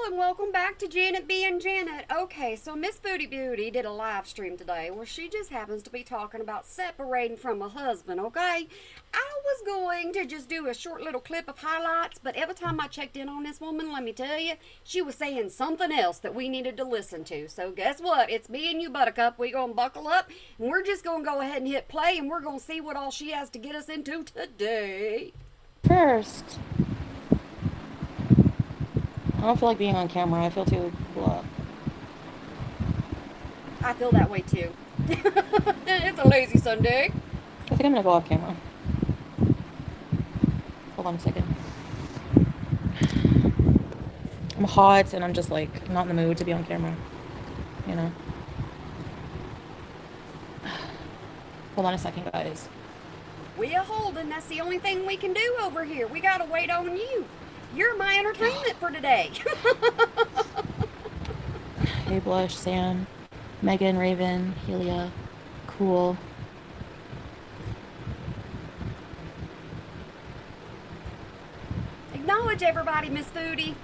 and welcome back to Janet being Janet. Okay, so Miss Booty Beauty did a live stream today where she just happens to be talking about separating from a husband, okay? I was going to just do a short little clip of highlights, but every time I checked in on this woman, let me tell you, she was saying something else that we needed to listen to. So guess what? It's me and you, Buttercup. We gonna buckle up, and we're just gonna go ahead and hit play, and we're gonna see what all she has to get us into today. First, I don't feel like being on camera. I feel too blah. I feel that way too. It's a lazy Sunday. I think I'm gonna go off camera. Hold on a second. I'm hot and I'm just like not in the mood to be on camera. You know. Hold on a second, guys. We are holding. That's the only thing we can do over here. We gotta wait on you. You're my entertainment for today. Hey, Blush, Sam, Megan, Raven, Helia, Cool. Acknowledge everybody, Miss Foodie.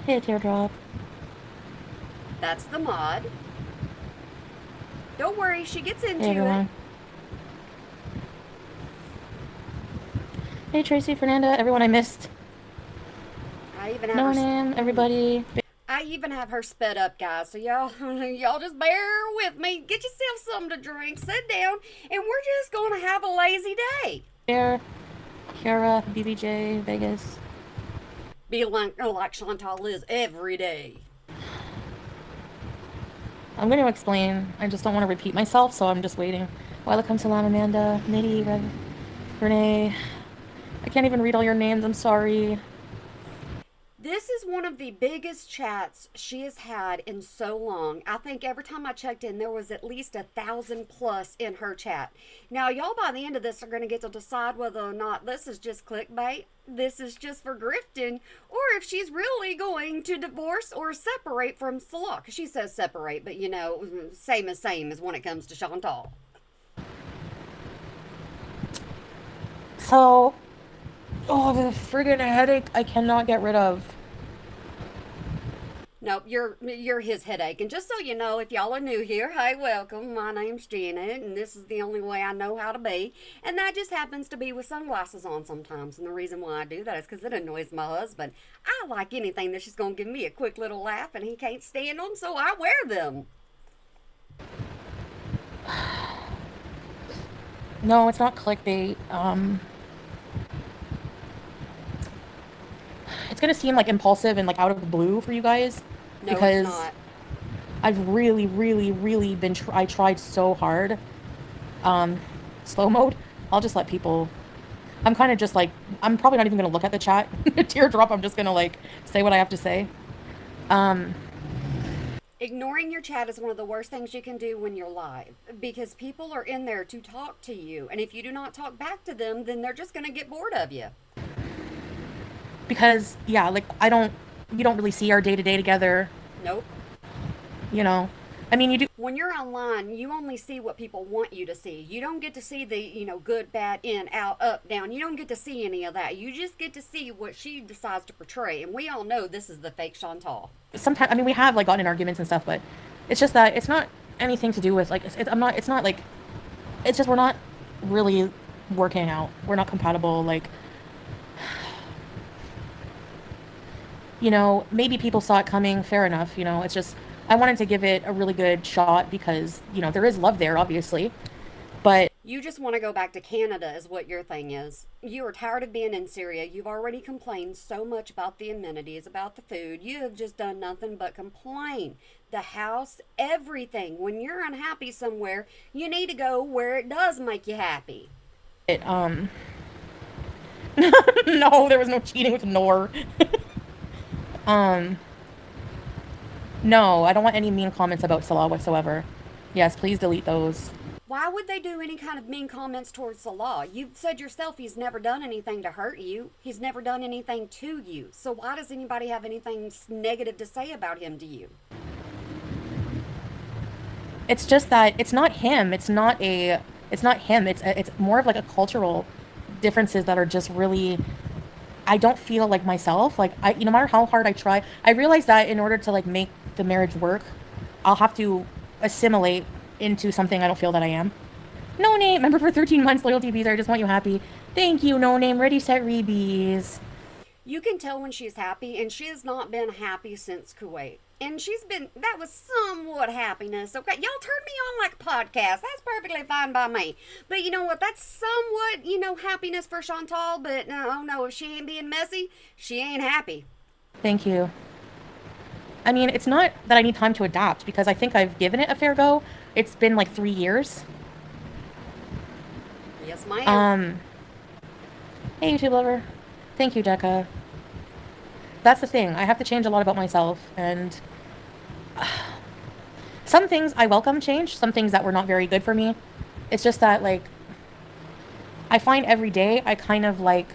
Hey, Teardrop. That's the mod. Don't worry, she gets into Hey, everyone. Hey, Tracy, Fernanda, everyone I missed. I even have No her. name, everybody. I even have her sped up, guys. So y'all just bear with me. Get yourself something to drink. Sit down, and we're just gonna have a lazy day. Bear, Kiara, BBJ, Vegas. Be like Chantal is every day. I'm going to explain. I just don't want to repeat myself, so I'm just waiting. Welcome to Lam Amanda, Nitty, Renee. I can't even read all your names. I'm sorry. This is one of the biggest chats she has had in so long. I think every time I checked in, there was at least 1,000 plus in her chat. Now, y'all by the end of this are going to get to decide whether or not this is just clickbait, this is just for grifting, or if she's really going to divorce or separate from Salah. Because she says separate, but same as when it comes to Chantal. So, oh, the friggin' headache I cannot get rid of. Nope, you're his headache. And just so you know, if y'all are new here, hey, welcome. My name's Janet, and this is the only way I know how to be. And that just happens to be with sunglasses on sometimes. And the reason why I do that is because it annoys my husband. I like anything that's just gonna give me a quick little laugh, and he can't stand them, so I wear them. No, it's not clickbait. It's gonna seem like impulsive and like out of the blue for you guys No, it's because not. I've really, really, really been. I tried so hard. Um, Slow mode. I'll just let people. I'm kind of just like I'm probably not even gonna look at the chat. Teardrop. I'm just gonna like say what I have to say. Um, Ignoring your chat is one of the worst things you can do when you're live because people are in there to talk to you, and if you do not talk back to them, then they're just gonna get bored of you. because yeah, like you don't really see our day to day together. Nope. You know, I mean, you do. When you're online, you only see what people want you to see. You don't get to see the, good, bad, in, out, up, down. You don't get to see any of that. You just get to see what she decides to portray. And we all know this is the fake Chantal. Sometimes I mean we have like gotten in arguments and stuff, but it's just that it's not anything to do with like I'm not. It's not like it's just we're not really working out. We're not compatible. Like maybe people saw it coming. Fair enough. It's just I wanted to give it a really good shot because there is love there, obviously, but You just want to go back to Canada, is what your thing is. You are tired of being in Syria. You've already complained so much about the amenities, about the food. You have just done nothing but complain. The house, everything. When you're unhappy somewhere, you need to go where it does make you happy. it no, there was no cheating with Nor. um no, I don't want any mean comments about Salah whatsoever. Yes, please delete those. Why would they do any kind of mean comments towards Salah? You said yourself he's never done anything to hurt you. He's never done anything to you. So why does anybody have anything negative to say about him to you? It's just that it's not him. It's not him. It's more of like a cultural differences that are just really I don't feel like myself. Like no matter how hard I try, I realize that in order to like make the marriage work, I'll have to assimilate into something I don't feel that I am. No name, member for 13 months, loyalty bees. I just want you happy. Thank you, no name. Ready, set, rebees. You can tell when she's happy, and she has not been happy since Kuwait. And that was somewhat happiness, okay? Y'all turn me on like a podcast. That's perfectly fine by me. But you know what? That's somewhat, happiness for Chantal. But no, if she ain't being messy, she ain't happy. Thank you. I mean, it's not that I need time to adapt because I think I've given it a fair go. It's been like 3 years. Yes, ma'am. Hey, YouTube lover. Thank you, Decca. That's the thing. I have to change a lot about myself, and some things I welcome change, some things that were not very good for me. It's just that, like, I find every day I kind of like,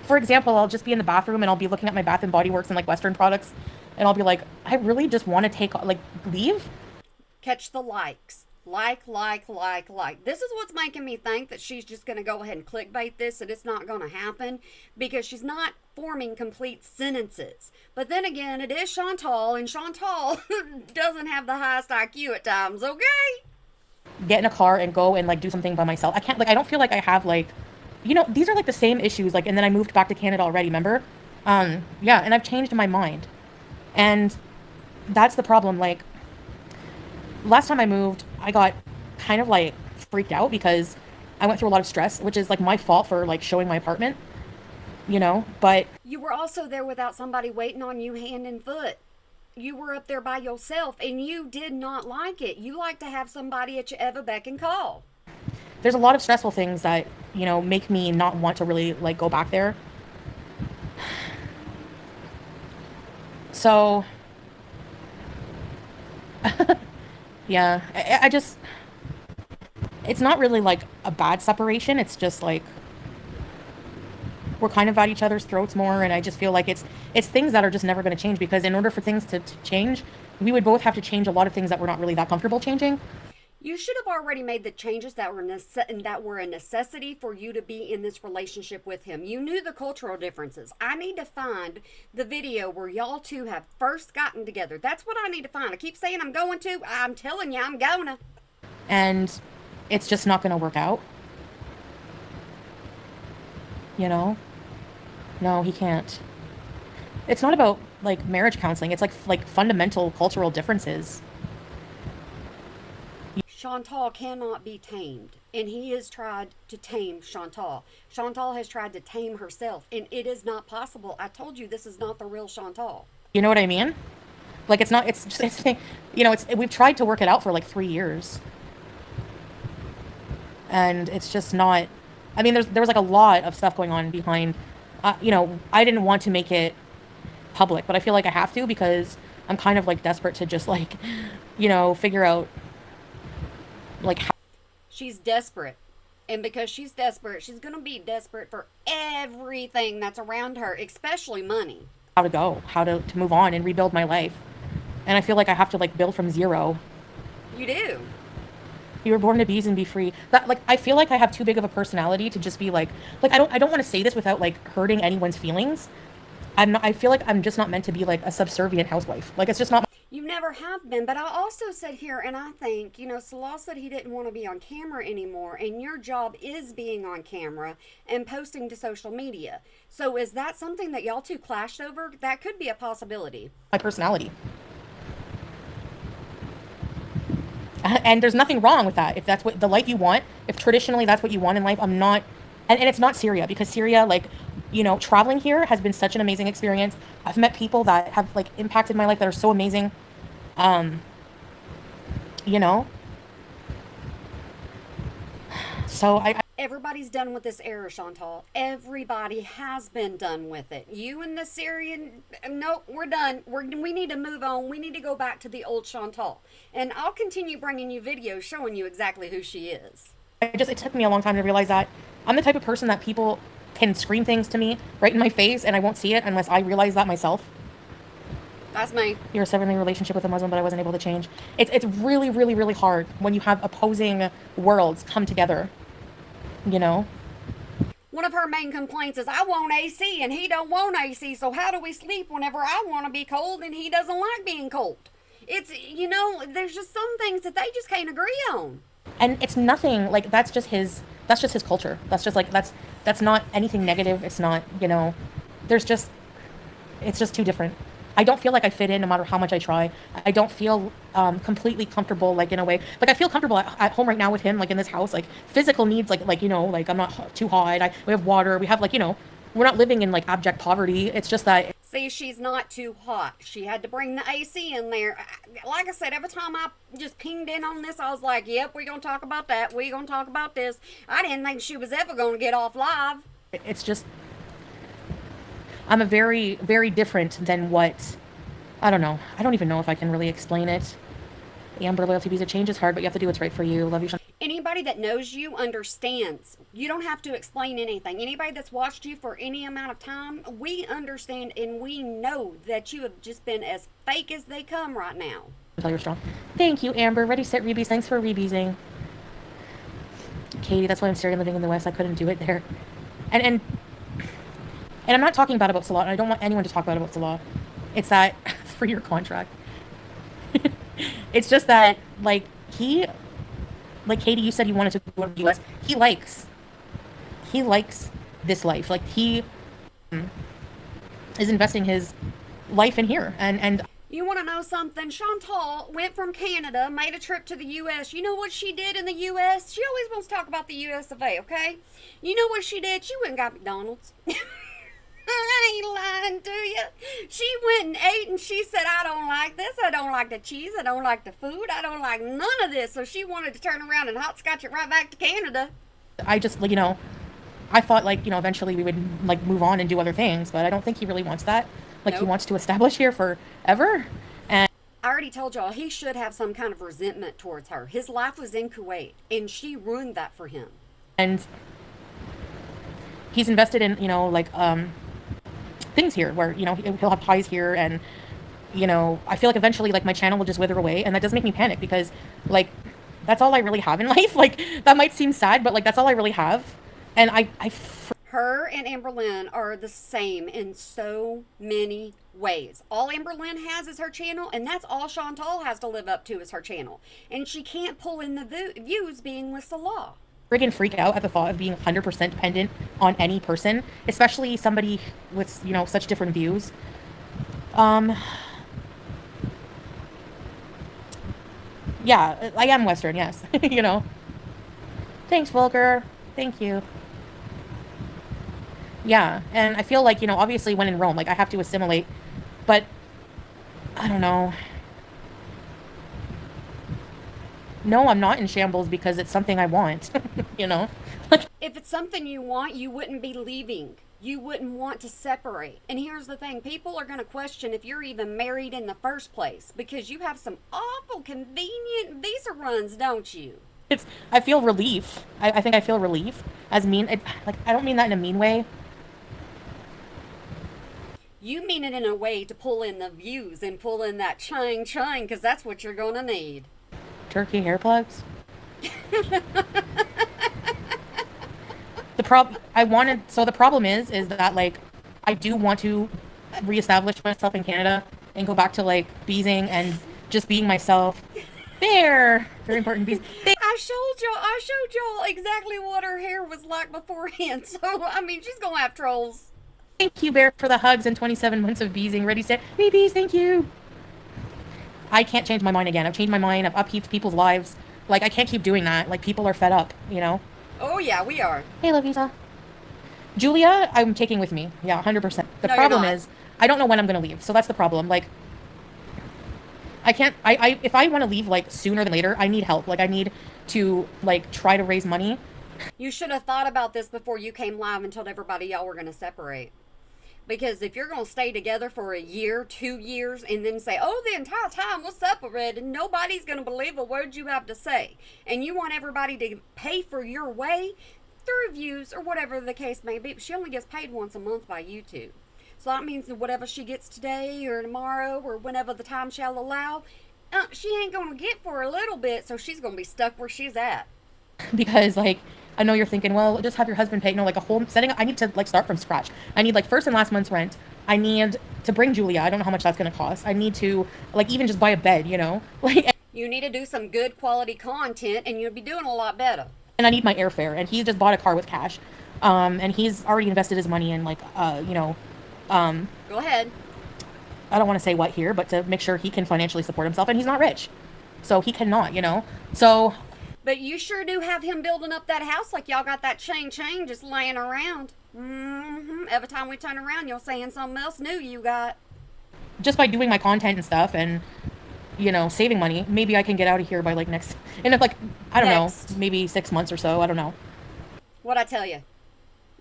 for example, I'll just be in the bathroom and I'll be looking at my Bath and Body Works and like Western products, and I'll be like, I really just want to leave. Catch the likes. Like. This is what's making me think that she's just going to go ahead and clickbait this and it's not going to happen because she's not forming complete sentences. But then again, it is Chantal, and Chantal doesn't have the highest IQ at times, okay? Get in a car and go and like do something by myself. I can't, like, I don't feel like I have like, these are like the same issues. Like, and then I moved back to Canada already, remember? Yeah, and I've changed my mind. And that's the problem. Like, last time I moved, I got kind of like freaked out because I went through a lot of stress, which is like my fault for like showing my apartment, but You were also there without somebody waiting on you hand and foot. You were up there by yourself and you did not like it. You like to have somebody at your ever beck and call. there's a lot of stressful things that, make me not want to really like go back there. So, yeah, I just, it's not really like a bad separation. It's just like we're kind of at each other's throats more, and I just feel like it's things that are just never going to change because in order for things to change, we would both have to change a lot of things that we're not really that comfortable changing. You should have already made the changes that were a necessity for you to be in this relationship with him. You knew the cultural differences. I need to find the video where y'all two have first gotten together. That's what I need to find. I keep saying I'm going to. I'm telling you, I'm gonna. And it's just not going to work out. No, he can't. It's not about like marriage counseling. It's like fundamental cultural differences. Chantal cannot be tamed, and he has tried to tame Chantal. Chantal has tried to tame herself, and it is not possible. I told you this is not the real Chantal. You know what I mean? Like it's not. It's just. We've tried to work it out for like 3 years, and it's just not. I mean, there was like a lot of stuff going on behind. I didn't want to make it public, but I feel like I have to because I'm kind of like desperate to just like, figure out like how. She's desperate. And because she's desperate, she's going to be desperate for everything that's around her, especially money. How to go, how to move on and rebuild my life. And I feel like I have to like build from zero. You do. You were born to be and be free. That like I feel like I have too big of a personality to just be like I don't want to say this without like hurting anyone's feelings. I feel like I'm just not meant to be like a subservient housewife. Like it's just not. You never have been, but I also said here, and I think, Salah said he didn't want to be on camera anymore, and your job is being on camera and posting to social media. So is that something that y'all two clashed over? That could be a possibility. My personality. And there's nothing wrong with that. If that's what the life you want, if traditionally that's what you want in life, I'm not. And it's not Syria because Syria, like, traveling here has been such an amazing experience. I've met people that have like impacted my life that are so amazing. You know. So Everybody's done with this era, Chantal. Everybody has been done with it. You and the Syrian, nope, we're done. We need to move on. We need to go back to the old Chantal. And I'll continue bringing you videos showing you exactly who she is. it took me a long time to realize that I'm the type of person that people can scream things to me right in my face and I won't see it unless I realize that myself. That's me. You're a 7-year relationship with a Muslim, but I wasn't able to change. It's really, really, really hard when you have opposing worlds come together. One of her main complaints is, I want AC and he don't want AC, so how do we sleep whenever I want to be cold and he doesn't like being cold? It's, there's just some things that they just can't agree on. And it's nothing like that's just his culture. That's just like that's not anything negative. It's not, there's just it's just too different. I don't feel like I fit in no matter how much I try. I don't feel completely comfortable, like in a way. Like I feel comfortable at home right now with him, like in this house. Like physical needs, like I'm not too hot. We have water. We have we're not living in like abject poverty. It's just that. See, she's not too hot. She had to bring the AC in there. Like I said, every time I just pinged in on this, I was like, yep, we're going to talk about that. We're going to talk about this. I didn't think she was ever going to get off live. It's just, I'm a very, very different than what, I don't know. I don't even know if I can really explain it. Amber, loyalty because change is hard, but you have to do what's right for you. Love you, Sean. Anybody that knows you understands. You don't have to explain anything. Anybody that's watched you for any amount of time, we understand and we know that you have just been as fake as they come right now. Tell you're strong. Thank you, Amber. Ready, set, rebees. Thanks for rebeesing. Katie, that's why I'm staring living in the West. I couldn't do it there. And I'm not talking bad about Salah. I don't want anyone to talk bad about Salah. It's that for your contract. It's just that, like Katie, you said you wanted to go to the US. He likes this life. Like, he is investing his life in here. And you want to know something? Chantal went from Canada, made a trip to the U.S. You know what she did in the U.S.? She always wants to talk about the U.S. of A., okay? You know what she did? She went and got McDonald's. I ain't lying to you. She went and ate and she said, I don't like this. I don't like the cheese. I don't like the food. I don't like none of this. So she wanted to turn around and hopscotch it right back to Canada. I just, I thought, eventually we would, move on and do other things. But I don't think he really wants that. Nope. He wants to establish here forever. And I already told y'all he should have some kind of resentment towards her. His life was in Kuwait and she ruined that for him. And he's invested in, things here where, he'll have ties here. And, I feel like eventually, my channel will just wither away. And that does make me panic because, that's all I really have in life. That might seem sad, but, that's all I really have. And her and Amberlynn are the same in so many ways. All Amberlynn has is her channel, and that's all Chantal has to live up to is her channel. And she can't pull in the views being with Salah. Friggin' freak out at the thought of being 100% dependent on any person, especially somebody with, such different views. Yeah, I am Western, yes. Thanks, Vulgar. Thank you. Yeah, and I feel like, obviously when in Rome, I have to assimilate, but I don't know. No, I'm not in shambles because it's something I want, If it's something you want, you wouldn't be leaving. You wouldn't want to separate. And here's the thing. People are going to question if you're even married in the first place because you have some awful convenient visa runs, don't you? I feel relief. I think I feel relief. I don't mean that in a mean way. You mean it in a way to pull in the views and pull in that ching because that's what you're going to need. Turkey hair plugs. The problem is that I do want to reestablish myself in Canada and go back to beezing and just being myself. There, very important bees. I showed y'all exactly what her hair was like beforehand. So she's gonna have trolls. Thank you, Bear, for the hugs and 27 months of beezing. Ready, set, bees. Thank you. I can't change my mind again. I've changed my mind. I've upheaved people's lives. I can't keep doing that. People are fed up, Oh, yeah, we are. Hey, Lovisa. Julia, I'm taking with me. Yeah, 100%. The problem is, I don't know when I'm going to leave. So that's the problem. I can't, if I want to leave, sooner than later, I need help. I need to, try to raise money. You should have thought about this before you came live and told everybody y'all were going to separate. Because if you're going to stay together for a year, 2 years, and then say, oh, the entire time we'll separate, and nobody's going to believe a word you have to say, and you want everybody to pay for your way through views or whatever the case may be, but she only gets paid once a month by YouTube. So that means that whatever she gets today or tomorrow or whenever the time shall allow, she ain't going to get for a little bit, so she's going to be stuck where she's at. Because, I know you're thinking, well, just have your husband pay. No, like a whole setting. I need to like start from scratch. I need like first and last month's rent. I need to bring Julia. I don't know how much that's gonna cost. I need to like even just buy a bed, you know, like. You need to do some good quality content and you'll be doing a lot better. And I need my airfare. And he just bought a car with cash, and he's already invested his money in like, you know, Go ahead. I don't want to say what here, but to make sure he can financially support himself, and he's not rich, so he cannot, you know. So But you sure do have him building up that house like y'all got that chain just laying around. Every time we turn around, you're saying something else new you got. just by doing my content and stuff, and you know, saving money, maybe I can get out of here by like next, and if like I don't Next. know, maybe 6 months or so. I don't know. What I tell you?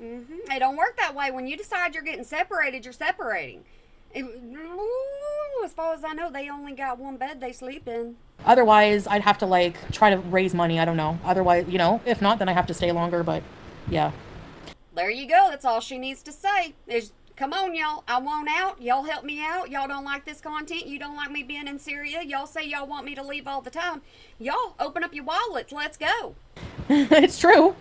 It don't work that way. When you decide you're getting separated, you're separating. As far as I know, they only got one bed they sleep in. Otherwise, I'd have to like try to raise money. I don't know. Otherwise, you know, if not, then I have to stay longer. But yeah. There you go. That's all she needs to say. Is come on, y'all. I want out. Y'all help me out. Y'all don't like this content. You don't like me being in Syria. Y'all say y'all want me to leave all the time. Y'all open up your wallets. Let's go. It's true.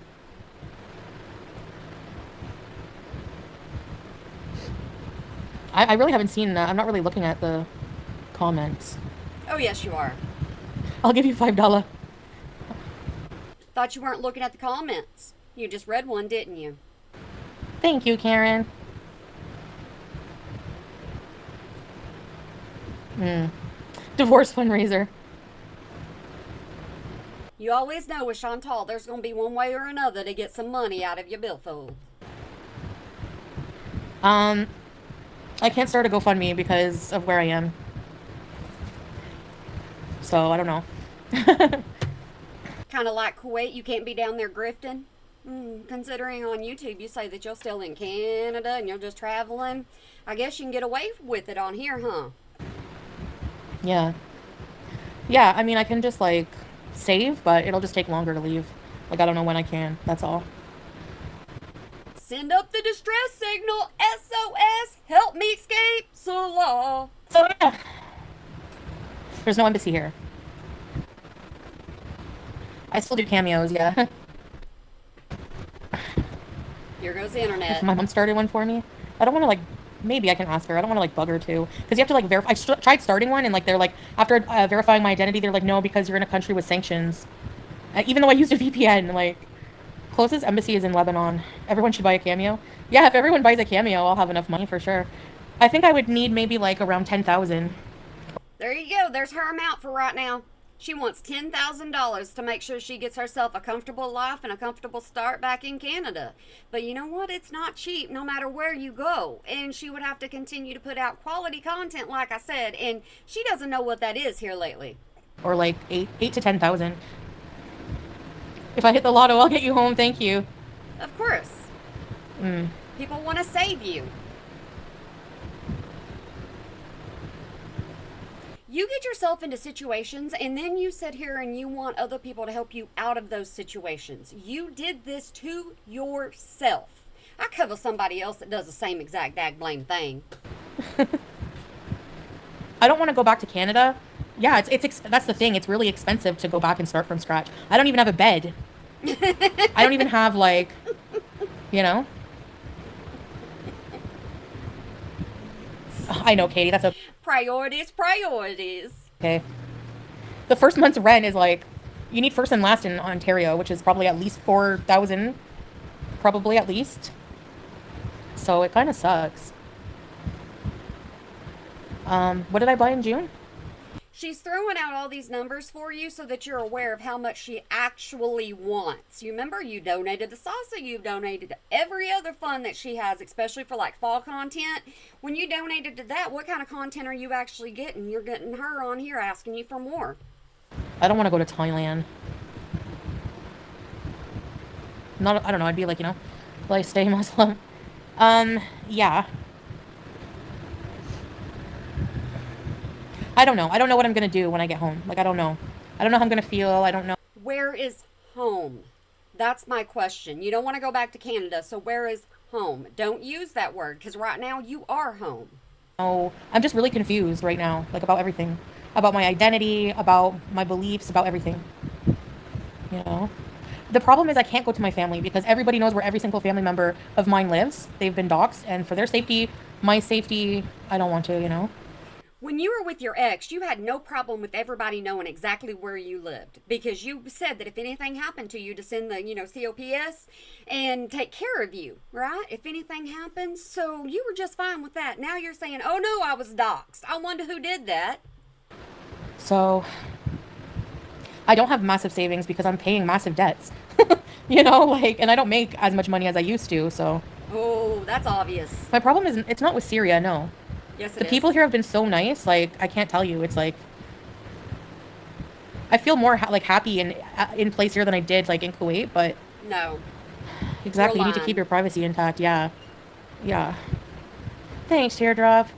I really haven't seen that. I'm not really looking at the comments. Oh, yes, you are. I'll give you $5. Thought you weren't looking at the comments. You just read one, didn't you? Thank you, Karen. Divorce fundraiser. You always know with Chantal, there's going to be one way or another to get some money out of your billfold. I can't start a GoFundMe because of where I am. So I don't know. Kind of like Kuwait, you can't be down there grifting. Considering on YouTube you say that you're still in Canada and you're just traveling, I guess you can get away with it on here, huh? Yeah. Yeah, I mean, I can just like save, but it'll just take longer to leave. Like, I don't know when I can. That's all. Send up the distress signal, SOS, help me escape, Salah. So, yeah. There's no embassy here. I still do cameos, yeah. Here goes the internet. If my mom started one for me, I don't want to like. Maybe I can ask her. I don't want to like bug her too, because you have to like verify. Tried starting one, and like they're like after verifying my identity, they're like, no, because you're in a country with sanctions. Even though I used a VPN, like closest embassy is in Lebanon. Everyone should buy a cameo. Yeah, if everyone buys a cameo, I'll have enough money for sure. I think I would need maybe like around 10,000. There you go. There's her amount for right now. She wants $10,000 to make sure she gets herself a comfortable life and a comfortable start back in Canada. But you know what? It's not cheap no matter where you go. And she would have to continue to put out quality content, like I said. And she doesn't know what that is here lately. Or like eight to 10,000. If I hit the lotto, I'll get you home. Thank you. Of course. People want to save you. You get yourself into situations and then you sit here and you want other people to help you out of those situations. You did this to yourself. I cover somebody else that does the same exact dag blame thing. I don't want to go back to Canada. Yeah, that's the thing. It's really expensive to go back and start from scratch. I don't even have a bed. I don't even have like, you know. I know, Katie. That's Priorities. okay. The first month's rent is like, you need first and last in Ontario, which is probably at least 4,000, probably at least. So it kind of sucks. What did I buy in June? She's throwing out all these numbers for you so that you're aware of how much she actually wants. You remember, you donated the salsa, you've donated every other fund that she has, especially for like fall content. When you donated to that, what kind of content are you actually getting? You're getting her on here asking you for more. I don't want to go to Thailand. I don't know, I'd be like, you know, will I stay Muslim? Yeah. I don't know. I don't know what I'm going to do when I get home. Like, I don't know. I don't know how I'm going to feel. I don't know. Where is home? That's my question. You don't want to go back to Canada, so where is home? Don't use that word, because right now you are home. Oh, I'm just really confused right now, like about everything. About my identity, about my beliefs, about everything. You know? The problem is I can't go to my family because everybody knows where every single family member of mine lives. They've been doxxed, and for their safety, my safety, I don't want to, you know? When you were with your ex, you had no problem with everybody knowing exactly where you lived because you said that if anything happened to you, to send the, COPS and take care of you, right? If anything happens. So you were just fine with that. Now you're saying, oh no, I was doxxed. I wonder who did that. So I don't have massive savings because I'm paying massive debts. You know, like, and I don't make as much money as I used to, so. Oh, that's obvious. My problem is, it's not with Syria, no. Yes, The it people is. here have been so nice, like, I can't tell you. It's like, I feel more like happy in place here than I did like in Kuwait, but No, exactly, you're you need to keep lying. your privacy intact. Yeah. Yeah. Thanks, Teardrop.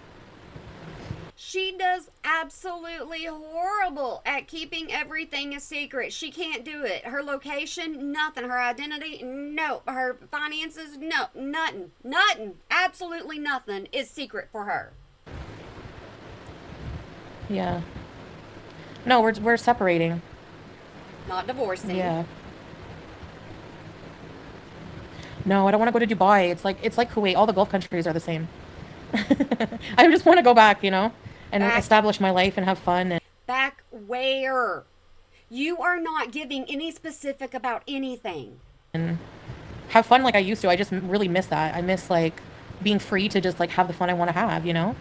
She does absolutely horrible at keeping everything a secret. She can't do it. Her location, nothing. Her identity, no. Her finances, no. Nothing. Nothing. Absolutely nothing is secret for her. Yeah. No, we're separating. Not divorcing. Yeah. No, I don't want to go to Dubai. It's like Kuwait. All the Gulf countries are the same. I just want to go back, you know, and Back, establish my life and have fun back where? You are not giving any specific about anything. and have fun like I used to. I just really miss that. I miss like being free to just like have the fun I want to have, you know?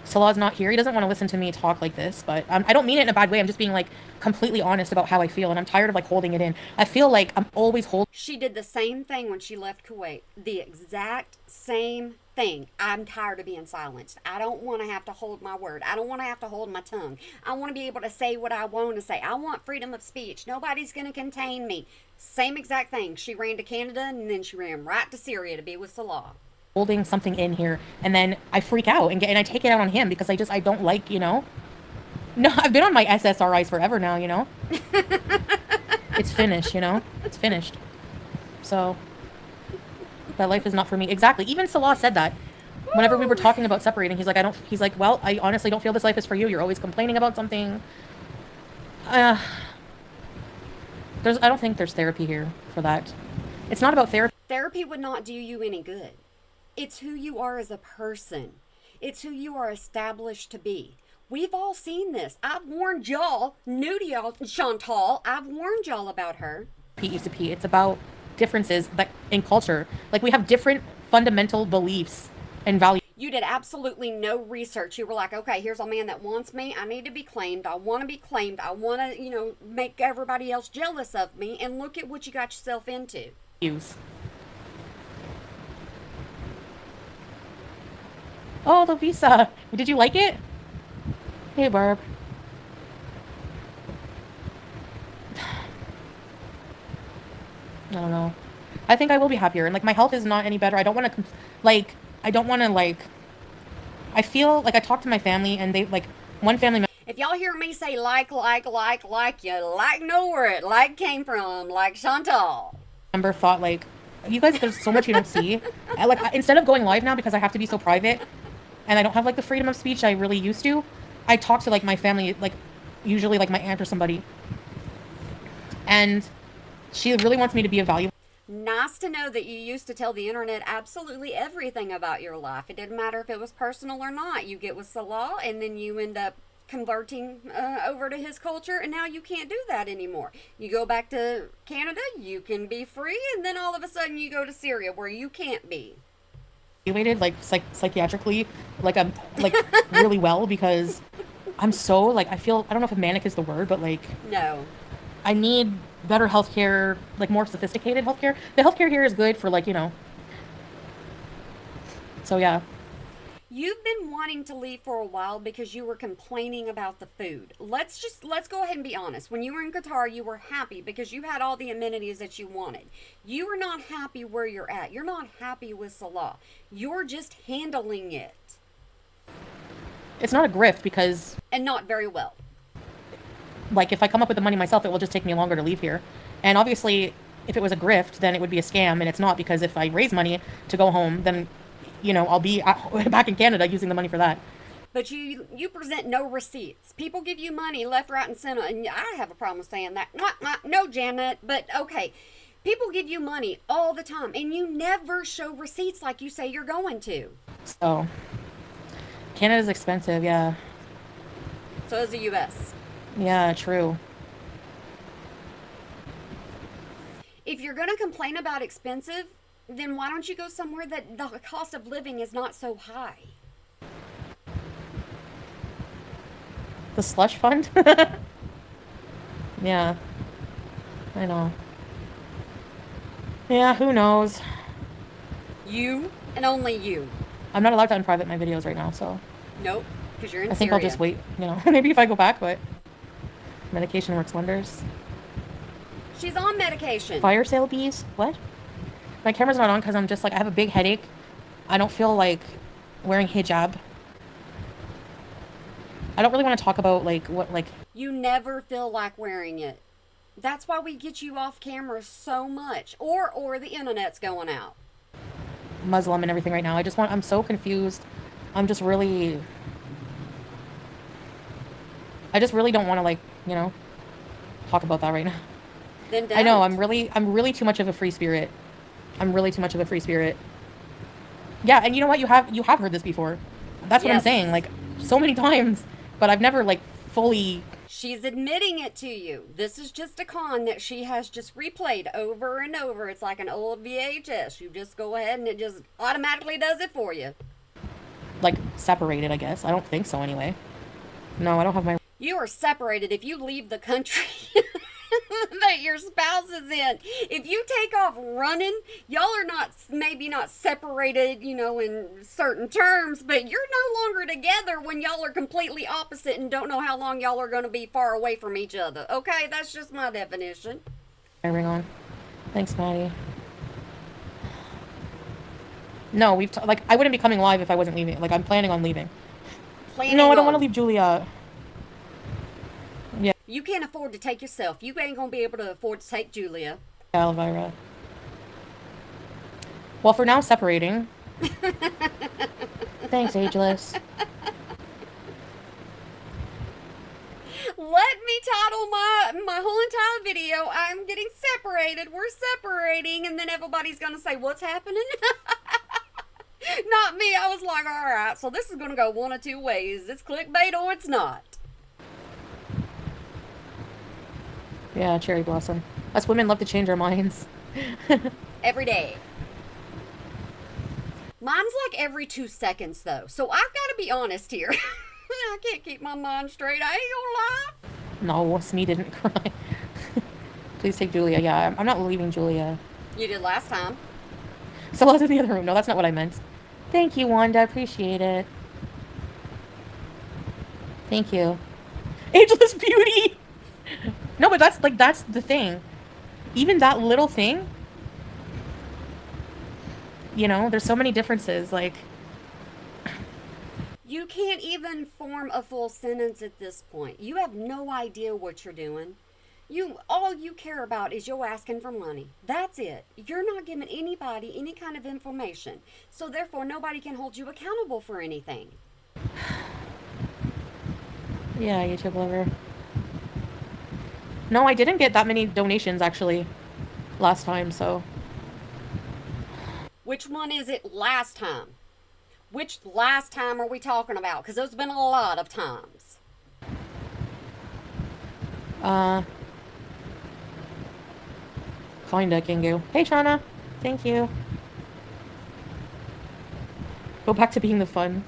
Salah's not here. He doesn't want to listen to me talk like this, but I don't mean it in a bad way. I'm just being like completely honest about how I feel, and I'm tired of like holding it in. I feel like I'm always holding. She did the same thing when she left Kuwait. The exact same thing. I'm tired of being silenced. I don't want to have to hold my word. I don't want to have to hold my tongue. I want to be able to say what I want to say. I want freedom of speech. Nobody's going to contain me. Same exact thing. She ran to Canada and then she ran right to Syria to be with Salah. Holding something in here, and then I freak out and I take it out on him because I don't like, you know. No, I've been on my SSRIs forever now, you know. It's finished, you know. It's finished. So that life is not for me. Exactly. Even Salah said that. Whenever we were Woo! talking about separating, he's like, I don't. He's like, well, I honestly don't feel this life is for you. You're always complaining about something. Uh, I don't think there's therapy here for that. It's not about therapy. Therapy would not do you any good. It's who you are as a person. It's who you are established to be. We've all seen this. I've warned y'all, new to y'all, Chantal. I've warned y'all about her. Used to be. It's about differences that in culture. Like we have different fundamental beliefs and values. You did absolutely no research. You were like, okay, here's a man that wants me. I need to be claimed. I want to be claimed. I want to, make everybody else jealous of me. And look at what you got yourself into. Oh, the visa. Did you like it? Hey, Barb. I don't know. I think I will be happier. And like my health is not any better. I don't want to like I don't want to like I feel like I talk to my family and they like one family If y'all hear me say like, you like know where it like came from, like Chantal. member thought like you guys there's so much you don't see. Instead of going live now because I have to be so private and I don't have like the freedom of speech I really used to, I talk to like my family like usually like my aunt or somebody. And she really wants me to be a valuable. Nice to know that you used to tell the internet absolutely everything about your life. It didn't matter if it was personal or not. You get with Salah and then you end up converting over to his culture, and now you can't do that anymore. You go back to Canada, you can be free, and then all of a sudden you go to Syria where you can't be. Evaluated like psychiatrically like I'm like really well because I'm so like I don't know if manic is the word, but like No. I need better healthcare, like more sophisticated healthcare. The healthcare here is good for like, you know. So yeah. You've been wanting to leave for a while because you were complaining about the food. Let's go ahead and be honest. When you were in Qatar, you were happy because you had all the amenities that you wanted. You are not happy where you're at. You're not happy with Salah. You're just handling it. It's not a grift because And not very well. like if I come up with the money myself, it will just take me longer to leave here. And obviously, if it was a grift, then it would be a scam, and it's not because if I raise money to go home, then you know, I'll be back in Canada using the money for that. But you present no receipts. People give you money left, right, and center, and I have a problem saying that. No, Janet, but okay. People give you money all the time, and you never show receipts like you say you're going to. So, Canada's expensive, yeah. So is the U.S. Yeah, true. If you're going to complain about expensive, then why don't you go somewhere that the cost of living is not so high? The slush fund? Yeah, I know. Yeah, who knows? You and only you. I'm not allowed to unprivate my videos right now, so Nope, because you're in I think Syria. I'll just wait, you know, maybe if I go back, but medication works wonders. She's on medication. Fire sale bees? What? My camera's not on because I'm just like, I have a big headache. I don't feel like wearing hijab. I don't really want to talk about like what like You never feel like wearing it. That's why we get you off camera so much. Or the internet's going out. Muslim and everything right now. I'm so confused. I just really don't want to like, you know, talk about that right now. Then don't. I know, I'm really too much of a free spirit. I'm really too much of a free spirit. Yeah, and you know what? You have heard this before. That's what I'm Yes. saying, like so many times, but I've never like fully. She's admitting it to you. This is just a con that she has just replayed over and over. It's like an old VHS. You just go ahead and it just automatically does it for you. Like separated, I guess. I don't think so anyway. No, I don't have my. You are separated if you leave the country that your spouse is in. If you take off running, y'all are not, maybe not separated, you know, in certain terms, but you're no longer together when y'all are completely opposite and don't know how long y'all are going to be far away from each other. Okay, that's just my definition. My ring on. Thanks, Maddie. No, like I wouldn't be coming live if I wasn't leaving. Like I'm planning on leaving. No, I don't want to leave Julia. Yeah, You can't afford to take yourself. You ain't going to be able to afford to take Julia. Elvira. Well, for now, separating. Thanks, Ageless. Let me title my whole entire video, I'm getting separated, we're separating, and then everybody's going to say, what's happening? Not me. I was like, alright, so this is going to go one of two ways. It's clickbait or it's not. Yeah, cherry blossom. Us women love to change our minds. Every day. Mine's like every 2 seconds, though, so I've got to be honest here. I can't keep my mind straight, I ain't gonna lie. No, Smee didn't cry. Please take Julia. Yeah, I'm not leaving Julia. You did last time. Stella's in the other room. No, that's not what I meant. Thank you, Wanda. Appreciate it. Thank you. Ageless beauty! No, but that's the thing. Even that little thing, you know, there's so many differences. Like, You can't even form a full sentence at this point. You have no idea what you're doing. All you care about is you're asking for money. That's it. You're not giving anybody any kind of information. So therefore, nobody can hold you accountable for anything. yeah, YouTube lover. No, I didn't get that many donations actually last time, so. Which one is it last time? Which last time are we talking about? Because there's been a lot of times. Kinda, Kingu. Hey, Shauna. Thank you. Go back to being the fun.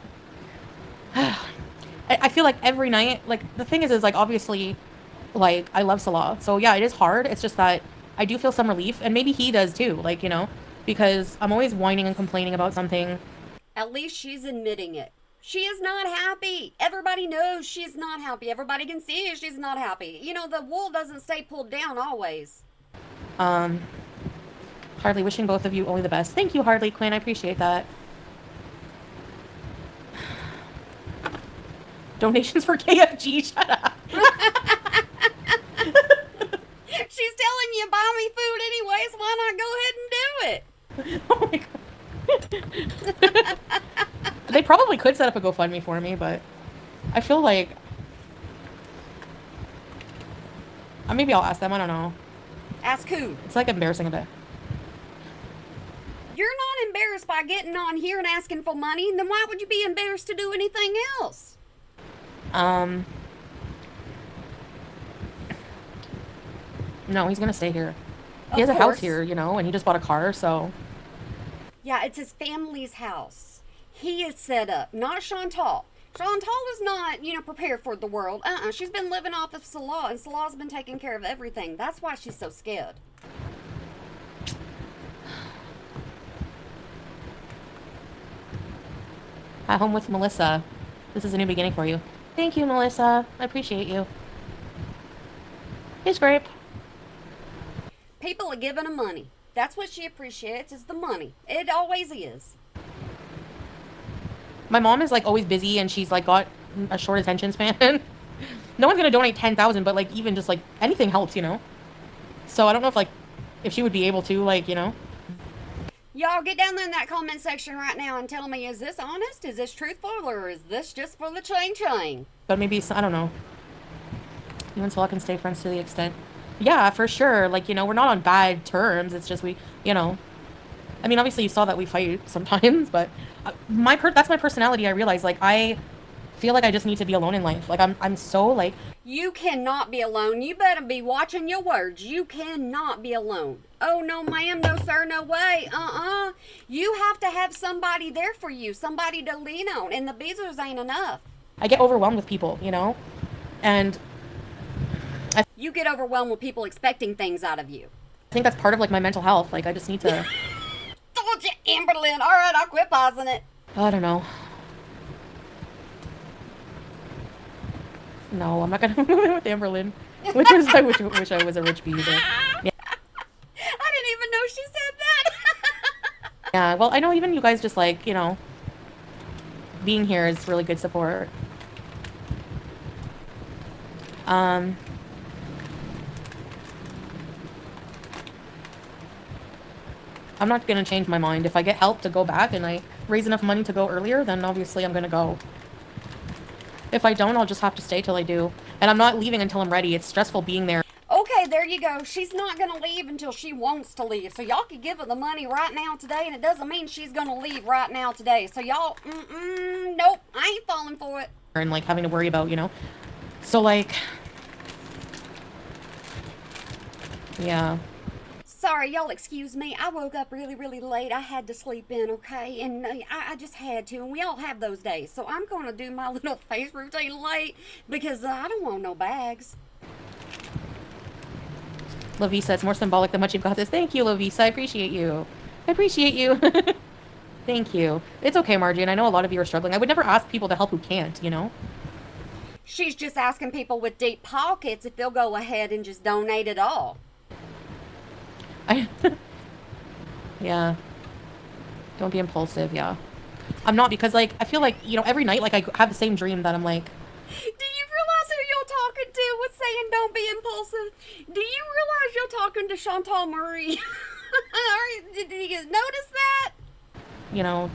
I feel like every night, like, the thing is like, obviously, like, I love Salah. So, yeah, it is hard. It's just that I do feel some relief. And maybe he does, too. Like, you know, because I'm always whining and complaining about something. At least she's admitting it. She is not happy. Everybody knows she's not happy. Everybody can see she's not happy. You know, the wool doesn't stay pulled down always. Hardly, wishing both of you only the best. Thank you, Hardly Quinn. I appreciate that. Donations for KFG. Shut up. She's telling you buy me food anyways. Why not go ahead and do it? Oh my god. They probably could set up a GoFundMe for me, but I feel like maybe I'll ask them. I don't know. Ask who? It's like embarrassing a bit. You're not embarrassed by getting on here and asking for money, then why would you be embarrassed to do anything else? No, he's gonna stay here. He Of has a house course. here, you know, and he just bought a car, so. Yeah, it's his family's house. He is set up, not Chantal. Chantal is not, prepared for the world. She's been living off of Salah, and Salah's been taking care of everything. That's why she's so scared. At home with Melissa. This is a new beginning for you. Thank you, Melissa. I appreciate you. Here's Grape. People are giving her money. That's what she appreciates, is the money. It always is. My mom is like always busy and she's like got a short attention span. No one's gonna donate 10,000, but like even just like anything helps, you know? So I don't know if she would be able to, like, you know? Y'all get down there in that comment section right now and tell me, is this honest? Is this truthful? Or is this just for the chain? But maybe, I don't know. You and Salah can stay friends to the extent. Yeah, for sure. Like, you know, we're not on bad terms. It's just you know. I mean, obviously you saw that we fight sometimes, but that's my personality. I realize, like, I feel like I just need to be alone in life. Like, I'm so, like... You cannot be alone. You better be watching your words. You cannot be alone. Oh, no, ma'am, no, sir, no way. You have to have somebody there for you, somebody to lean on, and the Beezers ain't enough. I get overwhelmed with people, you know? And... You get overwhelmed with people expecting things out of you. I think that's part of, like, my mental health. Like, I just need to... Told you, Amberlynn. All right, I'll quit pausing it. I don't know. No, I'm not gonna move in with Amberlynn. I wish I was a rich Beezer. Yeah. I didn't even know she said that. Yeah, well, I know even you guys just, like, you know, being here is really good support. I'm not gonna change my mind. If I get help to go back and I raise enough money to go earlier, then obviously I'm gonna go. If I don't, I'll just have to stay till I do. And I'm not leaving until I'm ready. It's stressful being there. Okay, there you go. She's not going to leave until she wants to leave. So y'all could give her the money right now today, and it doesn't mean she's going to leave right now today. So y'all, nope, I ain't falling for it. And, like, having to worry about, you know. So, like... Yeah. Sorry, y'all excuse me. I woke up really, really late. I had to sleep in, okay? And I just had to, and we all have those days. So I'm going to do my little face routine late because I don't want no bags. Lovisa, it's more symbolic than much you've got this. Thank you, Lovisa. I appreciate you. I appreciate you. Thank you. It's okay, Margie, and I know a lot of you are struggling. I would never ask people to help who can't, you know? She's just asking people with deep pockets if they'll go ahead and just donate it all. Yeah. Don't be impulsive, yeah. I'm not, because, like, I feel like, you know, every night, like, I have the same dream that I'm like... Do you realize who you're talking to with saying don't be impulsive? Do you realize you're talking to Chantal Marie? Did you notice that? You know,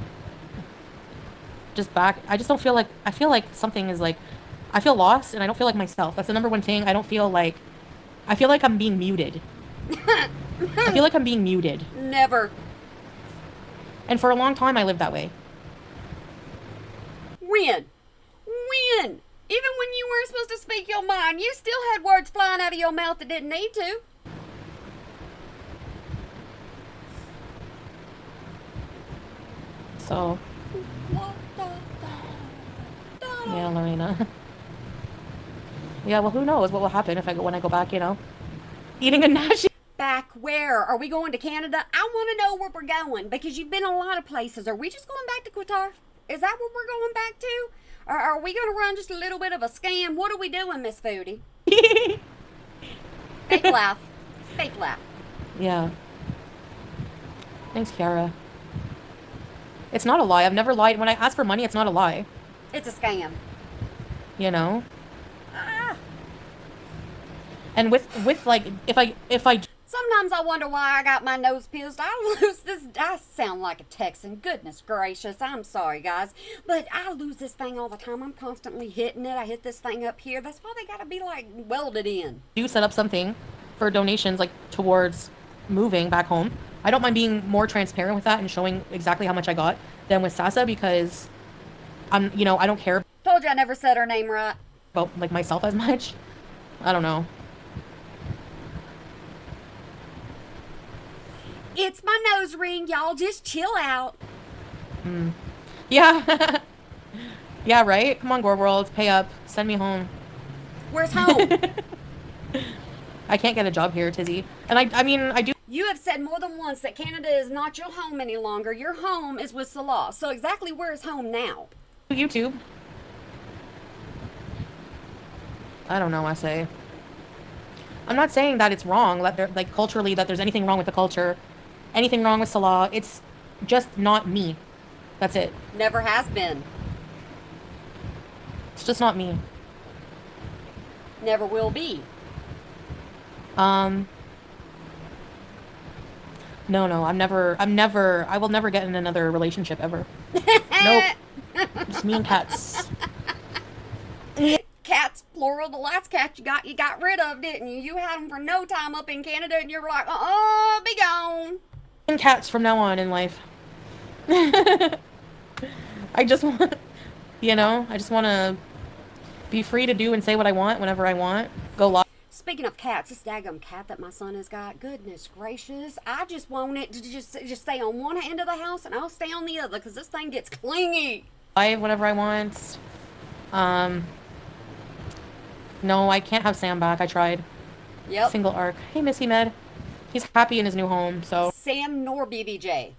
just back... I just don't feel like... I feel like something is, like... I feel lost, and I don't feel like myself. That's the number one thing. I don't feel like... I feel like I'm being muted. I feel like I'm being muted. Never. And for a long time, I lived that way. When? Even when you weren't supposed to speak your mind, you still had words flying out of your mouth that didn't need to. So... Yeah, Lorena. Yeah, well, who knows what will happen when I go back, you know? Eating a nashi... Back where? Are we going to Canada? I want to know where we're going because you've been a lot of places. Are we just going back to Qatar? Is that what we're going back to? Or are we going to run just a little bit of a scam? What are we doing, Miss Foodie? Fake laugh. Fake laugh. Yeah. Thanks, Kiara. It's not a lie. I've never lied. When I ask for money, it's not a lie. It's a scam. You know? And with like, if I... So Sometimes I wonder why I got my nose pierced. I lose this. I sound like a Texan. Goodness gracious. I'm sorry, guys. But I lose this thing all the time. I'm constantly hitting it. I hit this thing up here. That's why they got to be like welded in. Do set up something for donations like towards moving back home. I don't mind being more transparent with that and showing exactly how much I got than with Sasa because I don't care Told you I never said her name right. about like myself as much. I don't know. It's my nose ring, y'all. Just chill out. Yeah. Yeah, right? Come on, Gore World. Pay up. Send me home. Where's home? I can't get a job here, Tizzy. And I mean, I do. You have said more than once that Canada is not your home any longer. Your home is with Salah. So exactly where is home now? YouTube. I don't know, I say. I'm not saying that it's wrong, like culturally, that there's anything wrong with the culture, anything wrong with Salah. It's just not me. That's it. Never has been. It's just not me. Never will be. No, I will never get in another relationship ever. Nope. Just me and cats. Cats, plural. The last cat you got rid of, didn't you? You had them for no time up in Canada, and you were like, be gone. And cats from now on in life. I just want, I just want to be free to do and say what I want whenever I want. Go live. Speaking of cats, this daggum cat that my son has got, goodness gracious, I just want it to just stay on one end of the house and I'll stay on the other because this thing gets clingy. Live whatever I want. No, I can't have Sam back. I tried. Yep. Single arc. Hey, Missy Med. He's happy in his new home, so. Sam nor BBJ.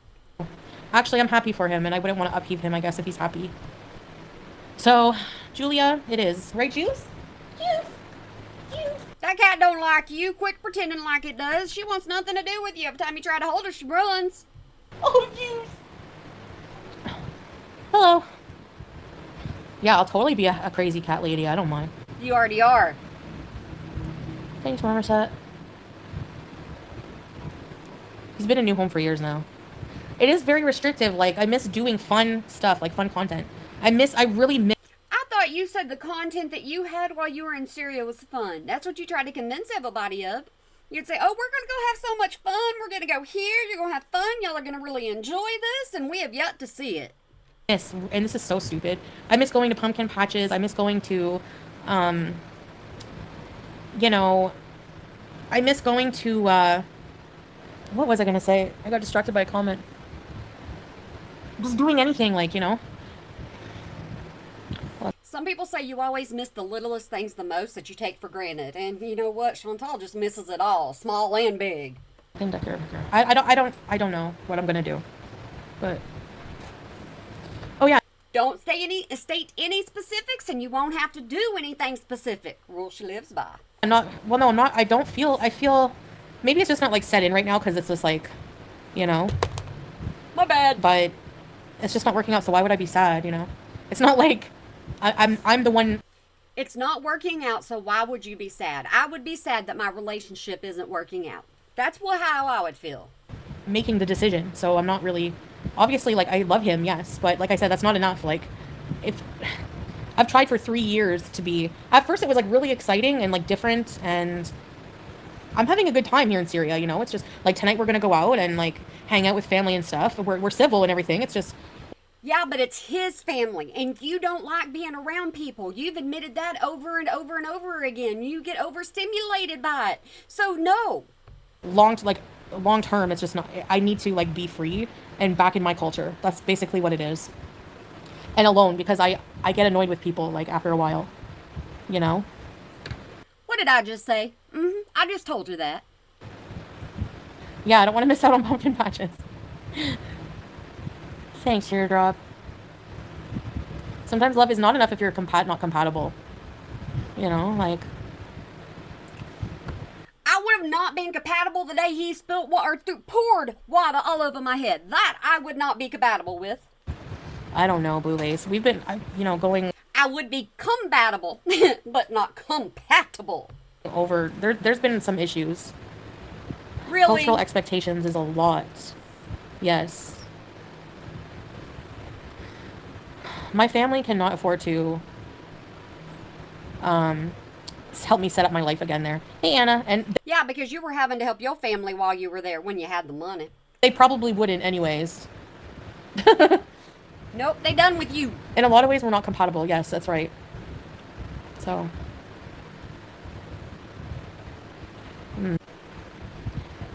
Actually, I'm happy for him, and I wouldn't want to upheave him, I guess, if he's happy. So, Julia, it is. Right, Juice? Juice. That cat don't like you. Quit pretending like it does. She wants nothing to do with you. Every time you try to hold her, she runs. Oh, Juice. Hello. Yeah, I'll totally be a crazy cat lady. I don't mind. You already are. Thanks, Marmoset. He's been in a new home for years now. It is very restrictive. Like, I miss doing fun stuff, like fun content. I really miss. I thought you said the content that you had while you were in Syria was fun. That's what you tried to convince everybody of. You'd say, oh, we're going to go have so much fun. We're going to go here. You're going to have fun. Y'all are going to really enjoy this. And we have yet to see it. Yes, and this is so stupid. I miss going to pumpkin patches. I miss going to, I miss going to, what was I going to say? I got distracted by a comment. Just doing anything, Some people say you always miss the littlest things the most that you take for granted. And you know what? Chantal just misses it all, small and big. I don't know what I'm going to do. But, oh yeah. Don't state any specifics and you won't have to do anything specific. Rule she lives by. I'm not, I feel, maybe it's just not like set in right now because it's just like, My bad. But it's just not working out, so why would I be sad, It's not like I'm the one. It's not working out, so why would you be sad? I would be sad that my relationship isn't working out. That's how I would feel. Making the decision, so I'm not really, obviously, like, I love him, yes, but like I said, that's not enough. Like, if I've tried for 3 years to be, at first it was like really exciting and like different, and I'm having a good time here in Syria, it's just like tonight we're gonna go out and like hang out with family and stuff. We're civil and everything. It's just, yeah, but it's his family, and you don't like being around people. You've admitted that over and over and over again. You get overstimulated by it. So no. Long term, it's just not. I need to like be free and back in my culture. That's basically what it is. And alone, because I get annoyed with people like after a while, What did I just say? I just told you that. Yeah, I don't want to miss out on pumpkin patches. Thanks, Teardrop. Sometimes love is not enough if you're not compatible. Like. I would have not been compatible the day he poured water all over my head. That I would not be compatible with. I don't know, Blue Lace. We've been, going. I would be compatible, but not compatible. There's been some issues. Cultural Really? expectations is a lot. Yes. My family cannot afford to um, help me set up my life again there. Hey, Anna. And Yeah, because you were having to help your family while you were there when you had the money. they probably wouldn't, anyways. Nope, they done with you. In a lot of ways, we're not compatible. Yes, that's right. So,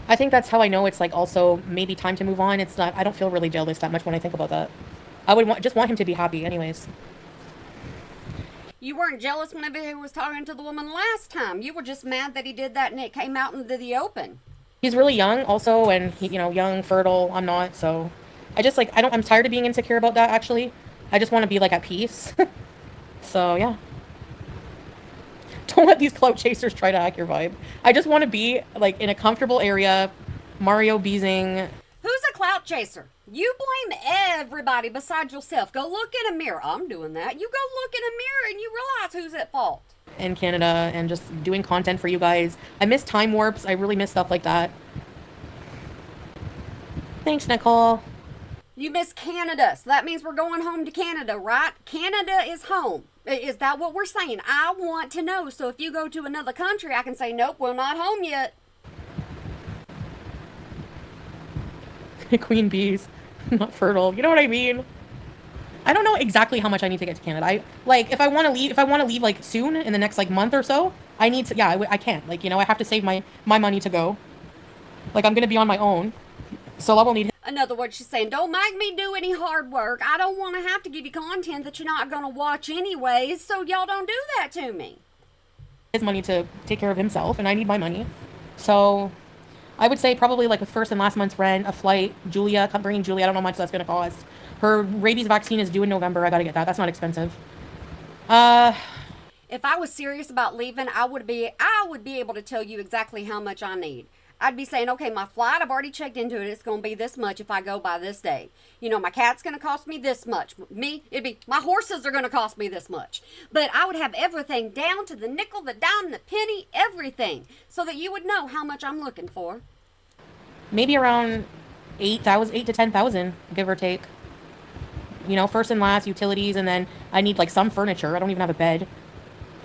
I think that's how I know it's like also maybe time to move on. It's not, I don't feel really jealous that much when I think about that. I would just want him to be happy, anyways. You weren't jealous whenever he was talking to the woman last time. You were just mad that he did that and it came out into the open. He's really young, also, and he, young, fertile. I'm not, so I just like, I don't, I'm tired of being insecure about that, actually. I just want to be like at peace. So, yeah. Don't let these clout chasers try to hack your vibe. I just want to be like in a comfortable area, Mario Beezing. Who's a clout chaser? You blame everybody besides yourself. Go look in a mirror. I'm doing that. You go look in a mirror and you realize who's at fault. In Canada and just doing content for you guys. I miss time warps. I really miss stuff like that. Thanks, Nicole. You miss Canada, so that means we're going home to Canada, right? Canada is home. Is that what we're saying? I want to know, so if you go to another country, I can say, nope, we're not home yet. Queen bees, not fertile. You know what I mean? I don't know exactly how much I need to get to Canada. I like if I want to leave. If I want to leave like soon in the next like month or so, I need to. Yeah, I can't. Like I have to save my money to go. Like I'm gonna be on my own, so I will need In other words, she's saying, don't make me do any hard work. I don't want to have to give you content that you're not going to watch anyways, so y'all don't do that to me. his money to take care of himself, and I need my money. So I would say probably like with first and last month's rent, a flight, Julia, bringing Julia. I don't know how much that's gonna cost. Her rabies vaccine is due in November. I gotta get that. That's not expensive. Uh, If I was serious about leaving, I would be able to tell you exactly how much I need. I'd be saying, okay, my flight, I've already checked into it. It's going to be this much if I go by this day. My cat's going to cost me this much. My horses are going to cost me this much. But I would have everything down to the nickel, the dime, the penny, everything, so that you would know how much I'm looking for. maybe around 8 to 10,000, give or take. First and last utilities, and then I need like some furniture. I don't even have a bed.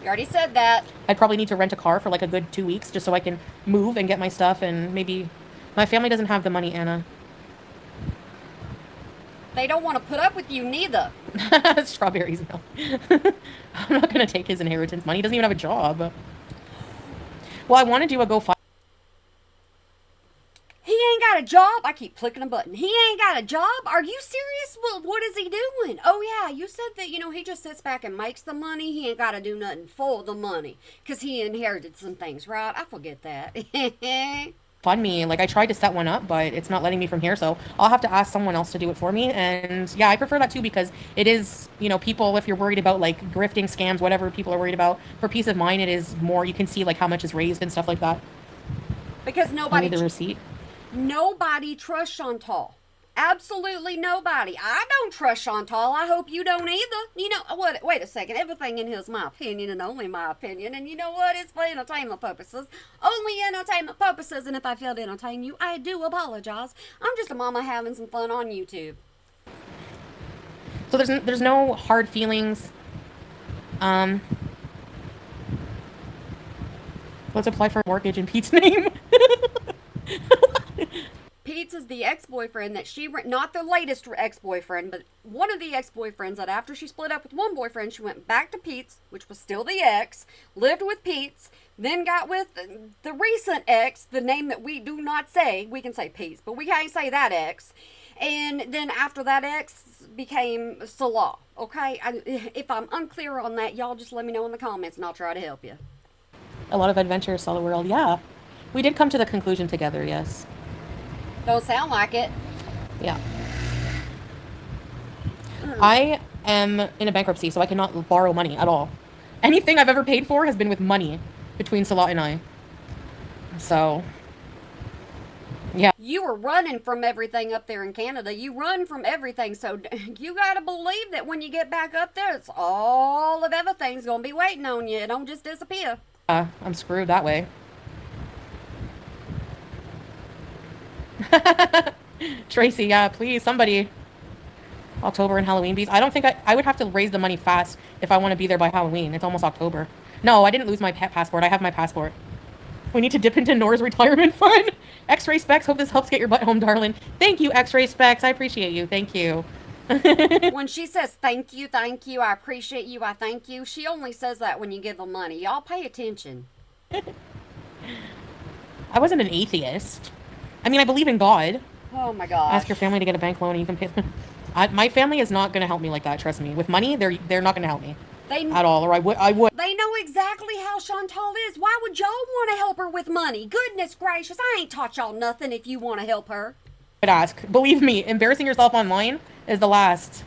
You already said that. I'd probably need to rent a car for like a good 2 weeks just so I can move and get my stuff. And maybe my family doesn't have the money, Anna. They don't want to put up with you neither. Strawberries, no. I'm not gonna take his inheritance money. He doesn't even have a job. Well, I want to do a GoFundMe. He ain't got a job. I keep clicking a button. He ain't got a job? Are you serious? Well, what is he doing? Oh, yeah, you said that, he just sits back and makes the money. He ain't got to do nothing for the money because he inherited some things, right? I forget that. Fund me. Like I tried to set one up, but it's not letting me from here. So I'll have to ask someone else to do it for me. And yeah, I prefer that too because it is, people, if you're worried about like grifting scams, whatever people are worried about, for peace of mind, it is more, you can see like how much is raised and stuff like that. Because I need the receipt. Nobody trusts Chantal. Absolutely nobody. I don't trust Chantal. I hope you don't either. What? Wait a second. Everything in here is my opinion and only my opinion. And you know what? It's for entertainment purposes. Only entertainment purposes. And if I fail to entertain you, I do apologize. I'm just a mama having some fun on YouTube. So there's no hard feelings. Let's apply for a mortgage in Pete's name. Pete's is the ex-boyfriend that not the latest ex-boyfriend, but one of the ex-boyfriends that after she split up with one boyfriend, she went back to Pete's, which was still the ex, lived with Pete's, then got with the recent ex, the name that we do not say. We can say Pete's, but we can't say that ex. And then after that ex became Salah, okay? If I'm unclear on that, y'all just let me know in the comments and I'll try to help you. A lot of adventures, Solid World. Yeah. We did come to the conclusion together, yes. Don't sound like it. Yeah. I am in a bankruptcy, so I cannot borrow money at all. Anything I've ever paid for has been with money between Salah and I. So, yeah. You were running from everything up there in Canada. You run from everything, so you gotta believe that when you get back up there, it's all of everything's gonna be waiting on you. It don't just disappear. I'm screwed that way. Tracy, yeah, please, somebody. October and Halloween bees. I don't think I would have to raise the money fast if I want to be there by Halloween. It's almost October. No, I didn't lose my passport. I have my passport. We need to dip into Nora's retirement fund. X-ray specs. Hope this helps get your butt home, darling. Thank you, X-ray specs. I appreciate you. Thank you. When she says thank you, I appreciate you, I thank you, she only says that when you give them money. Y'all pay attention. I wasn't an atheist. I mean, I believe in God. Oh my gosh. Ask your family to get a bank loan and you can pay them. My family is not going to help me like that, trust me. With money, they're not going to help me at all, or I would. They know exactly how Chantal is. Why would y'all want to help her with money? Goodness gracious, I ain't taught y'all nothing if you want to help her. I'd ask. Believe me, embarrassing yourself online is the last.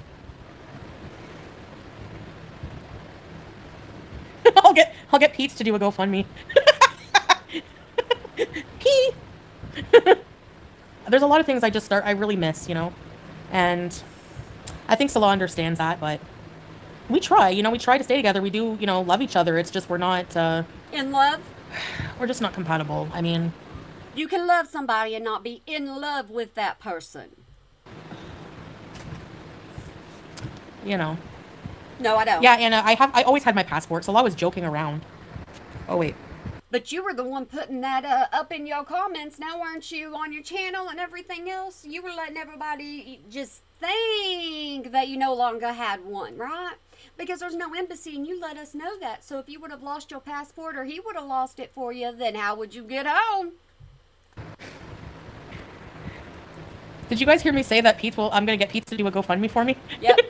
I'll get Pete's to do a GoFundMe. Pete. There's a lot of things I really miss, you know, and I think Salah understands that, but we try to stay together. We do, love each other. It's just we're not in love. We're just not compatible. I mean, you can love somebody and not be in love with that person. No, I don't. Yeah, Anna, I always had my passport, so I was joking around. Oh wait. But you were the one putting that up in your comments. Now, weren't you on your channel and everything else? You were letting everybody just think that you no longer had one, right? Because there's no embassy and you let us know that. So if you would have lost your passport or he would have lost it for you, then how would you get home? Did you guys hear me say that I'm going to get Pete to do a GoFundMe for me? Yep,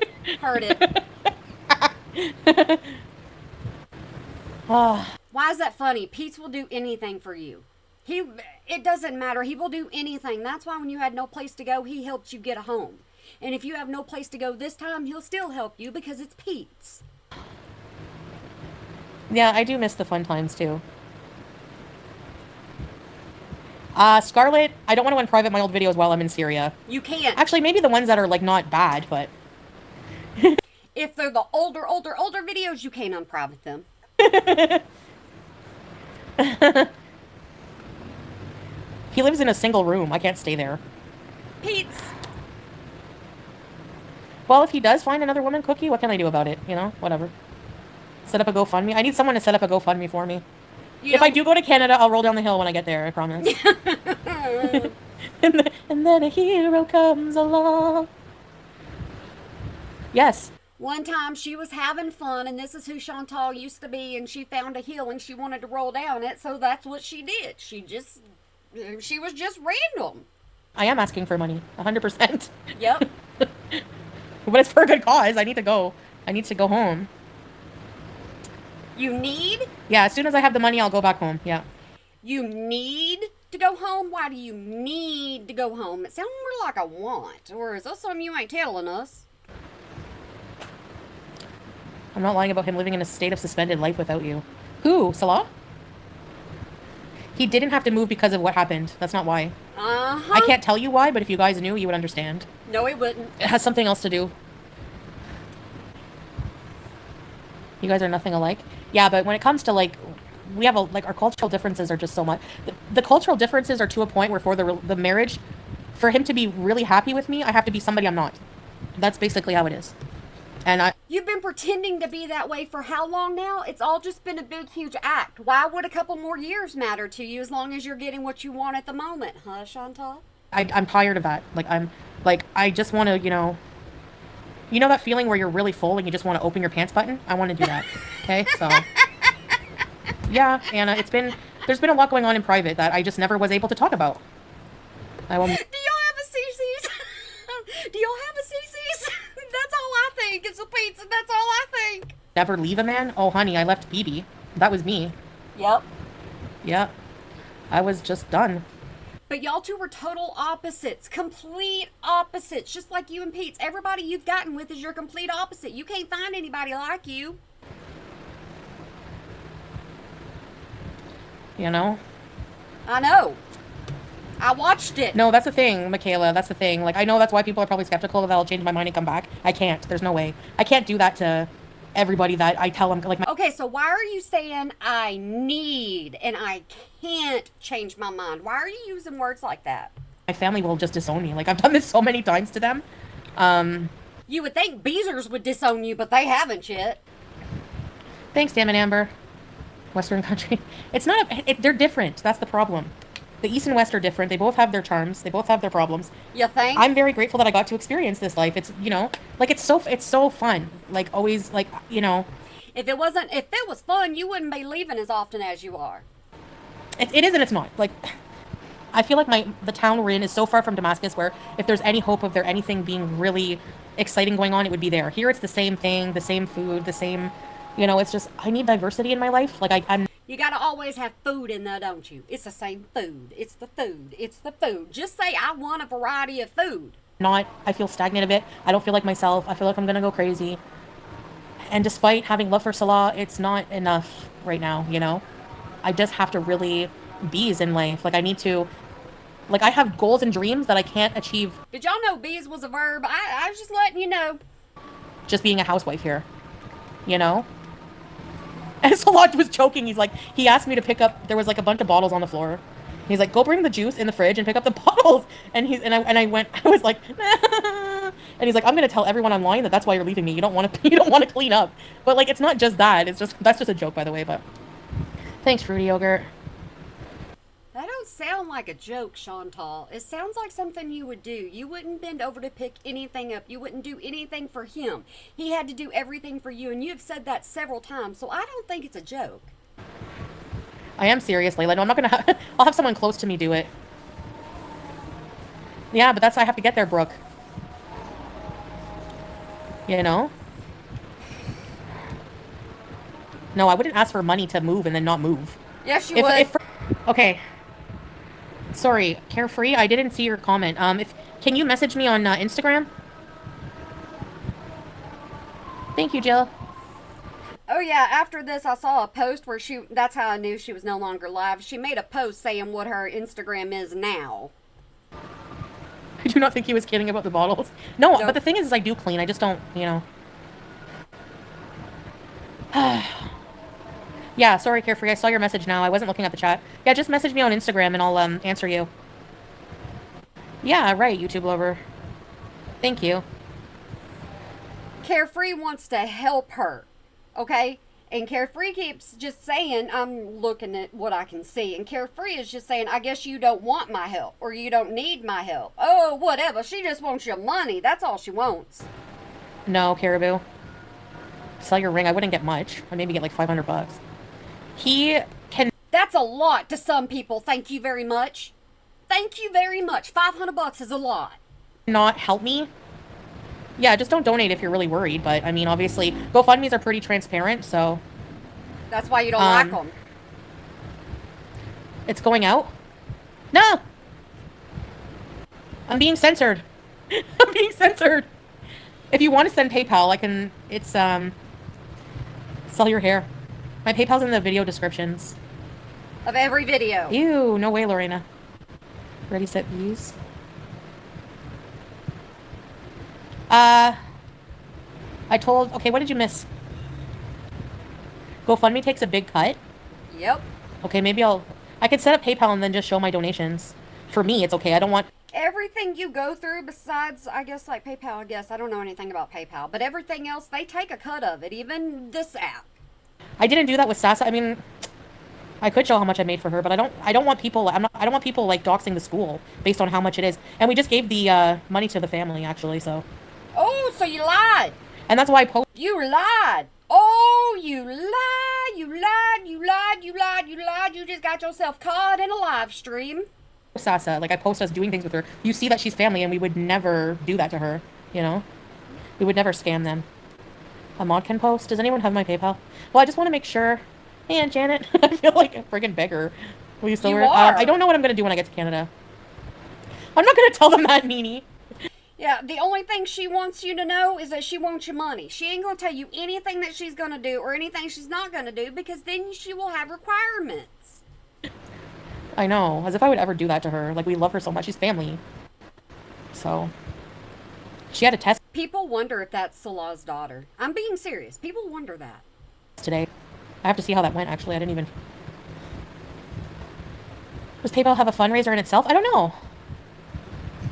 heard it. Why is that funny? Pete will do anything for you. It doesn't matter. He will do anything. That's why when you had no place to go, he helped you get a home. And if you have no place to go this time, he'll still help you because it's Pete's. Yeah, I do miss the fun times too. Scarlett, I don't want to unprivate my old videos while I'm in Syria. You can't. Actually, maybe the ones that are like not bad, but if they're the older videos, you can't unprivate them. He lives in a single room. I can't stay there. Pete's. Well, if he does find another woman cookie, what can I do about it? Whatever. Set up a GoFundMe. I need someone to set up a GoFundMe for me. If I do go to Canada, I'll roll down the hill when I get there, I promise. and then a hero comes along. Yes. One time she was having fun, and this is who Chantal used to be, and she found a hill and she wanted to roll down it, so that's what she did. She was just random. I am asking for money, 100%. Yep. But it's for a good cause. I need to go. I need to go home. You need? Yeah, as soon as I have the money, I'll go back home. Yeah. You need to go home? Why do you need to go home? It sounds more like a want. Or is that something you ain't telling us? I'm not lying about him living in a state of suspended life without you. Who? Salah? He didn't have to move because of what happened. That's not why. Uh-huh. I can't tell you why, but if you guys knew, you would understand. No, he wouldn't. It has something else to do. You guys are nothing alike. Yeah, but when it comes to we have our cultural differences are just so much. The cultural differences are to a point where for the marriage, for him to be really happy with me, I have to be somebody I'm not. That's basically how it is. And You've been pretending to be that way for how long now? It's all just been a big, huge act. Why would a couple more years matter to you as long as you're getting what you want at the moment, huh, Chantal? I'm tired of that. I just want to, you know that feeling where you're really full and you just want to open your pants button? I want to do that. Okay, so yeah, Anna, there's been a lot going on in private that I just never was able to talk about. Do y'all have a CC's? Do y'all have a CC's? That's all I think. It's a pizza. That's all I think. Never leave a man? Oh, honey, I left BB. That was me. Yep. Yeah. I was just done. But y'all two were total opposites. Complete opposites. Just like you and Pete's. Everybody you've gotten with is your complete opposite. You can't find anybody like you. You know? I know. I watched it. No, that's the thing, Michaela. That's the thing. I know that's why people are probably skeptical that I'll change my mind and come back. I can't. There's no way. I can't do that to everybody that I tell them. Okay, so why are you saying I need and I can't change my mind? Why are you using words like that? my family will just disown me. Like, I've done this so many times to them. You would think Beezers would disown you, but they haven't yet. Thanks, damn it, Amber. Western country. It's not, they're different. That's the problem. The East and West are different. They both have their charms. They both have their problems. You think? I'm very grateful that I got to experience this life. It's, you know, like, it's so fun. Like, always, like, you know. If it was fun, you wouldn't be leaving as often as you are. It is and it's not. Like, I feel like the town we're in is so far from Damascus where if there's any hope of there anything being really exciting going on, it would be there. Here it's the same thing, the same food, the same, you know, it's just, I need diversity in my life. Like, I'm... You gotta always have food in there, don't you? It's the same food. It's the food. It's the food. Just say, I want a variety of food. I feel stagnant a bit. I don't feel like myself. I feel like I'm gonna go crazy. And despite having love for Salah, it's not enough right now, you know? I just have to really bees in life. Like, I need to... Like, I have goals and dreams that I can't achieve. Did y'all know bees was a verb? I was just letting you know. Just being a housewife here, you know? And Salah was joking. He's like, he asked me to pick up, there was like a bunch of bottles on the floor. He's like, go bring the juice in the fridge and pick up the bottles. And I went, I was like, nah. And he's like, I'm going to tell everyone online that's why you're leaving me. You don't want to clean up. But like, it's not just that. That's just a joke, by the way, but thanks, fruity yogurt. That don't sound like a joke, Chantal. It sounds like something you would do. You wouldn't bend over to pick anything up. You wouldn't do anything for him. He had to do everything for you, and you have said that several times, so I don't think it's a joke. I am serious, Layla. No, I'm not going to I'll have someone close to me do it. Yeah, but I have to get there, Brooke. You know? No, I wouldn't ask for money to move and then not move. Yes, you would. Okay. Sorry, Carefree, I didn't see your comment. Can you message me on Instagram? Thank you, Jill. Oh yeah, after this I saw a post where that's how I knew she was no longer live. She made a post saying what her Instagram is now. I do not think he was kidding about the bottles. No, nope. But the thing is I do clean. I just don't, you know. Yeah, sorry, Carefree. I saw your message now. I wasn't looking at the chat. Yeah, just message me on Instagram and I'll answer you. Yeah, right, YouTube lover. Thank you. Carefree wants to help her, okay? And Carefree keeps just saying, I'm looking at what I can see. And Carefree is just saying, I guess you don't want my help. Or you don't need my help. Oh, whatever. She just wants your money. That's all she wants. No, Caribou. Sell your ring. I wouldn't get much. I'd maybe get like $500. He can... That's a lot to some people. Thank you very much. Thank you very much. $500 is a lot. Not help me. Yeah, just don't donate if you're really worried. But, I mean, obviously, GoFundMes are pretty transparent, so... That's why you don't like them. It's going out? No! I'm being censored. I'm being censored. If you want to send PayPal, I can... It's, sell your hair. My PayPal's in the video descriptions. Of every video. Ew, no way, Lorena. Ready, set, views. Okay, what did you miss? GoFundMe takes a big cut? Yep. Okay, maybe I could set up PayPal and then just show my donations. For me, it's okay. I don't want... Everything you go through besides, I guess, like PayPal, I don't know anything about PayPal, but everything else, they take a cut of it, even this app. I didn't do that with Sasa. I mean, I could show how much I made for her, but I don't want people, I don't want people, like, doxing the school based on how much it is. And we just gave the, money to the family, actually, so... Oh, so you lied! And that's why I post... You lied! Oh, you lied! You lied! You lied! You lied! You lied! You just got yourself caught in a live stream. Sasa, like, I post us doing things with her. You see that she's family, and we would never do that to her, you know? We would never scam them. A mod can post? Does anyone have my PayPal? Well, I just want to make sure... Hey, Aunt Janet. I feel like a friggin' beggar. Will you still wear it? I don't know what I'm going to do when I get to Canada. I'm not going to tell them that, Nini. Yeah, the only thing she wants you to know is that she wants your money. She ain't going to tell you anything that she's going to do or anything she's not going to do because then she will have requirements. I know. As if I would ever do that to her. Like, we love her so much. She's family. So... She had a test... People wonder if that's Salah's daughter. I'm being serious. People wonder that. Today. I have to see how that went, actually. I didn't even... Does PayPal have a fundraiser in itself? I don't know.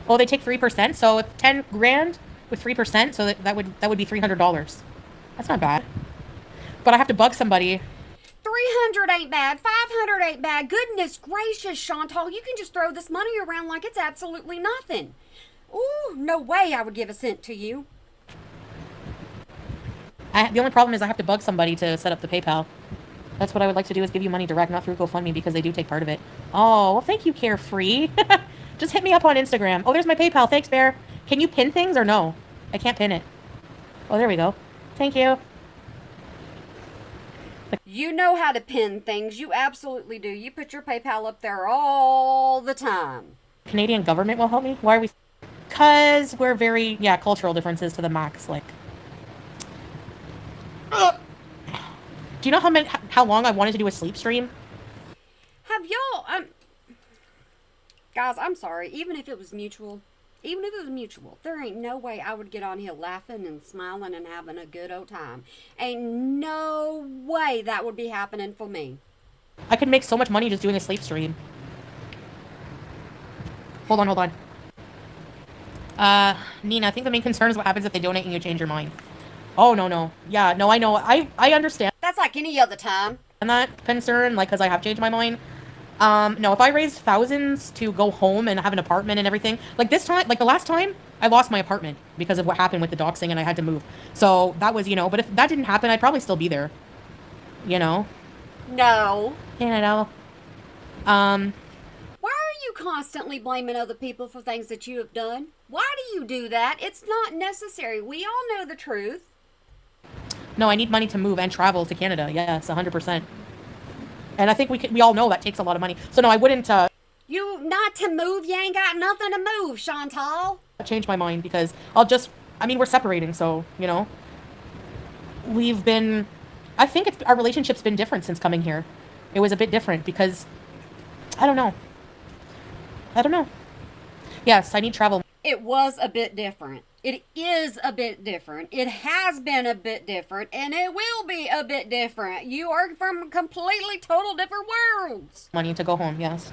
Oh, they take 3%. So if 10 grand with 3%, so that would be $300. That's not bad. But I have to bug somebody. 300 ain't bad. 500 ain't bad. Goodness gracious, Chantal, you can just throw this money around like it's absolutely nothing. Ooh, no way I would give a cent to you. The only problem is I have to bug somebody to set up the PayPal. That's what I would like to do, is give you money direct, not through GoFundMe, because they do take part of it. Oh, well, thank you, Carefree. Just hit me up on Instagram. Oh, there's my PayPal. Thanks, Bear. Can you pin things or no? I can't pin it. Oh, there we go. Thank you. You know how to pin things. You absolutely do. You put your PayPal up there all the time. Canadian government will help me? Why are we... Because we're very... Yeah, cultural differences to the max. Like... Do you know how long I wanted to do a sleep stream? Have y'all... Guys, I'm sorry. Even if it was mutual, there ain't no way I would get on here laughing and smiling and having a good old time. Ain't no way that would be happening for me. I could make so much money just doing a sleep stream. Hold on. Nina, I think the main concern is what happens if they donate and you change your mind. Oh, no. Yeah, no, I know. I understand. That's like any other time. And that concern, like, because I have changed my mind. No, if I raised thousands to go home and have an apartment and everything, like this time, like the last time, I lost my apartment because of what happened with the doxing and I had to move. So that was, but if that didn't happen, I'd probably still be there. No. Why are you constantly blaming other people for things that you have done? Why do you do that? It's not necessary. We all know the truth. No, I need money to move and travel to Canada. Yes, 100%. And I think we all know that takes a lot of money. So no, I wouldn't... You not to move? You ain't got nothing to move, Chantal. Change my mind because we're separating, so, we've been... I think our relationship's been different since coming here. It was a bit different because... I don't know. Yes, I need travel. It was a bit different. It is a bit different. It has been a bit different, and it will be a bit different. You are from completely total different worlds. Money to go home, yes.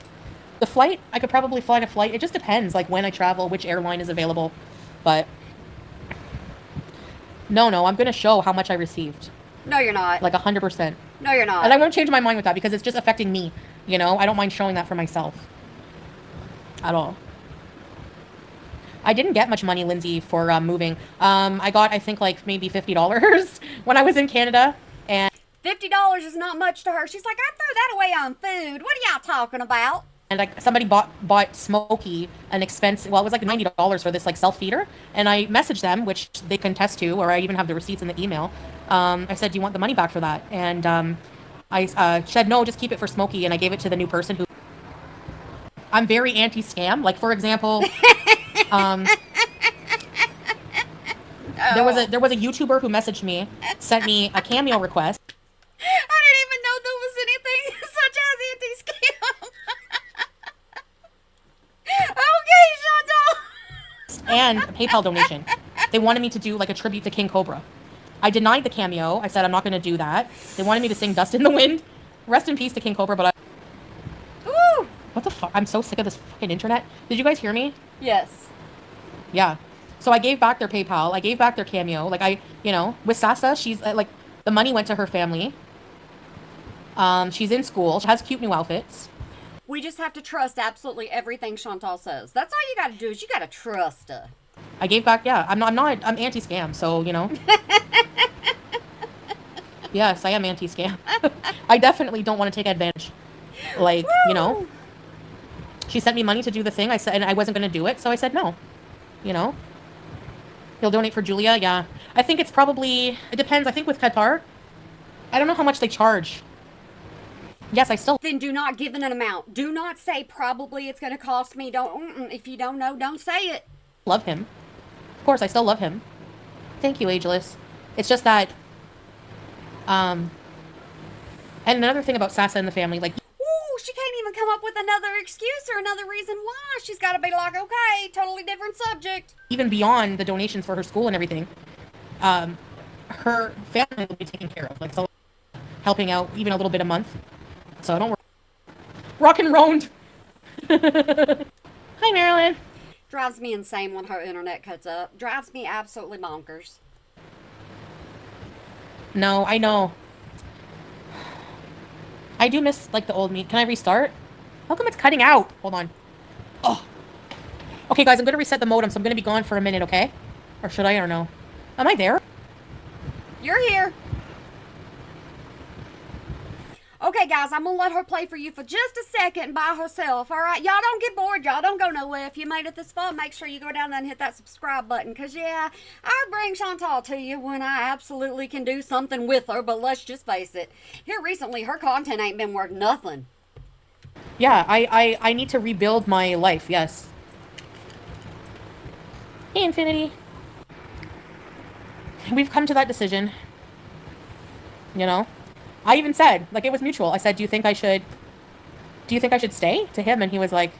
The flight, I could probably fly a flight. It just depends, like, when I travel, which airline is available. But... No, I'm going to show how much I received. No, you're not. Like, 100%. No, you're not. And I won't change my mind with that because it's just affecting me, I don't mind showing that for myself. At all. I didn't get much money, Lindsay, for moving. I got, I think, like, maybe $50 when I was in Canada. And $50 is not much to her. She's like, I throw that away on food. What are y'all talking about? And like somebody bought Smokey an expensive, well, it was like $90 for this like self-feeder. And I messaged them, which they can attest to, or I even have the receipts in the email. I said, do you want the money back for that? And I said, no, just keep it for Smokey. And I gave it to the new person who... I'm very anti-scam. Like, for example... There was a YouTuber who messaged me, sent me a cameo request. I didn't even know there was anything such as anti-scam. Okay, Chantal. And a PayPal donation. They wanted me to do like a tribute to King Cobra. I denied the cameo. I said I'm not going to do that. They wanted me to sing Dust in the Wind. Rest in peace to King Cobra, but Ooh. What the fuck? I'm so sick of this fucking internet. Did you guys hear me? Yes. Yeah. So I gave back their PayPal. I gave back their cameo. Like with Sasa, she's like, the money went to her family. She's in school. She has cute new outfits. We just have to trust absolutely everything Chantal says. That's all you got to do is you got to trust her. I gave back, yeah. I'm anti-scam, so, Yes, I am anti-scam. I definitely don't want to take advantage. Like, Woo! She sent me money to do the thing. I said, and I wasn't going to do it, so I said no. He'll donate for Julia, yeah. I think it's probably, it depends. I think with Qatar, I don't know how much they charge. Yes, I still... Then do not give an amount. Do not say probably it's going to cost me. If you don't know, don't say it. Love him. Of course, I still love him. Thank you, Ageless. It's just that, and another thing about Sasa and the family, like... Ooh, she can't even come up with another excuse or another reason why. She's got to be like, okay, totally different subject. Even beyond the donations for her school and everything, her family will be taken care of. Like, so helping out even a little bit a month. So don't worry. Rock and rolled. Hi, Marilyn. Drives me insane when her internet cuts up. Drives me absolutely bonkers. No, I know. I do miss, like, the old me. Can I restart? How come it's cutting out? Hold on. Oh. Okay, guys, I'm going to reset the modem, so I'm going to be gone for a minute, okay? Or should I? I don't know. Am I there? You're here. Okay, guys, I'm going to let her play for you for just a second by herself, all right? Y'all don't get bored. Y'all don't go nowhere. If you made it this far, make sure you go down there and hit that subscribe button because, yeah, I bring Chantal to you when I absolutely can do something with her, but let's just face it. Here recently, her content ain't been worth nothing. Yeah, I need to rebuild my life, yes. Hey, Infinity. We've come to that decision. You know? I even said, like, it was mutual. I said, do you think I should stay to him? And he was like,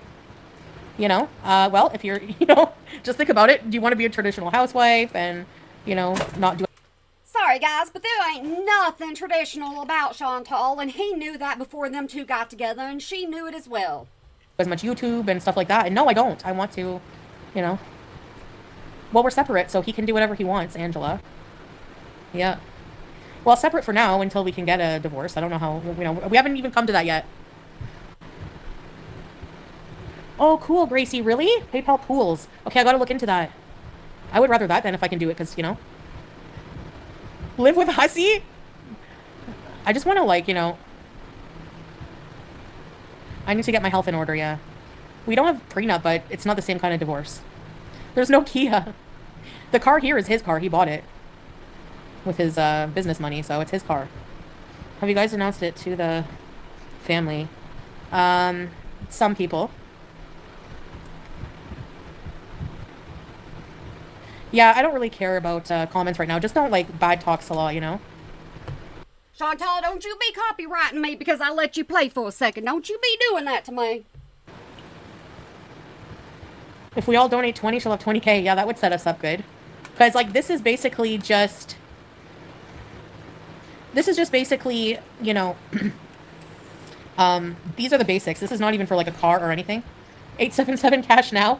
well, if you're, just think about it. Do you want to be a traditional housewife and, not do Sorry, guys, but there ain't nothing traditional about Chantal, and he knew that before them two got together, and she knew it as well. as much YouTube and stuff like that? And no, I don't. I want to, well, we're separate, so he can do whatever he wants, Angela. Yeah. Well, separate for now until we can get a divorce. I don't know how, we haven't even come to that yet. Oh, cool, Gracie. Really? PayPal pools. Okay, I gotta look into that. I would rather that than if I can do it, because, live with Hussy? I just want to, I need to get my health in order, yeah. We don't have prenup, but it's not the same kind of divorce. There's no Kia. The car here is his car. He bought it with his business money, so it's his car. Have you guys announced it to the family? Some people. Yeah, I don't really care about comments right now. Just don't, bad talk Salah, Chantal, don't you be copywriting me because I let you play for a second. Don't you be doing that to me. If we all donate 20, she'll have 20K. Yeah, that would set us up good. Because, this is basically just... This is just basically, these are the basics. This is not even for, a car or anything. 877 cash now.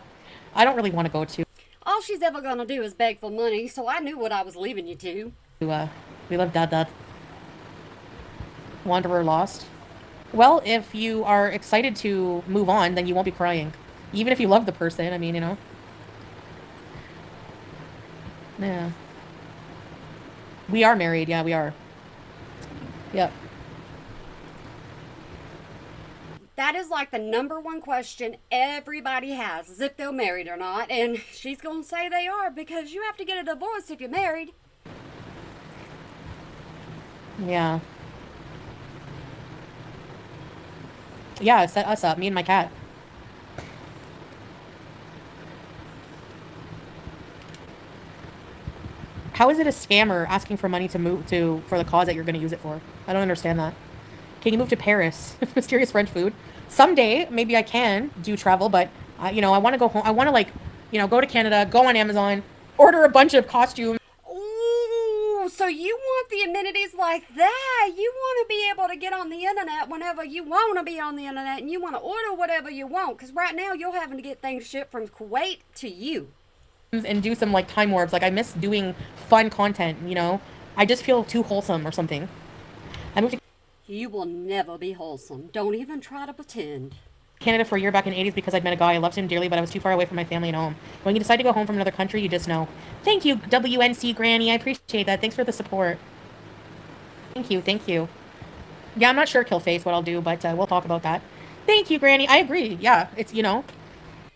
I don't really want to go to... All she's ever gonna do is beg for money, so I knew what I was leaving you to. We love Dad. Wanderer lost. Well, if you are excited to move on, then you won't be crying. Even if you love the person, I mean, Yeah. We are married, yeah, we are. Yep. That is the number one question everybody has, is if they're married or not. And she's going to say they are because you have to get a divorce if you're married. Yeah. Yeah, set us up, me and my cat. How is it a scammer asking for money to move for the cause that you're going to use it for? I don't understand that. Can you move to Paris? Mysterious French food. Someday, maybe I can do travel, but, I want to go home. I want to, go to Canada, go on Amazon, order a bunch of costumes. Ooh, so you want the amenities like that. You want to be able to get on the internet whenever you want to be on the internet, and you want to order whatever you want, because right now you're having to get things shipped from Kuwait to you. And do some, time warps. I miss doing fun content, I just feel too wholesome or something. I moved to You will never be wholesome. Don't even try to pretend. Canada for a year back in the 80s because I'd met a guy. I loved him dearly, but I was too far away from my family and home. When you decide to go home from another country, you just know. Thank you, WNC Granny. I appreciate that. Thanks for the support. Thank you. Yeah, I'm not sure, Killface, what I'll do, but we'll talk about that. Thank you, Granny. I agree. Yeah, it's,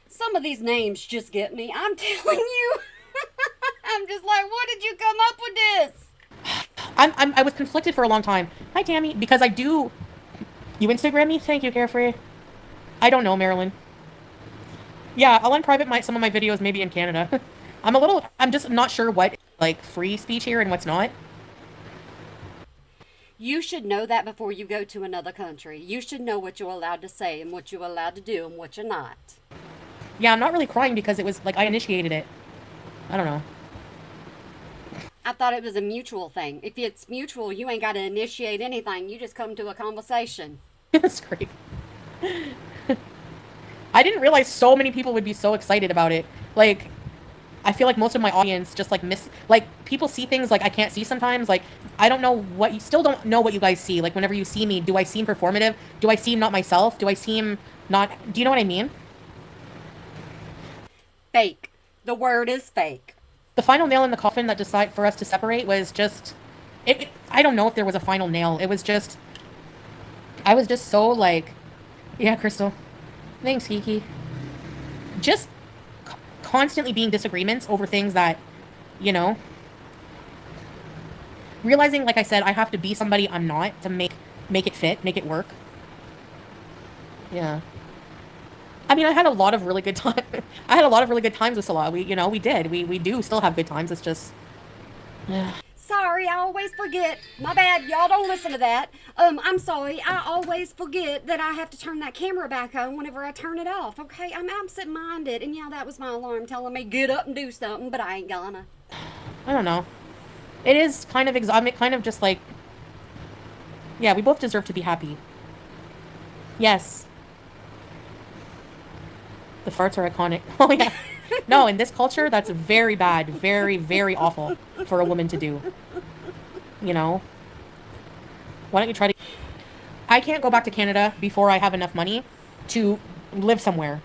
Some of these names just get me. I'm telling you. I'm just like, what did you come up with this? I was conflicted for a long time. Hi, Tammy. Because I do... You Instagram me? Thank you, Carefree. I don't know, Marilyn. Yeah, I'll unprivate some of my videos maybe in Canada. I'm just not sure what, free speech here and what's not. You should know that before you go to another country. You should know what you're allowed to say and what you're allowed to do and what you're not. Yeah, I'm not really crying because it was, I initiated it. I don't know. I thought it was a mutual thing. If it's mutual, you ain't got to initiate anything. You just come to a conversation. That's great. I didn't realize so many people would be so excited about it. Like, I feel like most of my audience just like like people see things like I can't see sometimes. Like, I don't know what you still don't know what you guys see. Like, whenever you see me, do I seem performative? Do I seem not myself? Do I seem not, do you know what I mean? Fake. The word is fake. The final nail in the coffin that decided for us to separate was just I don't know if there was a final nail. It was just I was just so like, yeah, Crystal. Thanks, Kiki. Just constantly being disagreements over things that, you know, realizing, like I said, I have to be somebody I'm not to make it fit, make it work. Yeah. I mean, I had a lot of really good time. I had a lot of really good times with Salah. We did. We do still have good times. It's just, yeah. Sorry, I always forget. My bad. Y'all don't listen to that. I'm sorry. I always forget that I have to turn that camera back on whenever I turn it off. Okay, I'm absent-minded, and yeah, that was my alarm telling me get up and do something, but I ain't gonna. I don't know. It is kind of exotic, kind of just like, yeah, we both deserve to be happy. Yes. The farts are iconic. Oh yeah. No, in this culture, that's very bad, very, very awful for a woman to do. You know? Why don't you try to... I can't go back to Canada before I have enough money to live somewhere.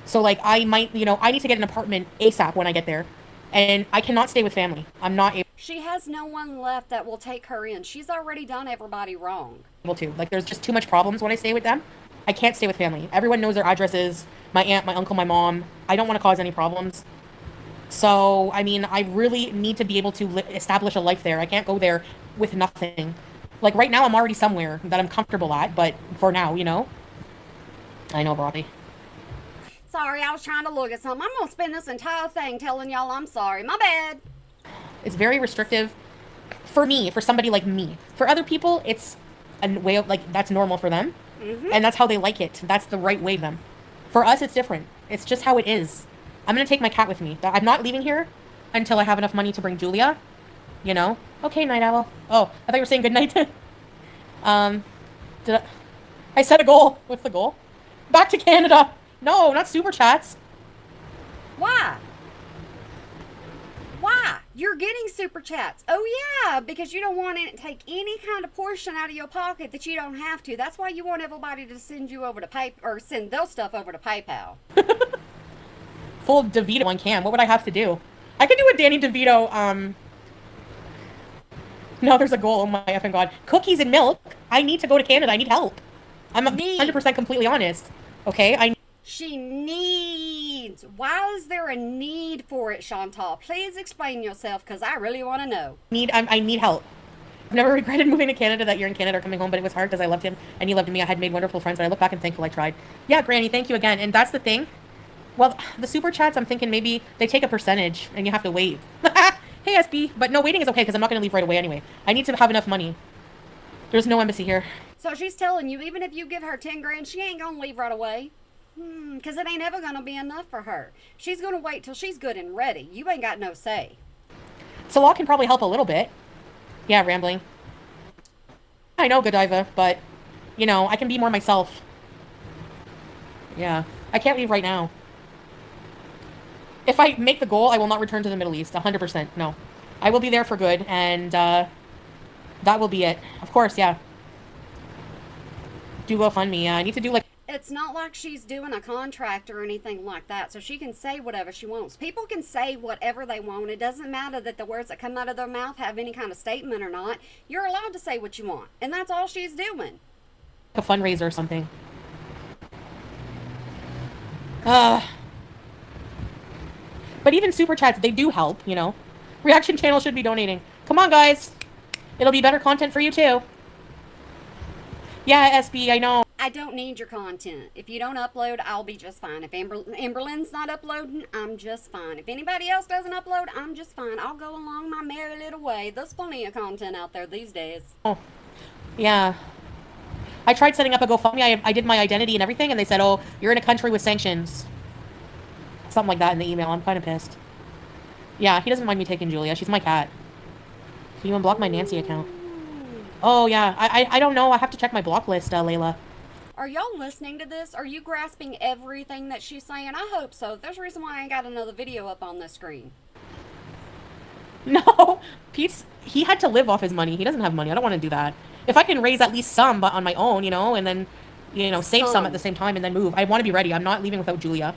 So, like, I might, I need to get an apartment ASAP when I get there. And I cannot stay with family. I'm not She has no one left that will take her in. She's already done everybody wrong. able to. Like, there's just too much problems when I stay with them. I can't stay with family. Everyone knows their addresses. My aunt, my uncle, my mom. I don't want to cause any problems. So, I mean, I really need to be able to establish a life there. I can't go there with nothing. Like, right now, I'm already somewhere that I'm comfortable at, but for now, I know, Bobby. Sorry, I was trying to look at something. I'm gonna spend this entire thing telling y'all I'm sorry. My bad. It's very restrictive for me, for somebody like me. For other people, it's a way of, like, that's normal for them. And that's how they like it. That's the right way for them. For us, it's different. It's just how it is. I'm going to take my cat with me. I'm not leaving here until I have enough money to bring Julia. Okay, night owl. Oh, I thought you were saying good night. I set a goal. What's the goal? Back to Canada. No, not super chats. Why? Why? You're getting super chats. Oh yeah, because you don't want to take any kind of portion out of your pocket that you don't have to. That's why you want everybody to send you over to or send their stuff over to PayPal. Full DeVito on cam. What would I have to do? I could do a Danny DeVito. No, there's a goal. Oh my effing god. Cookies and milk. I need to go to Canada. I need help. I'm 100% completely honest. Okay, She needs. Why is there a need for it, Chantal? Please explain yourself, because I really want to know. I need help. I've never regretted moving to Canada, that year in Canada or coming home, but it was hard because I loved him and he loved me. I had made wonderful friends, but I look back and thankful I tried. Yeah, Granny, thank you again. And that's the thing. Well, the super chats, I'm thinking maybe they take a percentage and you have to wait. Hey, SB. But no, waiting is okay because I'm not going to leave right away anyway. I need to have enough money. There's no embassy here. So she's telling you, even if you give her 10 grand, she ain't going to leave right away. Because it ain't ever going to be enough for her. She's going to wait till she's good and ready. You ain't got no say. Salah can probably help a little bit. Yeah, rambling. I know, Godiva, but, I can be more myself. Yeah. I can't leave right now. If I make the goal, I will not return to the Middle East. 100%. No. I will be there for good, and that will be it. Of course, yeah. Do GoFundMe. I need to do, like... It's not like she's doing a contract or anything like that, so she can say whatever she wants. People can say whatever they want. It doesn't matter that the words that come out of their mouth have any kind of statement or not. You're allowed to say what you want, and that's all she's doing. A fundraiser or something. But even super chats, they do help, Reaction channel should be donating. Come on, guys. It'll be better content for you, too. Yeah, SB, I know. I don't need your content. If you don't upload, I'll be just fine. If Amberlynn's not uploading, I'm just fine. If anybody else doesn't upload, I'm just fine. I'll go along my merry little way. There's plenty of content out there these days. Oh, yeah. I tried setting up a GoFundMe. I did my identity and everything, and they said, oh, you're in a country with sanctions. Something like that in the email. I'm kind of pissed. Yeah, he doesn't mind me taking Julia. She's my cat. Can you unblock my Nancy account? Oh, yeah. I don't know. I have to check my block list, Layla. Are y'all listening to this? Are you grasping everything that she's saying? I hope so. There's a reason why I ain't got another video up on the screen. No, he had to live off his money. He doesn't have money. I don't want to do that. If I can raise at least some, but on my own, and then, save some at the same time and then move. I want to be ready. I'm not leaving without Julia.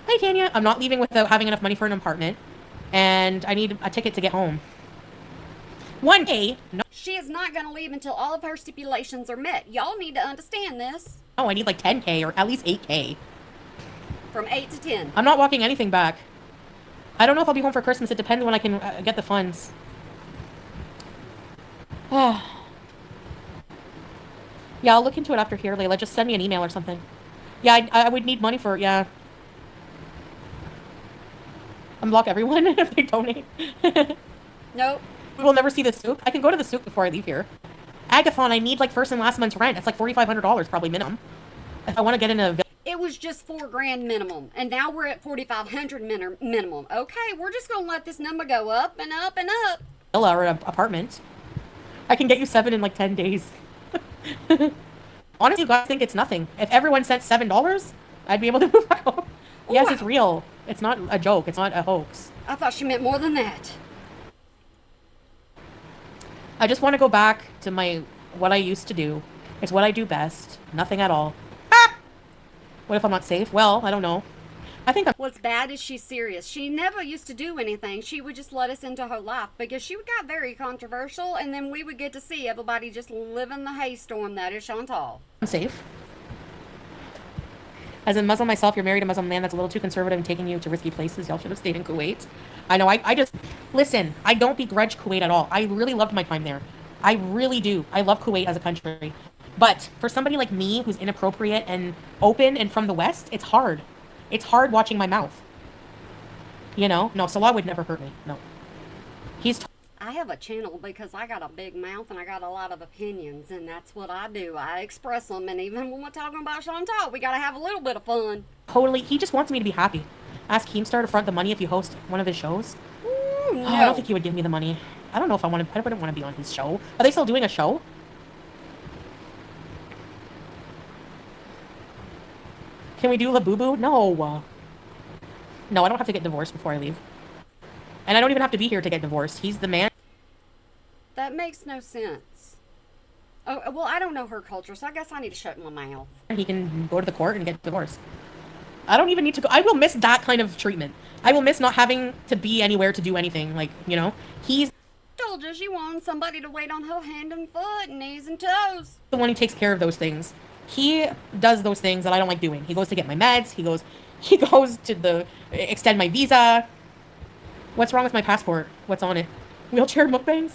Hi, Tanya. I'm not leaving without having enough money for an apartment. And I need a ticket to get home. 1K. No. She is not going to leave until all of her stipulations are met. Y'all need to understand this. Oh, I need like 10K or at least 8K. From 8 to 10. I'm not walking anything back. I don't know if I'll be home for Christmas. It depends when I can get the funds. Yeah, I'll look into it after here, Layla. Just send me an email or something. Yeah, I would need money for, yeah. Unblock everyone if they donate. Nope. We will never see the souk. I can go to the souk before I leave here. Agathon, I need like first and last month's rent. It's like $4,500 probably minimum. If I want to get in a... It was just $4,000 minimum, and now we're at $4,500 minimum. Okay, we're just gonna let this number go up and up and up. Villa or an apartment. I can get you 7 in like 10 days. Honestly, you guys think it's nothing. If everyone sent $7, I'd be able to move back home. Yes, it's real. It's not a joke. It's not a hoax. I thought she meant more than that. I just want to go back to what I used to do. It's what I do best. Nothing at all. Ah! What if I'm not safe? Well, I don't know. I think What's bad is she's serious. She never used to do anything. She would just let us into her life because she got very controversial, and then we would get to see everybody just living the haystorm that is Chantal. I'm safe. As a Muslim myself, you're married to a Muslim man that's a little too conservative and taking you to risky places. Y'all should have stayed in Kuwait. I know, I just... Listen, I don't begrudge Kuwait at all. I really loved my time there. I really do. I love Kuwait as a country. But for somebody like me who's inappropriate and open and from the West, it's hard. It's hard watching my mouth. No, Salah would never hurt me. No. I have a channel because I got a big mouth and I got a lot of opinions, and that's what I do. I express them, and even when we're talking about Chantal, we gotta have a little bit of fun. Totally. He just wants me to be happy. Ask Keemstar to front the money if you host one of his shows. Ooh, no. I don't think he would give me the money. I don't know if I wouldn't want to be on his show. Are they still doing a show? Can we do Labubu? No. No, I don't have to get divorced before I leave. And I don't even have to be here to get divorced. He's the man. That makes no sense. Oh, well, I don't know her culture, so I guess I need to shut my mouth. He can go to the court and get divorced. I don't even need to go. I will miss that kind of treatment. I will miss not having to be anywhere to do anything. Like, he's... Told you she wanted somebody to wait on her hand and foot and knees and toes. The one who takes care of those things. He does those things that I don't like doing. He goes to get my meds. He goes to extend my visa. What's wrong with my passport? What's on it? Wheelchair mukbangs?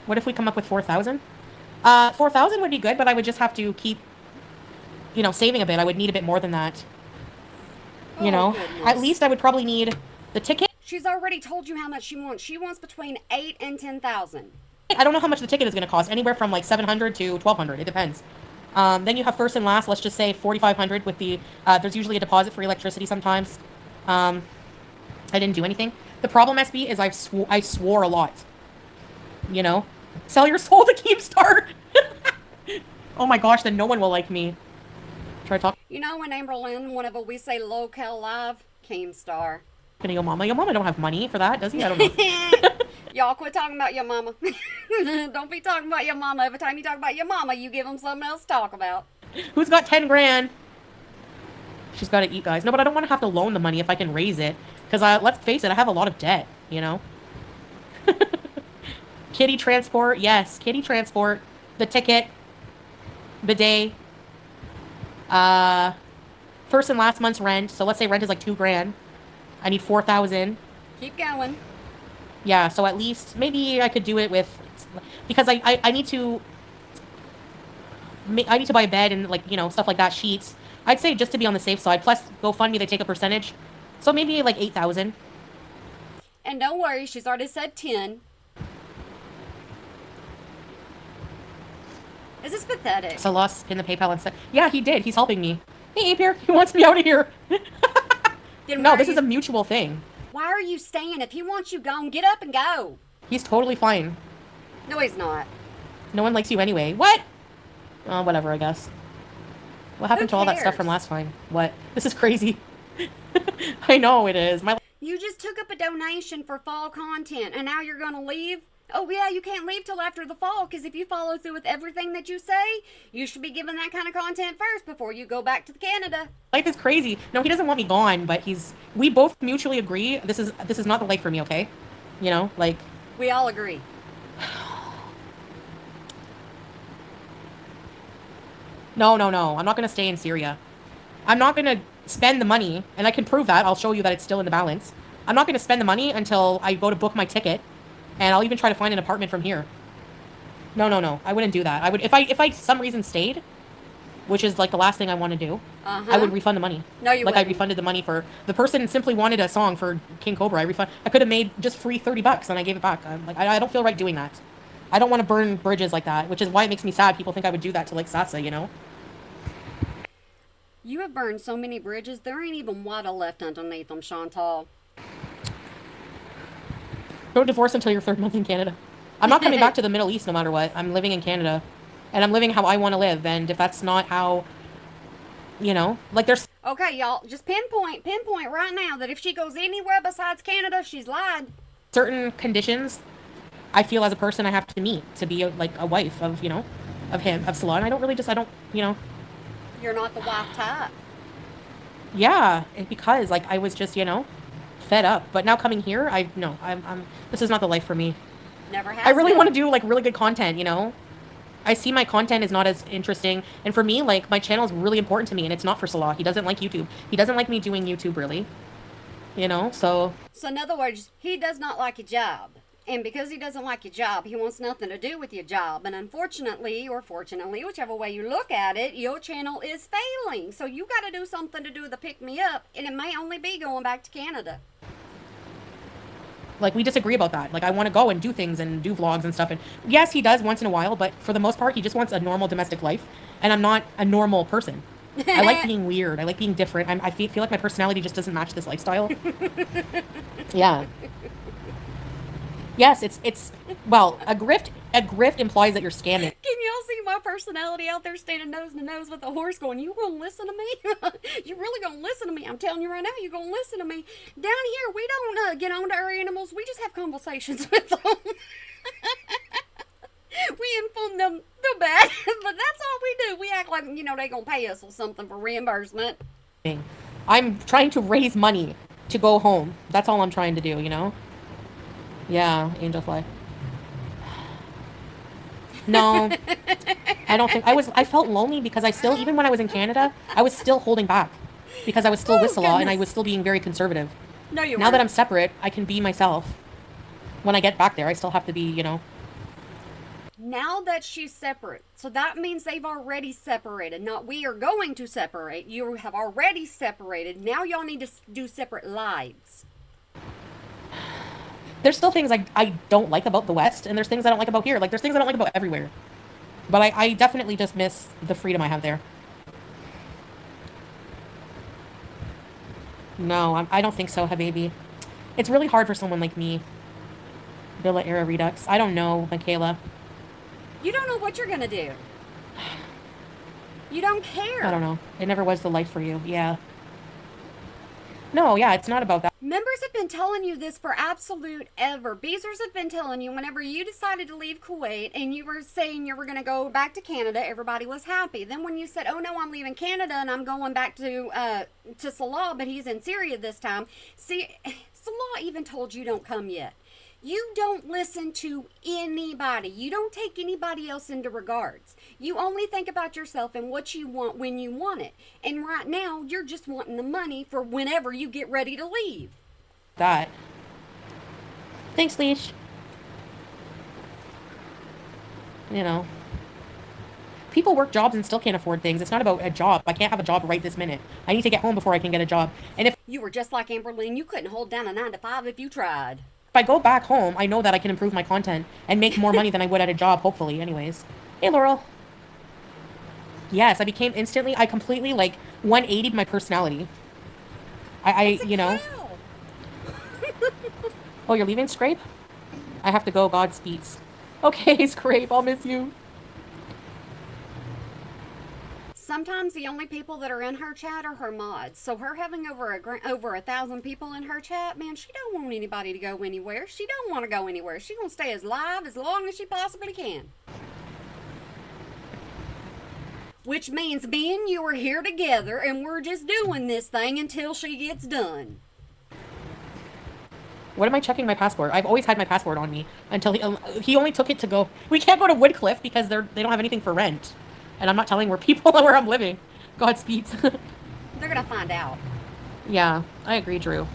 What if we come up with 4,000? 4,000 would be good, but I would just have to keep, saving a bit. I would need a bit more than that. Goodness. At least I would probably need the ticket. She's already told you how much she wants. She wants between 8 and 10,000. I don't know how much the ticket is going to cost. Anywhere from like 700 to 1,200. It depends. Then you have first and last. Let's just say 4,500 with the. There's usually a deposit for electricity sometimes. I didn't do anything. The problem, SB, is I swore a lot. Sell your soul to Keemstar. Oh my gosh, then no one will like me. Try to talk. In Amberlin, whenever we say local live, Keemstar. Your mama don't have money for that, does he? I don't know. Y'all quit talking about your mama. Don't be talking about your mama. Every time you talk about your mama, you give them something else to talk about. Who's got 10 grand? She's got to eat, guys. No, but I don't want to have to loan the money if I can raise it. Because let's face it, I have a lot of debt, Kitty transport, yes. Kitty transport. The ticket. Bidet. First and last month's rent. So let's say rent is like 2 grand. I need 4,000. Keep going. Yeah, so at least maybe I could do it with, because I need to buy a bed and stuff like that, sheets. I'd say just to be on the safe side. Plus GoFundMe, they take a percentage, so maybe like 8,000. And don't worry, she's already said 10. Is this pathetic? So lost in the PayPal and said, yeah, he did. He's helping me. Hey, Apier, he wants me out of here. No, this is a mutual thing. Why are you staying? If he wants you gone, get up and go. He's totally fine. No, he's not. No one likes you anyway. What? Oh, whatever, I guess. What Who happened to all that stuff from cares? last time? What? This is crazy. I know it is. My You just took up a donation for fall content and now you're going to leave? Oh, yeah, you can't leave till after the fall because if you follow through with everything that you say, you should be given that kind of content first before you go back to Canada. life is crazy. No, he doesn't want me gone, but we both mutually agree this is not the life for me, okay? You know, like We all agree. no, no, no. I'm not going to stay in Syria. I'm not going to spend the money, and I can prove that. I'll show you that it's still in the balance. I'm not going to spend the money until I go to book my ticket, and I'll even try to find an apartment from here. No, no, no. I wouldn't do that. I would if I some reason stayed, which is like the last thing I want to do. I would refund the money. No, you like I wouldn't. refunded the money for the person simply wanted a song for King Cobra. I could have made just free $30 and I gave it back. I'm like I don't feel right doing that. I don't want to burn bridges like that, which is why it makes me sad. People think I would do that to like Sasa, you know. You have burned so many bridges, there ain't even water left underneath them, Chantal. Don't divorce until your third month in Canada. I'm not coming back to the Middle East no matter what. I'm living in Canada, and I'm living how I want to live. And if that's not how, you know, like there's Okay, y'all, just pinpoint right now that if she goes anywhere besides Canada, she's lied. certain conditions I feel as a person I have to meet to be like a wife of, you know, of him, of Salah. And I don't, you know, You're not the wife type. yeah, because like I was just, you know, fed up. But now coming here, no, this is not the life for me. Never has I really been. want to do like really good content, you know. I see my content is not as interesting, and for me, like my channel is really important to me, and it's not for Salah. He doesn't like YouTube. He doesn't like me doing YouTube, really. You know, so So, in other words, he does not like your job. And because he doesn't like your job, he wants nothing to do with your job. And unfortunately, or fortunately, whichever way you look at it, your channel is failing. So, you got to do something to do the pick me up. And it may only be going back to Canada. like we disagree about that. Like I want to go and do things and do vlogs and stuff. And yes, he does once in a while, but for the most part, he just wants a normal domestic life. And I'm not a normal person. I like being weird. I like being different. I feel like my personality just doesn't match this lifestyle. Yeah. Yes, it's well, a grift implies that you're scamming. Can y'all see my personality out there standing nose to nose with a horse going, you gonna listen to me? You really gonna listen to me? I'm telling you right now, you gonna listen to me. Down here, we don't get on to our animals. We just have conversations with them. We inform them they're bad, but that's all we do. We act like, you know, they gonna pay us or something for reimbursement. I'm trying to raise money to go home. That's all I'm trying to do, you know? Yeah, Angel Fly. No, I don't think I felt lonely because I still, even when I was in Canada, I was still holding back because I was still Oh, with Salah and I goodness. was still being very conservative. No, you Now weren't. that I'm separate, I can be myself. When I get back there, I still have to be, you know. Now that she's separate, so that means they've already separated. Not we are going to separate. You have already separated. Now y'all need to do separate lives. There's still things I don't like about the West, and there's things I don't like about here. Like, there's things I don't like about everywhere. But I definitely just miss the freedom I have there. No, I don't think so, Habibi. It's really hard for someone like me. Villa Era Redux. I don't know, Michaela. You don't know what you're gonna do. You don't care. I don't know. It never was the life for you. Yeah. No, yeah, it's not about that. Members have been telling you this for absolute ever. Beezers have been telling you whenever you decided to leave Kuwait and you were saying you were going to go back to Canada, everybody was happy. Then when you said, oh no, I'm leaving Canada and I'm going back to Salah, but he's in Syria this time. See, Salah even told you don't come yet. You don't listen to anybody. You don't take anybody else into regards. You only think about yourself and what you want when you want it. And right now, you're just wanting the money for whenever you get ready to leave. That. Thanks, Leash. You know. People work jobs and still can't afford things. It's not about a job. I can't have a job right this minute. I need to get home before I can get a job. And if You were just like Amberlynn. You couldn't hold down a 9 to 5 if you tried. I go back home, I know that I can improve my content and make more money than I would at a job, hopefully, anyways. Hey, Laurel. Yes, I became instantly, I completely, like, 180'd my personality. You know. Oh, you're leaving, Scrape? I have to go, Godspeeds. Okay, Scrape, I'll miss you. Sometimes the only people that are in her chat are her mods. So her having over 1,000 people in her chat, man, she don't want anybody to go anywhere. She don't want to go anywhere. She gonna stay as live as long as she possibly can. Which means me and you are here together, and we're just doing this thing until she gets done. What am I checking my passport? I've always had my passport on me until he only took it to go. We can't go to Woodcliff because they don't have anything for rent, and I'm not telling where people where I'm living. Godspeeds. They're gonna find out. Yeah, I agree, Drew.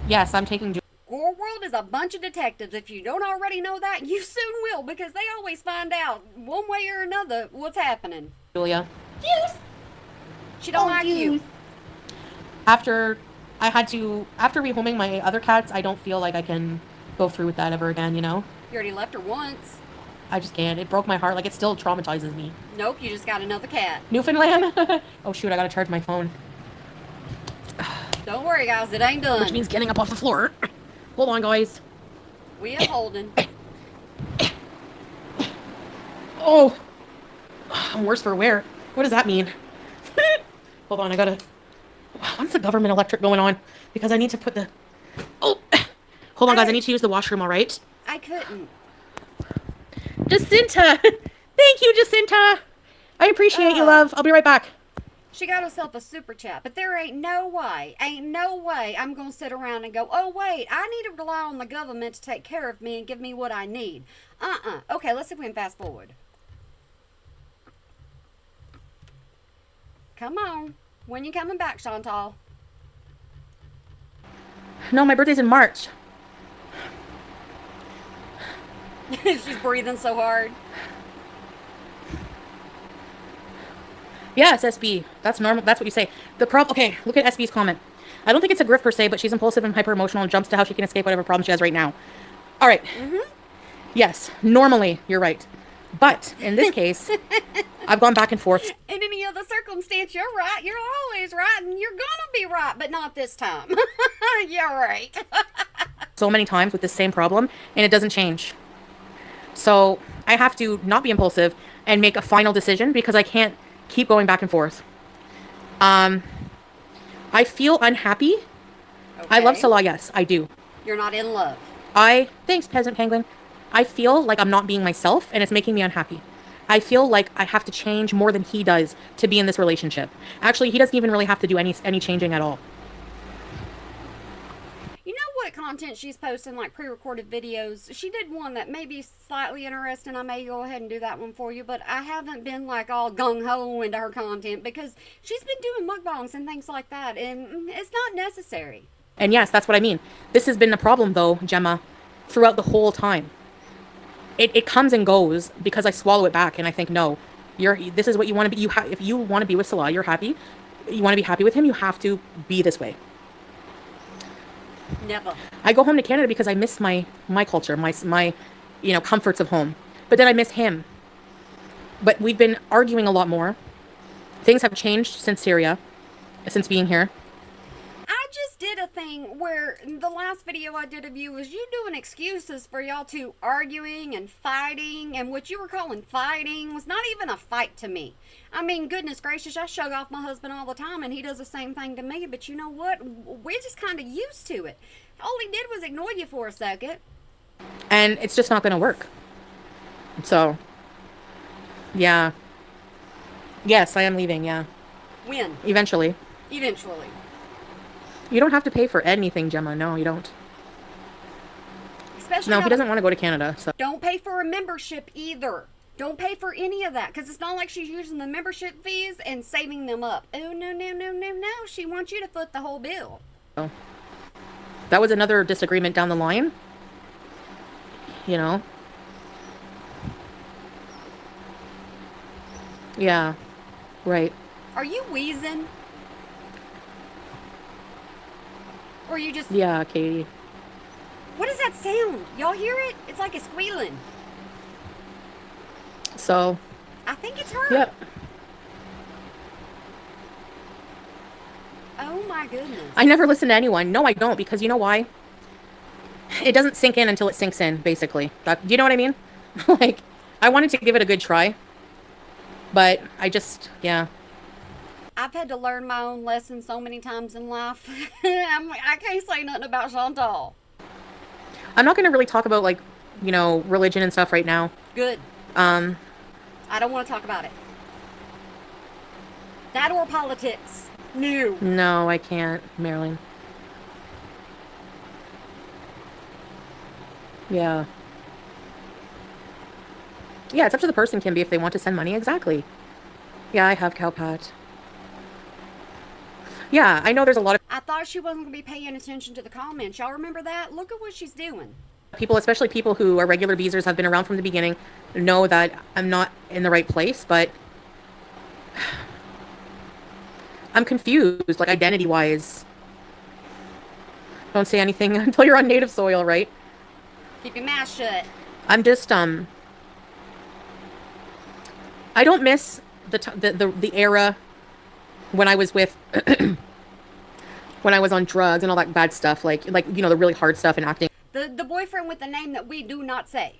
Yes, I'm taking. Gore World is a bunch of detectives. If you don't already know that, you soon will, because they always find out one way or another what's happening. Julia. Yes. She don't like you. After rehoming my other cats, I don't feel like I can go through with that ever again, you know? You already left her once. I just can't. It broke my heart. Like, it still traumatizes me. Nope, you just got another cat. Newfoundland? Oh, shoot, I gotta charge my phone. Don't worry, guys, it ain't done. Which means getting up off the floor. Hold on, guys. We are holding. Oh. I'm worse for wear. What does that mean? Hold on, I gotta... When's the government electric going on? Because I need to put the... Oh! Hold on, guys, I need to use the washroom, all right? I couldn't. Jacinta! Thank you, Jacinta! I appreciate you, love. I'll be right back. She got herself a super chat, but there ain't no way I'm gonna sit around and go, oh wait, I need to rely on the government to take care of me and give me what I need. Okay, let's see if we can fast forward. Come on. When you coming back, Chantal? No, my birthday's in March. She's breathing so hard. Yes, SB. That's normal. That's what you say. The problem... Okay, look at SB's comment. I don't think it's a grift per se, but she's impulsive and hyper-emotional and jumps to how she can escape whatever problem she has right now. All right. Mm-hmm. Yes, normally, you're right. But in this case, I've gone back and forth. In any other circumstance, you're right. You're always right, and you're gonna be right, but not this time. You're right. So many times with the same problem, and it doesn't change. So I have to not be impulsive and make a final decision because I can't keep going back and forth. I feel unhappy. Okay. I love Salah, yes, I do. You're not in love. Thanks, Peasant Penguin. I feel like I'm not being myself, and it's making me unhappy. I feel like I have to change more than he does to be in this relationship. Actually, he doesn't even really have to do any changing at all. You know what content she's posting, like pre-recorded videos? She did one that may be slightly interesting. I may go ahead and do that one for you, but I haven't been like all gung-ho into her content because she's been doing mukbangs and things like that, and it's not necessary. And yes, that's what I mean. This has been the problem, though, Gemma, throughout the whole time. It comes and goes because I swallow it back and I think, no, this is what you want to be. If you want to be with Salah, you're happy. You want to be happy with him, you have to be this way. Never. I go home to Canada because I miss my culture, my comforts of home. But then I miss him. But we've been arguing a lot more. Things have changed since Syria, since being here. I just did a thing where the last video I did of you was you doing excuses for y'all two arguing and fighting, and what you were calling fighting was not even a fight to me. I mean, goodness gracious, I shug off my husband all the time and he does the same thing to me, but you know what? We're just kind of used to it. All he did was ignore you for a second. And it's just not going to work. So, yeah. Yes, I am leaving, yeah. When? Eventually. Eventually. You don't have to pay for anything, Gemma. No, you don't. Especially no, he doesn't want to go to Canada. So don't pay for a membership either. Don't pay for any of that because it's not like she's using the membership fees and saving them up. Oh, no. She wants you to foot the whole bill. Oh. That was another disagreement down the line. You know? Yeah. Right. Are you wheezing? Or you just... Yeah, Katie. What does that sound? Y'all hear it? It's like a squealing. So... I think it's her. Yep. Oh my goodness. I never listen to anyone. No, I don't, because you know why? it doesn't sink in until it sinks in, basically. Do you know what I mean? Like, I wanted to give it a good try, but I just, yeah. I've had to learn my own lessons so many times in life. I can't say nothing about Chantal. I'm not going to really talk about, like, you know, religion and stuff right now. Good. Um, I don't want to talk about it. That or politics. No. No, I can't, Marilyn. Yeah. Yeah, it's up to the person, Kimby, if they want to send money. Exactly. Yeah, I have Cowpat. Yeah, I know there's a lot of I thought she wasn't going to be paying attention to the comments. Y'all remember that? Look at what she's doing. people, especially people who are regular beezers, have been around from the beginning, know that I'm not in the right place, but I'm confused, like, identity-wise. Don't say anything until you're on native soil, right? Keep your mouth shut. I'm just, I don't miss the era when I was with, when I was on drugs and all that bad stuff, like, you know, the really hard stuff and acting The boyfriend with the name that we do not say.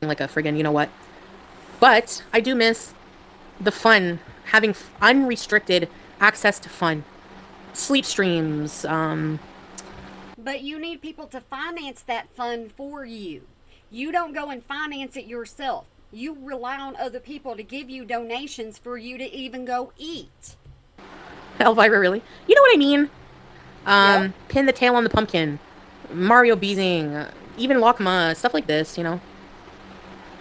like a friggin' you know what. But I do miss the fun, having unrestricted access to fun. Sleep streams, But you need people to finance that fund for you. You don't go and finance it yourself. You rely on other people to give you donations for you to even go eat. Elvira, really? You know what I mean? Yep. Pin the tail on the pumpkin. Mario beezing. Even Lakma. Stuff like this, you know?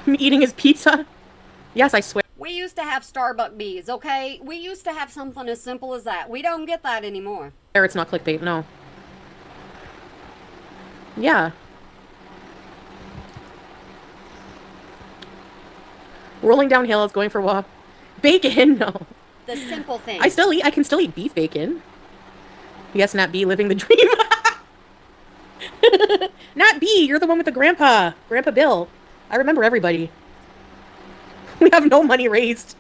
Eating his pizza. Yes, I swear. We used to have Starbucks bees, okay? We used to have something as simple as that. We don't get that anymore. It's not clickbait, no. Yeah. Rolling down hills, going for a walk. Bacon, no. The simple things. I can still eat beef bacon. Yes, Nat B, living the dream. Nat B, you're the one with the Grandpa Bill. I remember everybody. We have no money raised.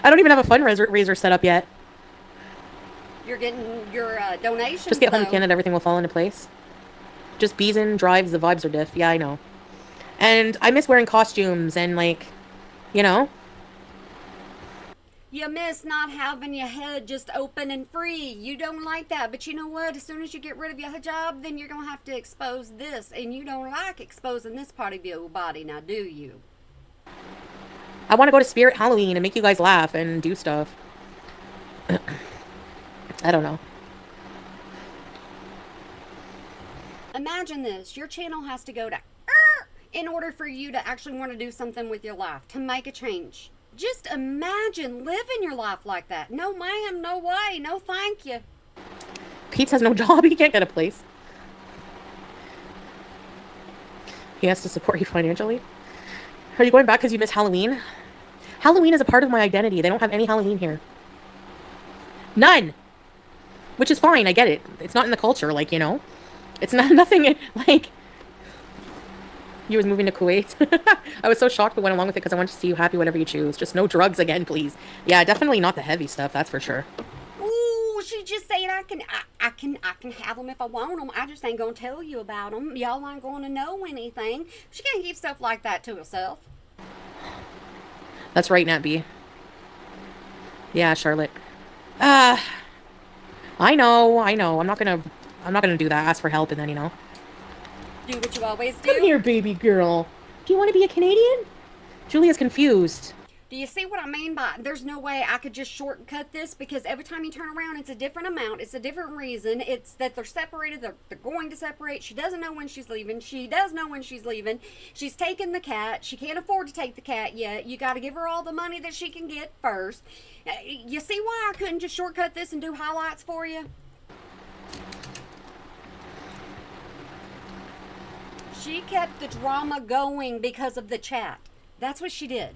I don't even have a fundraiser set up yet. You're getting your donations. Just get home, though. Ken, and everything will fall into place. Just beezing, drives, the vibes are diff. Yeah, I know. And I miss wearing costumes and, like, you know. You miss not having your head just open and free. You don't like that. But you know what? As soon as you get rid of your hijab, then you're going to have to expose this. And you don't like exposing this part of your body, now do you? I want to go to Spirit Halloween and make you guys laugh and do stuff. I don't know. Imagine this. Your channel has to go to in order for you to actually want to do something with your life, to make a change. Just imagine living your life like that. No ma'am, no way, no thank you. Pete has no job. He can't get a place. He has to support you financially. Are you going back because you miss Halloween? Halloween is a part of my identity. They don't have any Halloween here. None. Which is fine. I get it. It's not in the culture, like, you know. It's not nothing like... You was moving to Kuwait. I was so shocked but went along with it because I wanted to see you happy whatever you choose. Just no drugs again, please. Yeah, definitely not the heavy stuff, that's for sure. Ooh, she just said I can have them if I want them. I just ain't gonna tell you about them. Y'all aren't gonna know anything. She can't keep stuff like that to herself. That's right, Nat B. Yeah, Charlotte. I know. I'm not gonna do that. Ask for help and then, you know. Do what you always do. Come here, baby girl. Do you want to be a Canadian? Julia's confused. Do you see what I mean by there's no way I could just shortcut this? Because every time you turn around, it's a different amount. It's a different reason. It's that they're separated. They're going to separate. She doesn't know when she's leaving. She does know when she's leaving. She's taking the cat. She can't afford to take the cat yet. You got to give her all the money that she can get first. You see why I couldn't just shortcut this and do highlights for you? She kept the drama going because of the chat. That's what she did.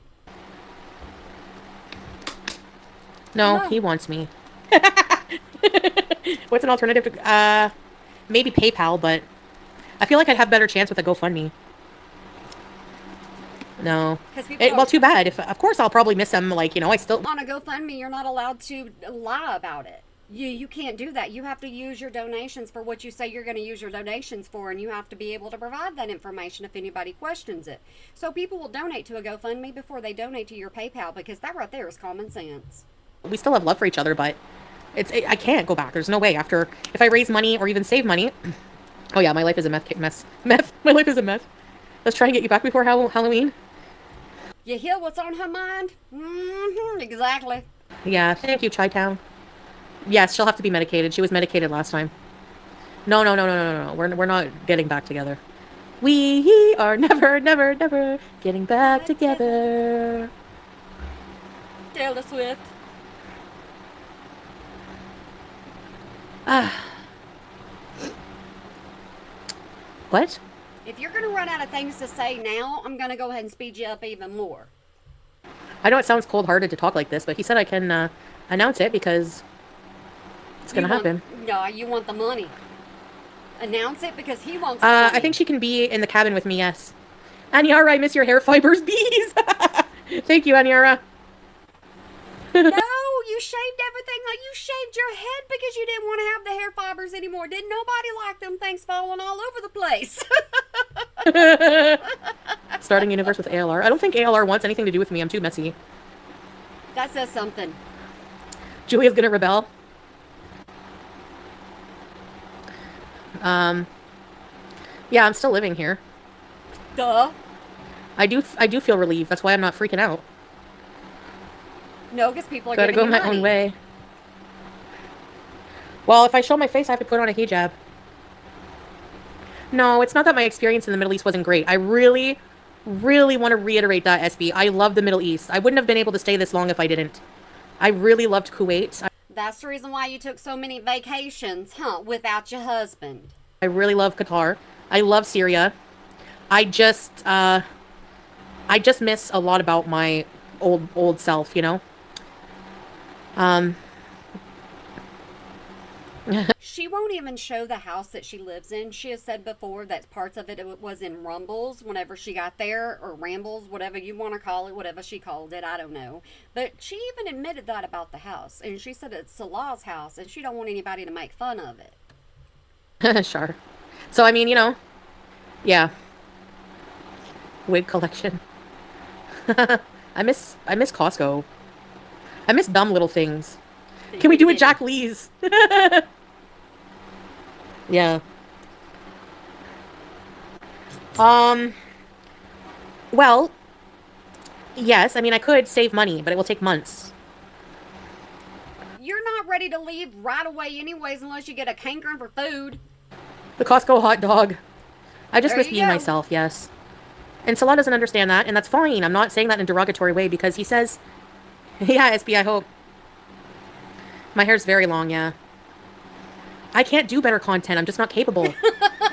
No, he wants me. What's an alternative to... maybe PayPal, but... I feel like I'd have a better chance with a GoFundMe. No. Well, too bad. Of course I'll probably miss him, like, you know, I still... On a GoFundMe, you're not allowed to lie about it. You can't do that. You have to use your donations for what you say you're going to use your donations for, and you have to be able to provide that information if anybody questions it. So people will donate to a GoFundMe before they donate to your PayPal, because that right there is common sense. We still have love for each other, but I can't go back. There's no way after if I raise money or even save money. Oh yeah, my life is a meth. My life is a meth. Let's try and get you back before Halloween. You hear what's on her mind? Exactly. Yeah, thank you, Chi-Town. Yes, she'll have to be medicated. She was medicated last time. No, no, no, no, no, no, no. We're not getting back together. We are never, never, never getting back together. Taylor Swift. What? If you're going to run out of things to say now, I'm going to go ahead and speed you up even more. I know it sounds cold-hearted to talk like this, but he said I can announce it because it's going to happen. No, you want the money. Announce it because he wants the money. I think she can be in the cabin with me, yes. Aniara, I miss your hair fibers, bees. Thank you, Aniara. No, you shaved everything. Like, you shaved your head because you didn't want to have the hair fibers anymore. Didn't nobody like them things falling all over the place? Starting universe with ALR. I don't think ALR wants anything to do with me. I'm too messy. That says something. Julia's gonna rebel. Yeah, I'm still living here. Duh. I do feel relieved. That's why I'm not freaking out. No, because people are Gotta giving go you my money. own way. Well, if I show my face, I have to put on a hijab. No, it's not that my experience in the Middle East wasn't great. I really, really want to reiterate that, SB. I love the Middle East. I wouldn't have been able to stay this long if I didn't. I really loved Kuwait. That's the reason why you took so many vacations, huh, without your husband. I really love Qatar. I love Syria. I just miss a lot about my old self, you know? She won't even show the house that she lives in. She has said before that parts of it was in rumbles whenever she got there, or rambles, whatever you want to call it, whatever she called it, I don't know. But she even admitted that about the house, and she said it's Salah's house, and she don't want anybody to make fun of it. Sure. So, I mean, you know, yeah. Wig collection. I miss Costco. I miss dumb little things. Can we do it, Jack Lee's? Yeah. Well, yes. I mean, I could save money, but it will take months. You're not ready to leave right away anyways unless you get a cankering for food. The Costco hot dog. I just There miss you being go. myself, yes. And Salah doesn't understand that, and that's fine. I'm not saying that in a derogatory way because he says, yeah, SB, I hope. My hair's very long, yeah. I can't do better content. I'm just not capable.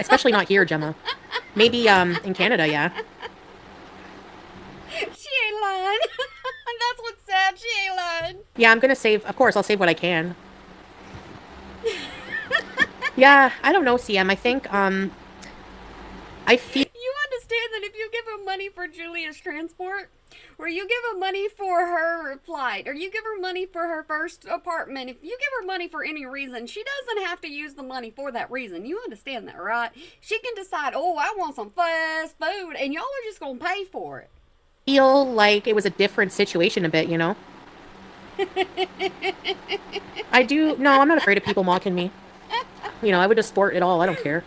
Especially not here, Gemma. Maybe, in Canada, yeah. She ain't lying. That's what's sad. She ain't lying. Yeah, I'm gonna save. Of course, I'll save what I can. Yeah, I don't know, CM. I think, I feel... You understand that if you give her money for Julia's transport, or you give her money for her flight, or you give her money for her first apartment, if you give her money for any reason, she doesn't have to use the money for that reason. You understand that, right? She can decide, oh, I want some fast food, and y'all are just going to pay for it. feel like it was a different situation a bit, you know? I do... No, I'm not afraid of people mocking me. You know, I would just sport it all. I don't care.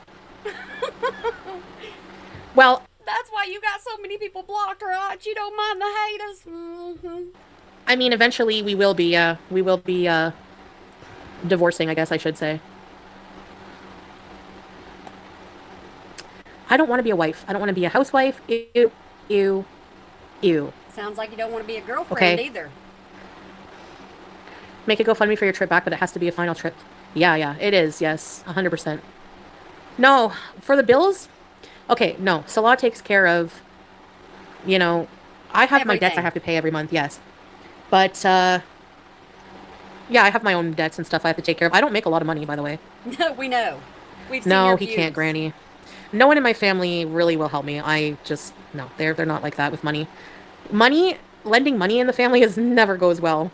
Well... That's why you got so many people blocked, right? You don't mind the haters. Mm-hmm. I mean, eventually we will be divorcing, I guess I should say. I don't want to be a wife. I don't want to be a housewife. Ew, ew, ew. Sounds like you don't want to be a girlfriend Okay. either. Make it GoFundMe for your trip back, but it has to be a final trip. Yeah, it is. Yes, 100%. No, for the bills? Okay, no. Salah takes care of, you know, I have my debts I Everything. have to pay every month, yes. But, yeah, I have my own debts and stuff I have to take care of. I don't make a lot of money, by the way. We know. We've seen No, your he views. can't, Granny. No one in my family really will help me. I just, no, they're not like that with money. Lending money in the family never goes well.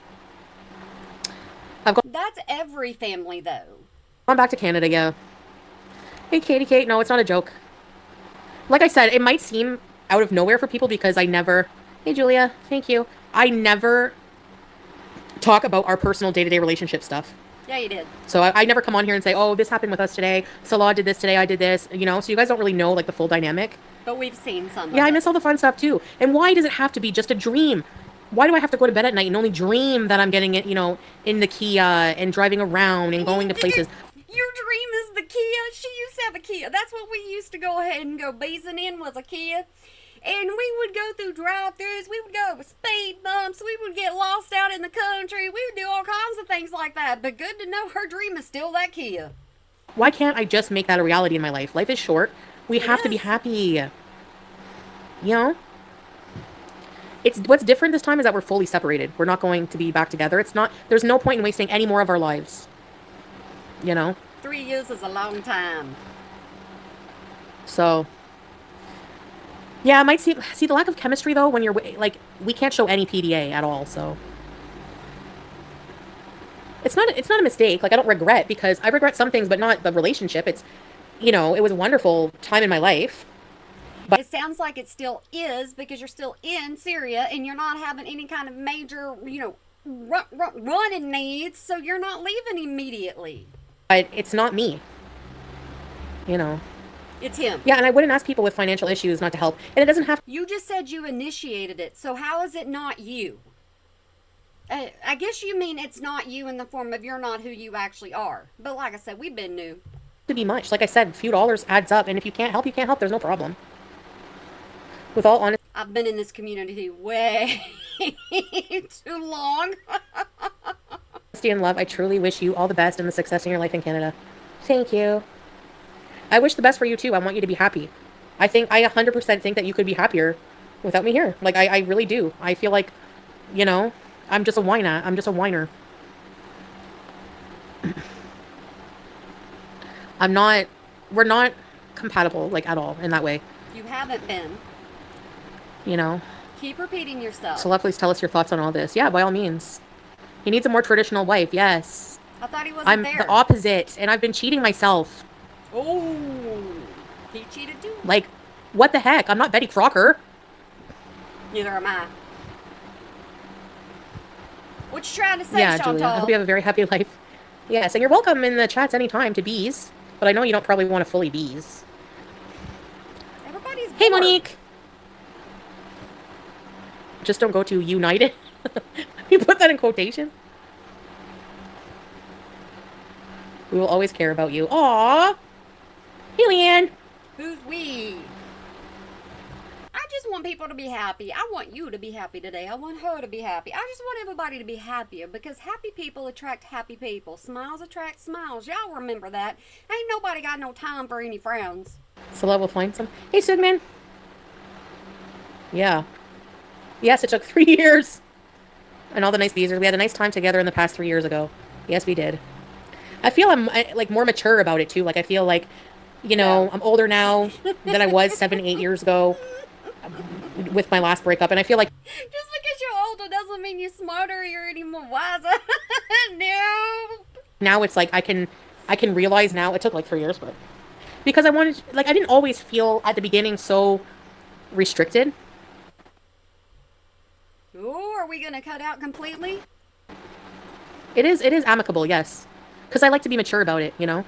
I've gone That's every family, though. back to Canada, yeah. Hey, Katie Kate, no, it's not a joke. Like I said, it might seem out of nowhere for people because I never, hey, Julia, thank you. I never talk about our personal day to day relationship stuff. Yeah, you did. So I never come on here and say, oh, this happened with us today. Salah did this today. I did this, you know? So you guys don't really know like the full dynamic. But we've seen some Yeah, of I it. miss all the fun stuff too. And why does it have to be just a dream? Why do I have to go to bed at night and only dream that I'm getting it, you know, in the Kia and driving around and going to places? Your dream is the Kia. She used to have a Kia. That's what we used to go ahead and go beezing in, was a Kia. And we would go through drive-thrus. We would go with speed bumps. We would get lost out in the country. We would do all kinds of things like that. But good to know her dream is still that Kia. Why can't I just make that a reality in my life? Life is short. We have to be happy. You know? It's what's different this time is that we're fully separated. We're not going to be back together. It's not there's no point in wasting any more of our lives. You know? 3 years is a long time. So yeah, I might see the lack of chemistry though when you're like we can't show any PDA at all, so it's not a mistake. Like I don't regret because I regret some things but not the relationship. It's you know, it was a wonderful time in my life. It sounds like it still is because you're still in Syria and you're not having any kind of major, running needs, so you're not leaving immediately. But it's not me. You know. It's him. Yeah, and I wouldn't ask people with financial issues not to help. And it doesn't have You just said you initiated it, so how is it not you? I guess you mean it's not you in the form of you're not who you actually are. But like I said, we've been new. to be much. Like I said, a few dollars adds up, and if you can't help, you can't help. There's no problem. With all honesty I've been in this community way too long. and love, I truly wish you all the best and the success in your life in Canada. Thank you. I wish the best for you too. I want you to be happy. I 100% think that you could be happier without me here. Like I really do. I feel like, you know, I'm just a whiner. I'm just a whiner. We're not compatible like at all in that way. You haven't been. You know. Keep repeating yourself. So please tell us your thoughts on all this. Yeah, by all means. He needs a more traditional wife. Yes. I thought he wasn't I'm there. the opposite, and I've been cheating myself. Oh, he cheated too? Like, what the heck? I'm not Betty Crocker. Neither am I. What you trying to say, Yeah, Chantal? Julia. I hope you have a very happy life. Yes, and you're welcome in the chats anytime to bees. But I know you don't probably want to fully bees. Everybody's bored. Hey, Monique. Just don't go to United. You put that in quotation. We will always care about you. Aww. Hey, Leanne. Who's we? I just want people to be happy. I want you to be happy today. I want her to be happy. I just want everybody to be happier because happy people attract happy people. Smiles attract smiles. Y'all remember that. Ain't nobody got no time for any frowns. Scylla will find some. Hey, Sigmund. Yeah. Yes, it took 3 years. And all the nice bees. We had a nice time together in the past 3 years ago. Yes, we did. I feel I'm like more mature about it too. Like I feel like, you know, I'm older now than I was 7, 8 years ago with my last breakup. And I feel like Just because you're older doesn't mean you're smarter or you're any more wiser. No. now it's like I can realize now. It took like 3 years, but because I wanted, like, I didn't always feel at the beginning so restricted. Ooh, are we gonna cut out completely? It is amicable, yes. Because I like to be mature about it, you know?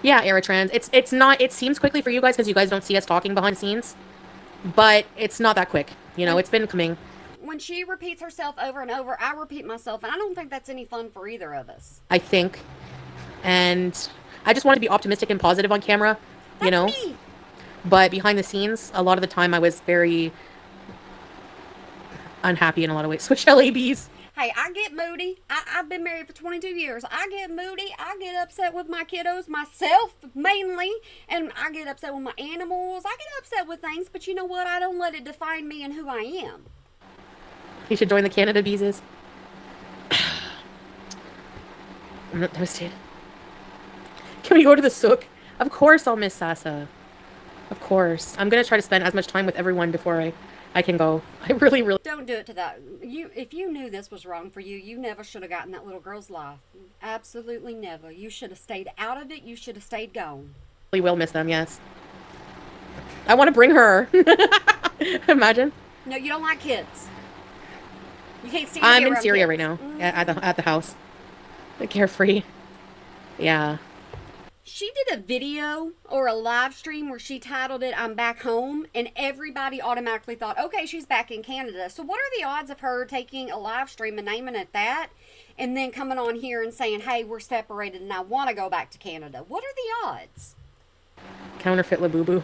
Yeah, Eritrans. It's not, it seems quickly for you guys because you guys don't see us talking behind the scenes. But it's not that quick. You know, it's been coming. When she repeats herself over and over, I repeat myself, and I don't think that's any fun for either of us. I think. And I just want to be optimistic and positive on camera, you know? Me. But behind the scenes, a lot of the time I was very unhappy in a lot of ways. Switch LABs. Hey, I get moody. I've been married for 22 years. I get moody. I get upset with my kiddos, myself mainly, and I get upset with my animals. I get upset with things, but you know what? I don't let it define me and who I am. You should join the Canada Beeses. I'm not devastated. Can we go to the souk? Of course I'll miss Sasa. Of course. I'm going to try to spend as much time with everyone before I I can go. I really, really, Don't do it to that. If you knew this was wrong for you, you never should have gotten that little girl's life. Absolutely never. You should have stayed out of it. You should have stayed gone. really will miss them. Yes. I want to bring her. Imagine. No, you don't like kids. You can't stand I'm to be in around Syria kids. right now at the house. Carefree. Yeah. She did a video or a live stream where she titled it "I'm Back Home," and everybody automatically thought, okay, she's back in Canada. So what are the odds of her taking a live stream and naming it that, and then coming on here and saying, hey, we're separated and I want to go back to Canada? What are the odds? Counterfeit Labubu.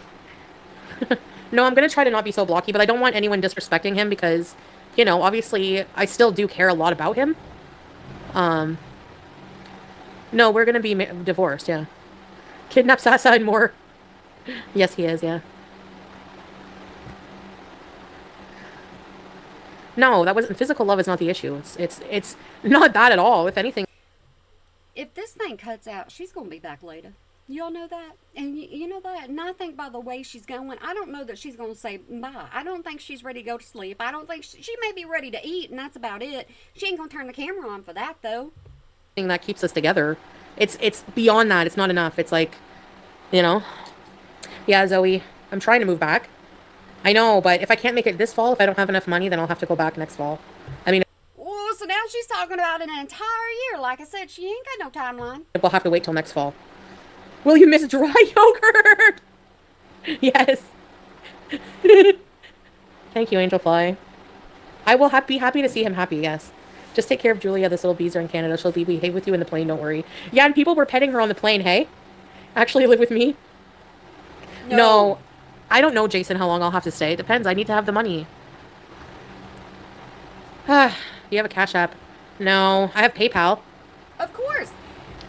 No, I'm gonna try to not be so blocky, but I don't want anyone disrespecting him because, you know, obviously I still do care a lot about him. No, we're gonna be divorced. Yeah. Kidnap Sasa and more. Yes, he is. Yeah. No, that wasn't physical love is not the issue. It's not that at all. If anything, If this thing cuts out, she's going to be back later. Y'all know that? And you know that? And I think by the way she's going, I don't know that she's going to say bye. I don't think she's ready to go to sleep. I don't think she may be ready to eat, and that's about it. She ain't going to turn the camera on for that, though. thing that keeps us together. It's beyond that. It's not enough. It's like, you know. Yeah, Zoe, I'm trying to move back. I know, but if I can't make it this fall, if I don't have enough money, then I'll have to go back next fall. I mean, Oh, so now she's talking about an entire year. Like I said, she ain't got no timeline. we'll have to wait till next fall. Will you miss dry yogurt? Yes. Thank you, Angelfly. I will be happy to see him happy, yes. Just take care of Julia. This little bees are in Canada. She'll behave with you in the plane, don't worry. Yeah, and people were petting her on the plane, hey? Actually live with me? No. I don't know, Jason, how long I'll have to stay. It depends. I need to have the money. Do you have a Cash App? No. I have PayPal. Of course.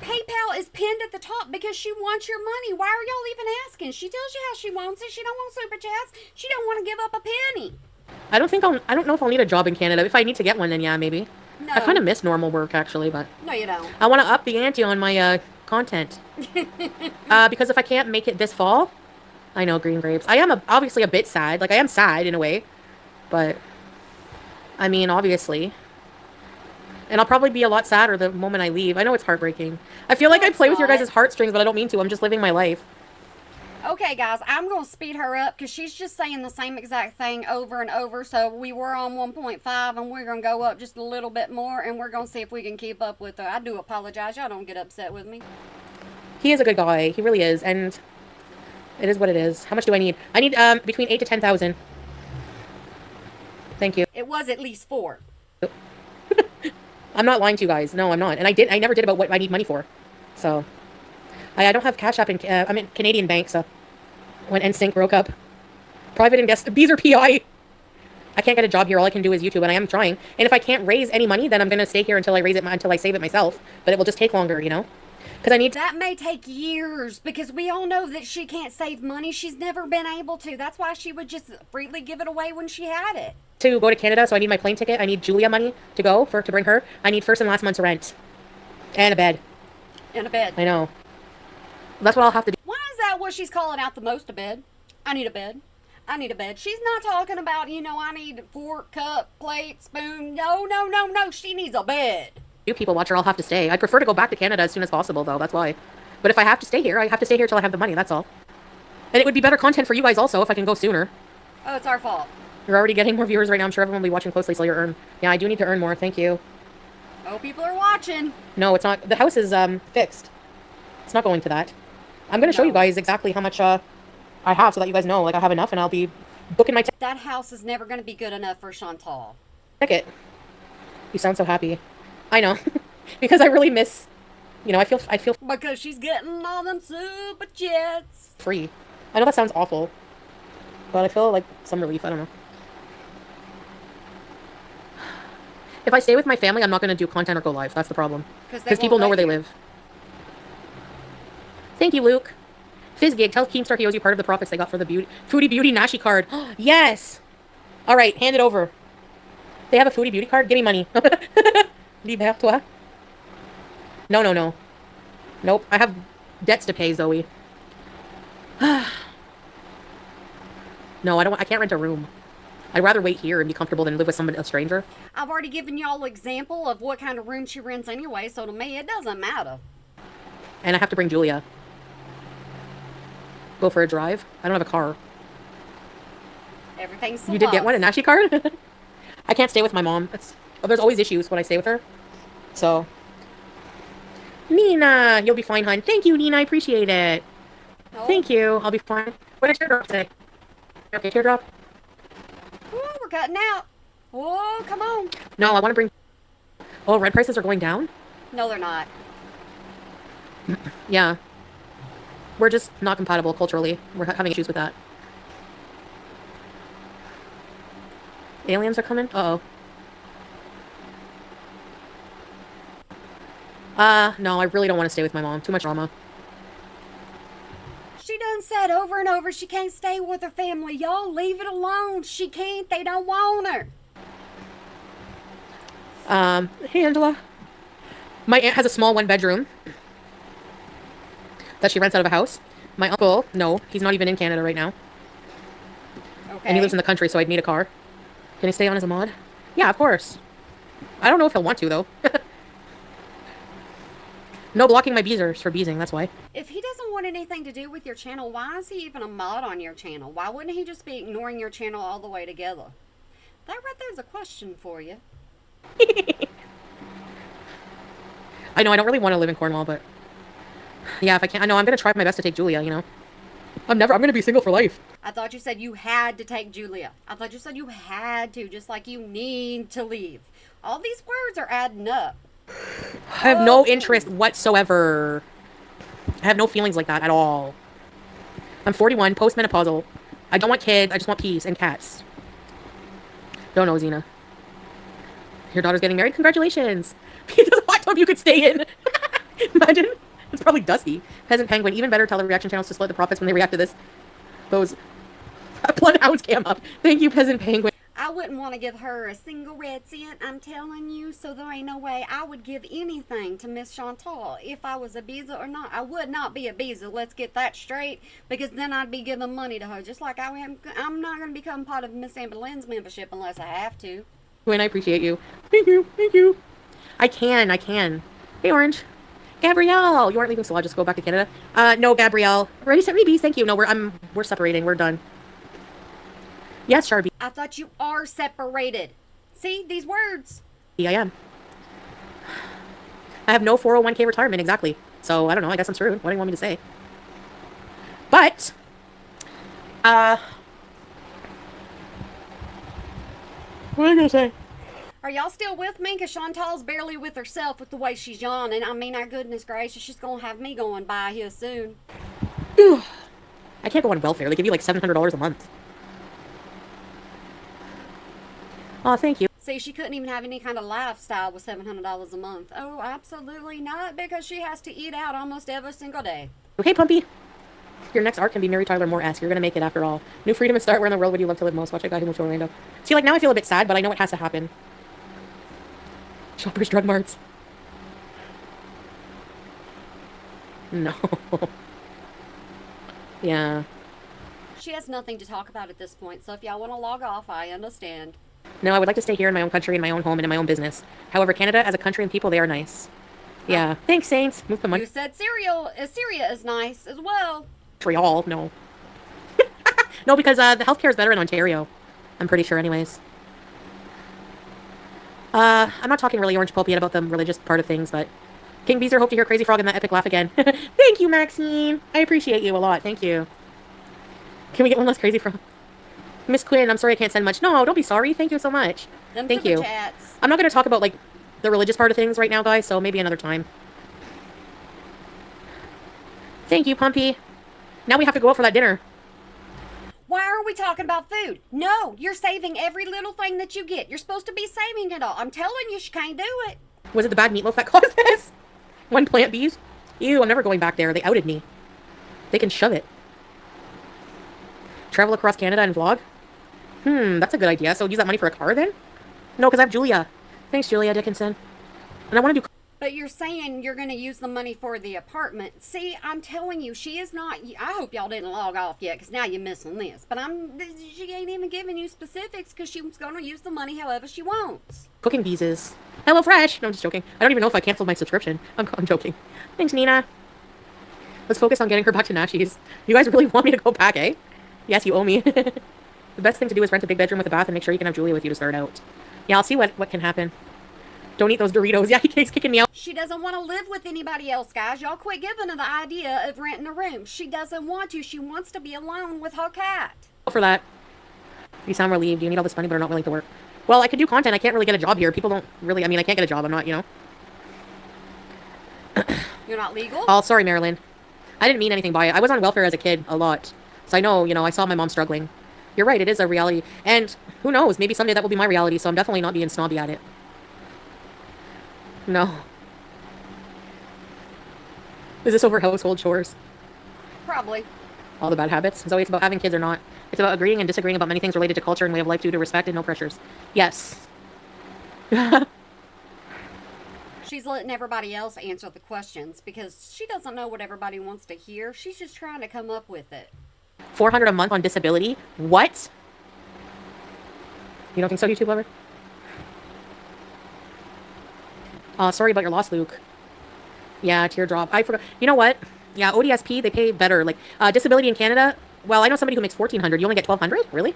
PayPal is pinned at the top because she wants your money. Why are y'all even asking? She tells you how she wants it. She don't want super chats. She don't want to give up a penny. I don't know if I'll need a job in Canada. If I need to get one, then yeah, maybe. No. I kind of miss normal work, actually, but No, you don't. I want to up the ante on my content. Because if I can't make it this fall, I know, green grapes. I am obviously a bit sad. Like, I am sad in a way, but I mean, obviously. And I'll probably be a lot sadder the moment I leave. I know it's heartbreaking. I feel like I play with your guys' heartstrings, but I don't mean to. I'm just living my life. Okay, guys, I'm going to speed her up because she's just saying the same exact thing over and over. So we were on 1.5 and we're going to go up just a little bit more and we're going to see if we can keep up with her. I do apologize. Y'all don't get upset with me. He is a good guy. He really is. And it is what it is. How much do I need? I need between 8 to 10,000. Thank you. It was at least 4. I'm not lying to you guys. No, I'm not. And I never did about what I need money for. So I don't have Cash App in I'm in Canadian bank, so when NSYNC broke up. Private invest bees are PI. I can't get a job here. All I can do is YouTube, and I am trying. And if I can't raise any money, then I'm gonna stay here until I raise it until I save it myself. But it will just take longer, you know? Because I need That may take years because we all know that she can't save money. She's never been able to. That's why she would just freely give it away when she had it. to go to Canada, so I need my plane ticket. I need Julia money to go to bring her. I need first and last month's rent. And a bed. In a bed. I know. That's what I'll have to do. Why is that what she's calling out the most, a bed? I need a bed. I need a bed. She's not talking about, I need fork, cup, plate, spoon. No, no, no, no. She needs a bed. You people watch her, I'll have to stay. I'd prefer to go back to Canada as soon as possible, though. That's why. But if I have to stay here, I have to stay here till I have the money. That's all. And it would be better content for you guys also if I can go sooner. Oh, it's our fault. You're already getting more viewers right now. I'm sure everyone will be watching closely, so you earn. Yeah, I do need to earn more. Thank you. Oh, people are watching. No, it's not. The house is fixed. It's not going to that. I'm going to show you guys exactly how much I have so that you guys know, like, I have enough, and I'll be booking my That house is never going to be good enough for Chantal. ticket. You sound so happy. I know. Because I really miss, I feel Because she's getting all them super jets. free. I know that sounds awful, but I feel like some relief. I don't know. If I stay with my family, I'm not going to do content or go live. That's the problem. Because people know where they live. Thank you, Luke. Fizzgig, tell Keemstar he owes you part of the profits they got for the Foodie Beauty Nashi card. Yes! All right, hand it over. They have a Foodie Beauty card? Give me money. Libère toi. No, no, no. Nope, I have debts to pay, Zoe. No, I can't rent a room. I'd rather wait here and be comfortable than live with somebody, a stranger. I've already given y'all example of what kind of room she rents anyway, so to me it doesn't matter. And I have to bring Julia. Go for a drive. I don't have a car. Everything's You did get one, a Nashi card? I can't stay with my mom. There's always issues when I stay with her. So. Nina, you'll be fine, hon. Thank you, Nina. I appreciate it. Oh. Thank you. I'll be fine. What did teardrop say? Okay, teardrop. Ooh, we're cutting out. Oh, come on. No, I want to bring... Oh, rent prices are going down? No, they're not. Yeah. We're just not compatible culturally. We're having issues with that. Aliens are coming? Uh-oh. No, I really don't want to stay with my mom. Too much drama. She done said over and over she can't stay with her family. Y'all leave it alone. She can't. They don't want her. Hey, Angela. My aunt has a small one-bedroom that she rents out of a house. My uncle, no, he's not even in Canada right now. Okay. And he lives in the country, so I'd need a car. Can he stay on as a mod? Yeah, of course. I don't know if he'll want to, though. No blocking my beezers for beezing, that's why. If he doesn't want anything to do with your channel, why is he even a mod on your channel? Why wouldn't he just be ignoring your channel all the way together? That right there's a question for you. I know, I don't really want to live in Cornwall, but... Yeah, if I can, I know, I'm going to try my best to take Julia, you know? I'm going to be single for life. I thought you said you had to take Julia. I thought you said you had to, just like you need to leave. All these words are adding up. I have no interest whatsoever. I have no feelings like that at all. I'm 41, postmenopausal. I don't want kids, I just want peace and cats. Don't know, Xena. Your daughter's getting married? Congratulations! There's a hot tub you could stay in! Imagine. It's probably dusty. Peasant Penguin, even better, tell the reaction channels to split the profits when they react to this. Those bloodhounds cam up. Thank you, Peasant Penguin. I wouldn't want to give her a single red cent, I'm telling you, so there ain't no way I would give anything to Miss Chantal if I was a Beezer or not. I would not be a Beezer, let's get that straight, because then I'd be giving money to her, just like I'm not going to become part of Miss Amber Lynn's membership unless I have to. Gwen, I appreciate you. Thank you, thank you. I can. Hey, Orange. Gabrielle, you aren't leaving, so I'll just go back to Canada. No, Gabrielle. Already sent me bees, thank you. No, we're separating, we're done. Yes, Sharpie. I thought you are separated. See, these words. Yeah, I am. I have no 401k retirement, exactly. So, I don't know, I guess I'm screwed. What do you want me to say? But, what am I gonna say? Are y'all still with me? Because Chantal's barely with herself with the way she's yawning. I mean, our goodness gracious, she's going to have me going by here soon. I can't go on welfare. They give you like $700 a month. Oh, thank you. See, she couldn't even have any kind of lifestyle with $700 a month. Oh, absolutely not, because she has to eat out almost every single day. Okay, Pumpy. Your next art can be Mary Tyler Moore-esque. You're going to make it after all. New freedom and start. Where in the world would you love to live most? Watch a guy who moved to Orlando. See, like, now I feel a bit sad, but I know it has to happen. Shoppers Drug Marts. No. Yeah. She has nothing to talk about at this point, so if y'all want to log off, I understand. No, I would like to stay here in my own country, in my own home, and in my own business. However, Canada, as a country and people, they are nice. Yeah. Thanks, Saints. Move the money. You said Syria is nice as well. Montreal, no. No, because the healthcare is better in Ontario. I'm pretty sure, anyways. I'm not talking really Orange Pulp yet about the religious part of things, but... King Beezer, hope to hear Crazy Frog in that epic laugh again. Thank you, Maxine. I appreciate you a lot. Thank you. Can we get one less Crazy Frog? Miss Quinn, I'm sorry I can't send much. No, don't be sorry. Thank you so much. Thank you. Chats. I'm not going to talk about, like, the religious part of things right now, guys, so maybe another time. Thank you, Pumpy. Now we have to go out for that dinner. Why are we talking about food? No, you're saving every little thing that you get. You're supposed to be saving it all. I'm telling you, she can't do it. Was it the bad meatloaf that caused this? One plant bees? Ew, I'm never going back there. They outed me. They can shove it. Travel across Canada and vlog? That's a good idea. So use that money for a car then? No, because I have Julia. Thanks, Julia Dickinson. And I want to do... But you're saying you're going to use the money for the apartment. See, I'm telling you, she is not. I hope y'all didn't log off yet, because now you're missing this. But she ain't even giving you specifics, because she's going to use the money however she wants. Cooking Beezes. Hello Fresh. No, I'm just joking. I don't even know if I canceled my subscription. I'm joking. Thanks, Nina. Let's focus on getting her back to Nashi's. You guys really want me to go back, eh? Yes, you owe me. The best thing to do is rent a big bedroom with a bath and make sure you can have Julia with you to start out. Yeah, I'll see what can happen. Don't eat those Doritos. Yeah, he's kicking me out. She doesn't want to live with anybody else, guys. Y'all quit giving her the idea of renting a room. She doesn't want to. She wants to be alone with her cat. For that. You sound relieved. You need all this money but are not willing to work. Well, I could do content. I can't really get a job here. People don't really... I mean, I can't get a job. I'm not, you know. You're not legal? Oh, sorry, Marilyn. I didn't mean anything by it. I was on welfare as a kid a lot. So I know, you know, I saw my mom struggling. You're right. It is a reality. And who knows? Maybe someday that will be my reality. So I'm definitely not being snobby at it. No. Is this over household chores? Probably. All the bad habits? Zoe, it's about having kids or not. It's about agreeing and disagreeing about many things related to culture and way of life due to respect and no pressures. Yes. She's letting everybody else answer the questions because she doesn't know what everybody wants to hear. She's just trying to come up with it. $400 a month on disability? What? You don't think so, YouTube lover? Sorry about your loss, Luke. Yeah, teardrop. I forgot. You know what? Yeah, ODSP, they pay better. Like, disability in Canada, well, I know somebody who makes $1,400. You only get $1,200? Really?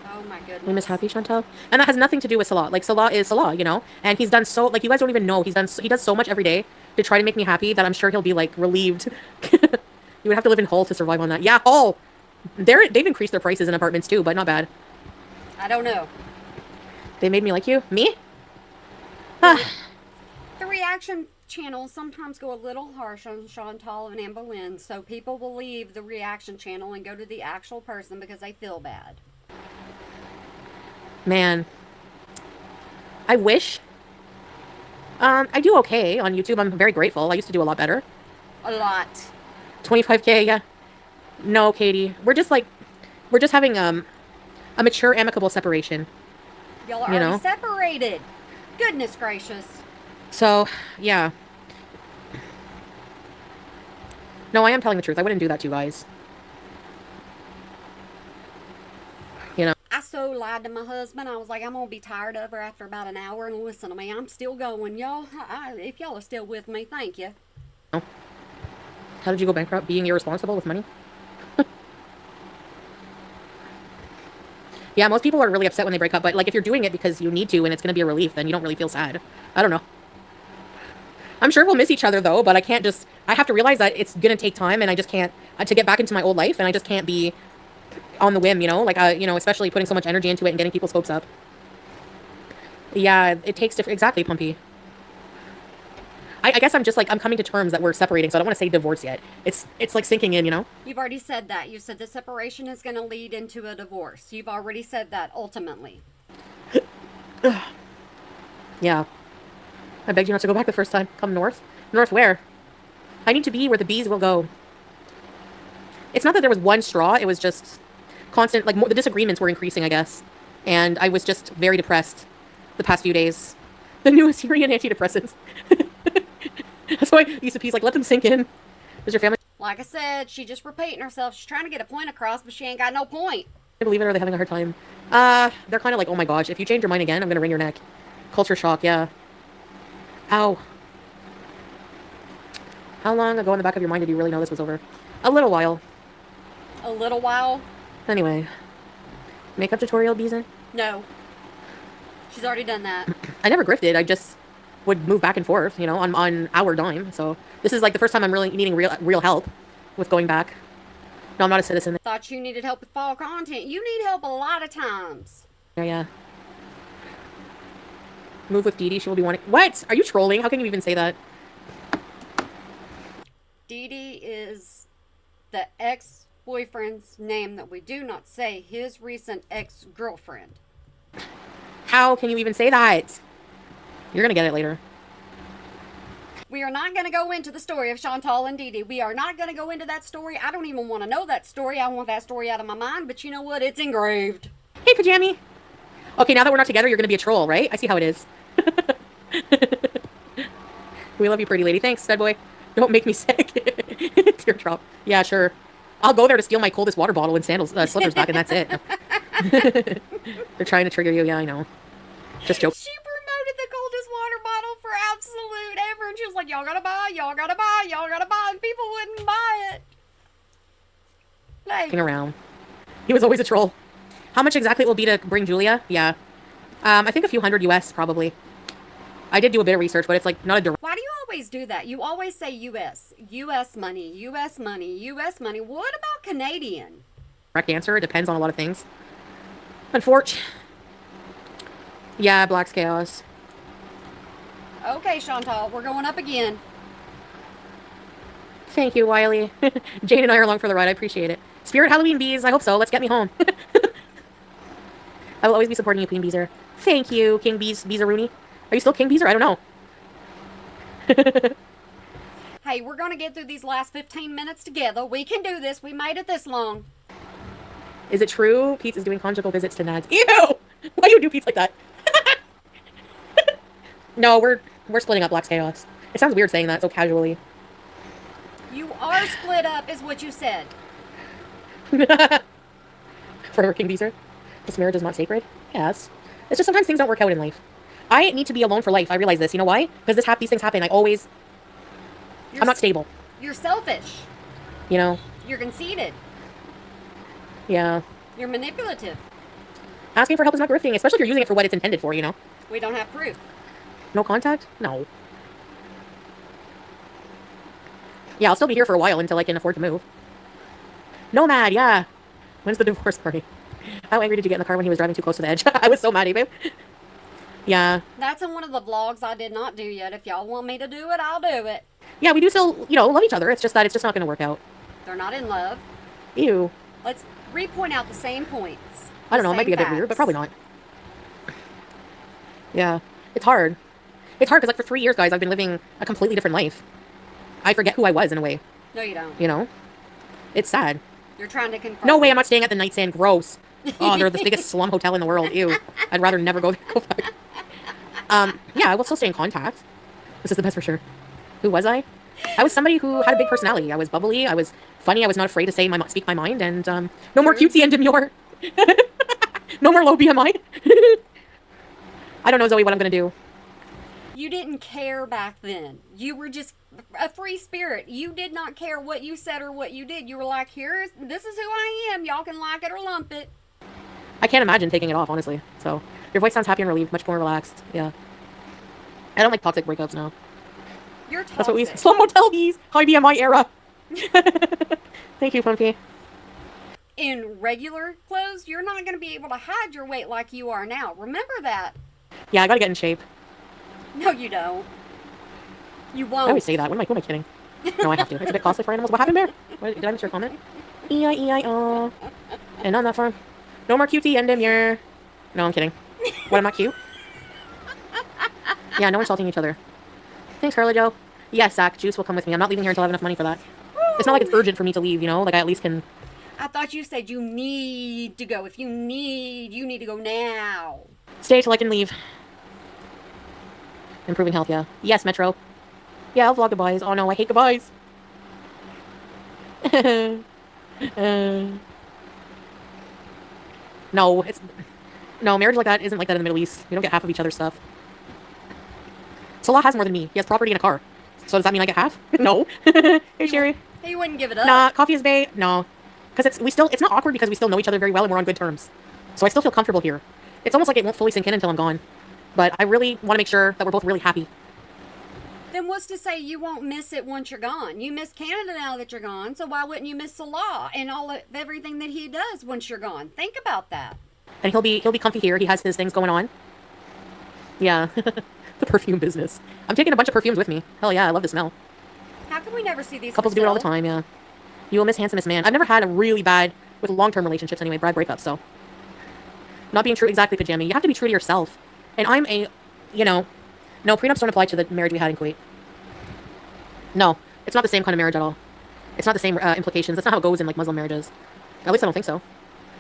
Oh, my goodness. We miss Happy, Chantal. And that has nothing to do with Salah. Like, Salah is Salah, you know? And he's done so, like, you guys don't even know. He does so much every day to try to make me happy that I'm sure he'll be, like, relieved. You would have to live in Hull to survive on that. Yeah, Hull! They've increased their prices in apartments, too, but not bad. I don't know. They made me like you? Me? The reaction channels sometimes go a little harsh on Chantal and Anne Boleyn, so people will leave the reaction channel and go to the actual person because they feel bad. Man. I wish. I do okay on YouTube. I'm very grateful. I used to do a lot better. A lot. 25K, yeah. No, Katie. We're just having a mature, amicable separation. Y'all are already separated. Goodness gracious. So, yeah. No, I am telling the truth. I wouldn't do that to you guys. You know. I so lied to my husband. I was like, I'm going to be tired of her after about an hour. And listen to me, I'm still going. Y'all, if y'all are still with me, thank you. How did you go bankrupt? Being irresponsible with money? Yeah, most people are really upset when they break up, but like if you're doing it because you need to and it's going to be a relief, then you don't really feel sad. I don't know. I'm sure we'll miss each other though, but I have to realize that it's going to take time and I just can't, to get back into my old life, and I just can't be on the whim, you know, like, especially putting so much energy into it and getting people's hopes up. Yeah, it takes different, exactly, Pumpy. I guess I'm just like, I'm coming to terms that we're separating, so I don't want to say divorce yet. It's like sinking in, you know? You've already said that. You said the separation is going to lead into a divorce. You've already said that, ultimately. Yeah. I begged you not to go back the first time. Come north. North where? I need to be where the bees will go. It's not that there was one straw, it was just constant, like, the disagreements were increasing, I guess. And I was just very depressed the past few days. The new Assyrian antidepressants. That's why Isapi's like, let them sink in. Does your family... Like I said, she's just repeating herself. She's trying to get a point across, but she ain't got no point. Believe it, or are they having a hard time? They're kind of like, oh my gosh, if you change your mind again, I'm going to wring your neck. Culture shock, yeah. Ow. How long ago in the back of your mind did you really know this was over? A little while. A little while? Anyway. Makeup tutorial, Beezer? No. She's already done that. I never grifted. I just would move back and forth, you know, on our dime. So this is like the first time I'm really needing real help with going back. No, I'm not a citizen. Thought you needed help with fall content. You need help a lot of times. Yeah. Move with Dee Dee. She will be wanting... What? Are you trolling? How can you even say that? Dee Dee is the ex-boyfriend's name that we do not say, his recent ex-girlfriend. How can you even say that? You're going to get it later. We are not going to go into the story of Chantal and Dee Dee. We are not going to go into that story. I don't even want to know that story. I want that story out of my mind, but you know what? It's engraved. Hey, Pajami. Okay, now that we're not together, you're going to be a troll, right? I see how it is. We love you, pretty lady. Thanks, stud boy. Don't make me sick. Teardrop. Yeah, sure. I'll go there to steal my coldest water bottle and sandals, slippers back, and that's it. They're trying to trigger you. Yeah, I know. Just joke. She promoted the coldest water bottle for absolute ever, and she was like, y'all gotta buy, y'all gotta buy, y'all gotta buy, and people wouldn't buy it. Like, Around. He was always a troll. How much exactly it will be to bring Julia? Yeah. I think a few hundred US, probably. I did do a bit of research, but it's like not a direct why do you always do that? You always say US. US money, US money, US money. What about Canadian? answer. It depends on a lot of things. Unfortunately. Yeah, Black's Chaos. Okay, Chantal, we're going up again. Thank you, Wiley. Jane and I are along for the ride. I appreciate it. Spirit Halloween bees. I hope so. Let's get me home. I will always be supporting you, Queen Beezer. Thank you, King Beezer-Rooney. Are you still King Beezer? I don't know. Hey, we're going to get through these last 15 minutes together. We can do this. We made it this long. Is it true Pete is doing conjugal visits to Nads? Ew! Why do you do Pete's like that? No, we're splitting up Black's Chaos. It sounds weird saying that so casually. You are split up, is what you said. Forever King Beezer. This marriage is not sacred? Yes. It's just sometimes things don't work out in life. I need to be alone for life. I realize this. You know why? Because these things happen. I'm not stable. You're selfish. You know? You're conceited. Yeah. You're manipulative. Asking for help is not grifting, especially if you're using it for what it's intended for, you know? We don't have proof. No contact? No. Yeah, I'll still be here for a while until I can afford to move. Nomad, yeah. When's the divorce party? How angry did you get in the car when he was driving too close to the edge? I was so mad, babe. Yeah. That's in one of the vlogs I did not do yet. If y'all want me to do it, I'll do it. Yeah, we do still, love each other. It's just that it's just not going to work out. They're not in love. Ew. Let's re-point out the same points. I don't know. It might be a bit weird, but probably not. Yeah. It's hard. It's hard because, like, for 3 years, guys, I've been living a completely different life. I forget who I was in a way. No, you don't. You know? It's sad. You're trying to confront. No way, I'm not staying at the Nightstand. Gross. Oh, they're the biggest slum hotel in the world. Ew. I'd rather never go back. Yeah, I will still stay in contact. This is the best for sure. Who was I? I was somebody who had a big personality. I was bubbly. I was funny. I was not afraid to speak my mind. And no more cutesy and demure. No more low BMI. I don't know, Zoe, what I'm going to do. You didn't care back then. You were just a free spirit. You did not care what you said or what you did. You were like, this is who I am. Y'all can like it or lump it. I can't imagine taking it off, honestly. So, your voice sounds happy and relieved, much more relaxed. Yeah. I don't like toxic breakups now. You're toxic. That's what we... Slum Motel Bees! High BMI era! Thank you, Pumpy. In regular clothes, you're not going to be able to hide your weight like you are now. Remember that. Yeah, I gotta get in shape. No, you don't. You won't. I always say that. Who am I kidding? No, I have to. It's a bit costly for animals. What happened, Bear? Did I miss your comment? E-I-E-I-O. And on that farm. No more cutie and demure. No, I'm kidding. What, I'm not cute? Yeah, no insulting each other. Thanks, Carla Joe. Yes, Zach, Juice will come with me. I'm not leaving here until I have enough money for that. It's not like it's urgent for me to leave, you know? Like, I at least can... I thought you said you need to go. If you need to go now. Stay till I can leave. Improving health, yeah. Yes, Metro. Yeah, I'll vlog goodbyes. Oh no, I hate goodbyes. No, marriage like that isn't like that in the Middle East. We don't get half of each other's stuff. Salah has more than me. He has property and a car. So does that mean I get half? No. Hey, Sherry. He wouldn't give it up. Nah, coffee is bae. No. Because it's not awkward because we still know each other very well and we're on good terms. So I still feel comfortable here. It's almost like it won't fully sink in until I'm gone. But I really want to make sure that we're both really happy. Then what's to say you won't miss it once you're gone? You miss Canada now that you're gone, so why wouldn't you miss Salah and everything that he does once you're gone? Think about that. And he'll be comfy here. He has his things going on. Yeah. The perfume business. I'm taking a bunch of perfumes with me. Hell yeah, I love the smell. How come we never see these couples do it all the time, yeah. You will miss handsomest man. I've never had a really bad with long-term relationships anyway, bad breakups, so. Not being true, exactly, Pajami. You have to be true to yourself. And I'm no, prenups don't apply to the marriage we had in Kuwait. No, it's not the same kind of marriage at all. It's not the same implications. That's not how it goes in, like, Muslim marriages. At least I don't think so.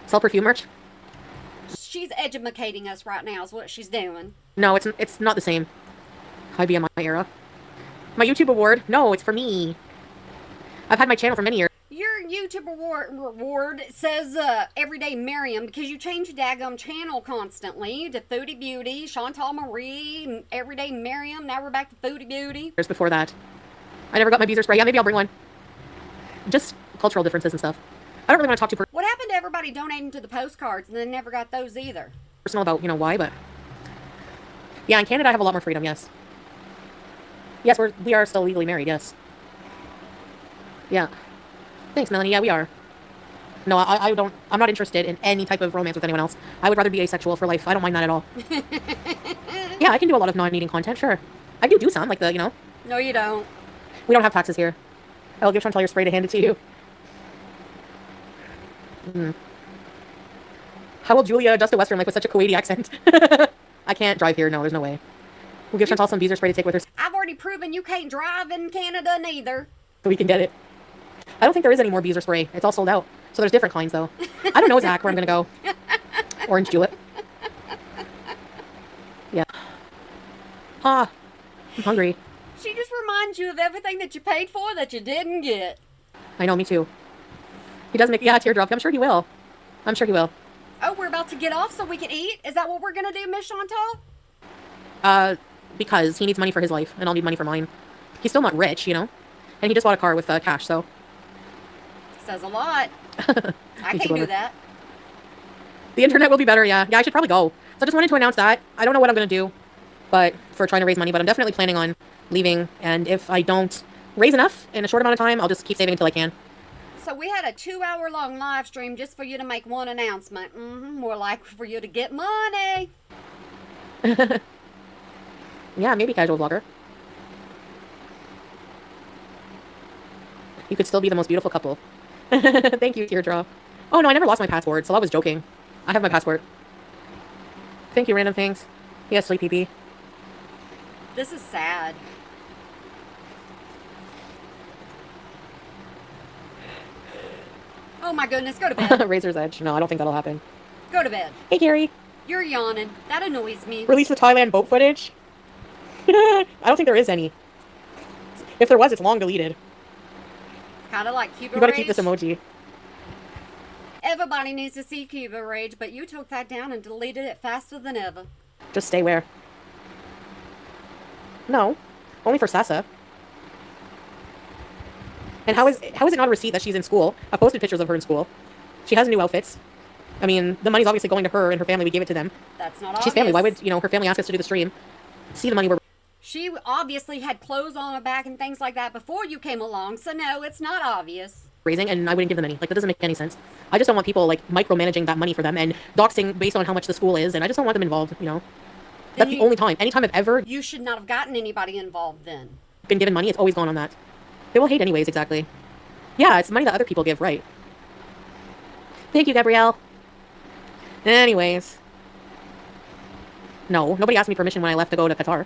Sell perfume merch? She's educating us right now is what she's doing. No, it's not the same. High BMI era. My YouTube award? No, it's for me. I've had my channel for many years. Your YouTube reward says Everyday Miriam because you change your daggum channel constantly to Foodie Beauty, Chantal Marie, Everyday Miriam. Now we're back to Foodie Beauty. Years before that. I never got my beezer spray. Yeah, maybe I'll bring one. Just cultural differences and stuff. I don't really want to talk too What happened to everybody donating to the postcards and then never got those either? personal about, why, but... Yeah, in Canada I have a lot more freedom, yes. Yes, we are still legally married, yes. Yeah. Thanks, Melanie. Yeah, we are. No, I'm not interested in any type of romance with anyone else. I would rather be asexual for life. I don't mind that at all. Yeah, I can do a lot of non-eating content, sure. I do some, like the, No, you don't. We don't have taxes here. I'll give Chantal your spray to hand it to you. How will Julia adjust to Western life with such a Kuwaiti accent? I can't drive here. No, there's no way. We'll give Chantal some beezer spray to take with her I've already proven you can't drive in Canada neither. so we can get it. I don't think there is any more beezer spray. It's all sold out. So there's different kinds, though. I don't know, Zach, where I'm going to go. Orange julep. Yeah. I'm hungry. She just reminds you of everything that you paid for that you didn't get. I know, me too. He does make, teardrop. I'm sure he will. I'm sure he will. Oh, we're about to get off so we can eat? Is that what we're going to do, Miss Chantal? Because he needs money for his life, and I'll need money for mine. He's still not rich, And he just bought a car with cash, so. Says a lot. I can't do that. The internet will be better, yeah. Yeah, I should probably go. So I just wanted to announce that. I don't know what I'm going to do for trying to raise money, but I'm definitely planning on leaving. And if I don't raise enough in a short amount of time, I'll just keep saving until I can. So we had a 2-hour-long live stream just for you to make one announcement. More like for you to get money. Yeah, maybe casual vlogger. You could still be the most beautiful couple. Thank you, Teardrop. Oh, no, I never lost my password, so I was joking. I have my password. Thank you, random things. Yes, Sleepy Bee. This is sad. Oh my goodness, go to bed. Razor's Edge. No, I don't think that'll happen. Go to bed. Hey, Carrie. You're yawning. That annoys me. Release the Thailand boat footage? I don't think there is any. If there was, it's long deleted. Kind of like Cuba You gotta Rage. keep this emoji. Everybody needs to see Cuba Rage, but you took that down and deleted it faster than ever. Just stay where? No. Only for Sasa. And how is it not a receipt that she's in school? I posted pictures of her in school. She has new outfits. I mean, the money's obviously going to her and her family. We gave it to them. That's not obvious. She's family. Why would, her family ask us to do the stream? See the money we're... She obviously had clothes on her back and things like that before you came along, so no, it's not obvious. Raising, and I wouldn't give them any. Like, that doesn't make any sense. I just don't want people, like, micromanaging that money for them and doxing based on how much the school is, and I just don't want them involved, That's the only time. Anytime I've ever... You should not have gotten anybody involved then. Been given money, it's always gone on that. They will hate anyways, exactly. Yeah, it's money that other people give, right. Thank you, Gabrielle. Anyways. No, nobody asked me permission when I left to go to Qatar.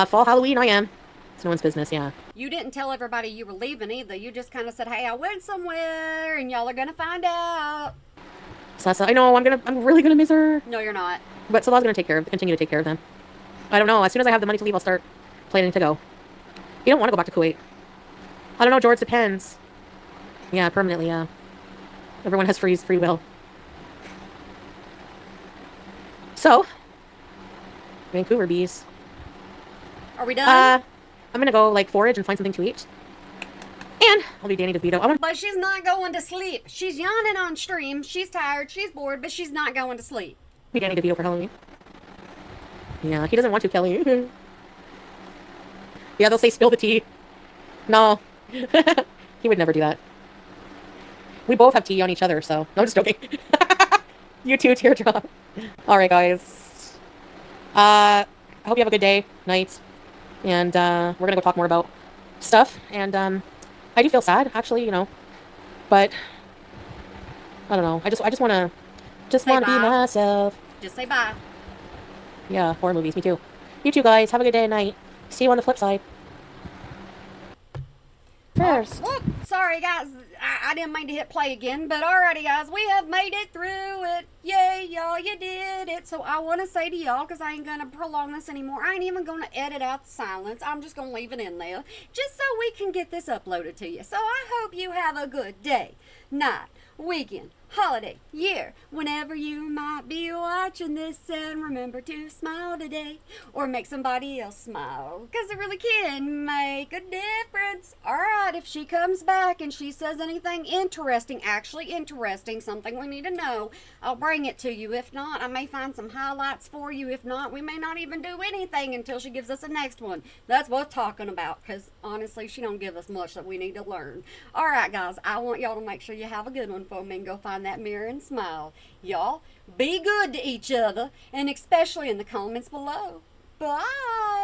Fall Halloween, I am. It's no one's business, yeah. You didn't tell everybody you were leaving either. You just kind of said, hey, I went somewhere, and y'all are gonna find out. Sasa, I know, I'm really gonna miss her. No, you're not. But Salah's gonna continue to take care of them. I don't know, as soon as I have the money to leave, I'll start planning to go. You don't want to go back to Kuwait. I don't know, George, depends. Yeah, permanently, yeah. Everyone has free will. So, Vancouver bees. Are we done? I'm gonna go, forage and find something to eat. And I'll be Danny DeVito. But she's not going to sleep. She's yawning on stream. She's tired. She's bored, but she's not going to sleep. Be Danny DeVito for Halloween. Yeah, he doesn't want to, Kelly. Yeah, they'll say spill the tea. No. He would never do that. We both have tea on each other, so... No, I'm just joking. You too, Teardrop. Alright, guys. I hope you have a good day, night. And, we're gonna go talk more about stuff. And, I do feel sad, actually, But... I don't know. I just wanna... Just wanna be myself. Just say bye. Yeah, horror movies, me too. You too, guys. Have a good day and night. See you on the flip side. First. Sorry, guys. I didn't mean to hit play again, but alrighty, guys. We have made it through it. Yay, y'all, you did it. So I want to say to y'all, because I ain't going to prolong this anymore, I ain't even going to edit out the silence. I'm just going to leave it in there, just so we can get this uploaded to you. So I hope you have a good day, night, weekend, holiday, year, whenever you might be watching this, and remember to smile today, or make somebody else smile, because it really can make a difference. Alright, if she comes back and she says anything interesting, actually interesting, something we need to know, I'll bring it to you. If not, I may find some highlights for you. If not, we may not even do anything until she gives us a next one. That's what I'm talking about, because honestly, she don't give us much that we need to learn. Alright guys, I want y'all to make sure you have a good one for me and go find that mirror and smile. Y'all, be good to each other, and especially in the comments below. Bye!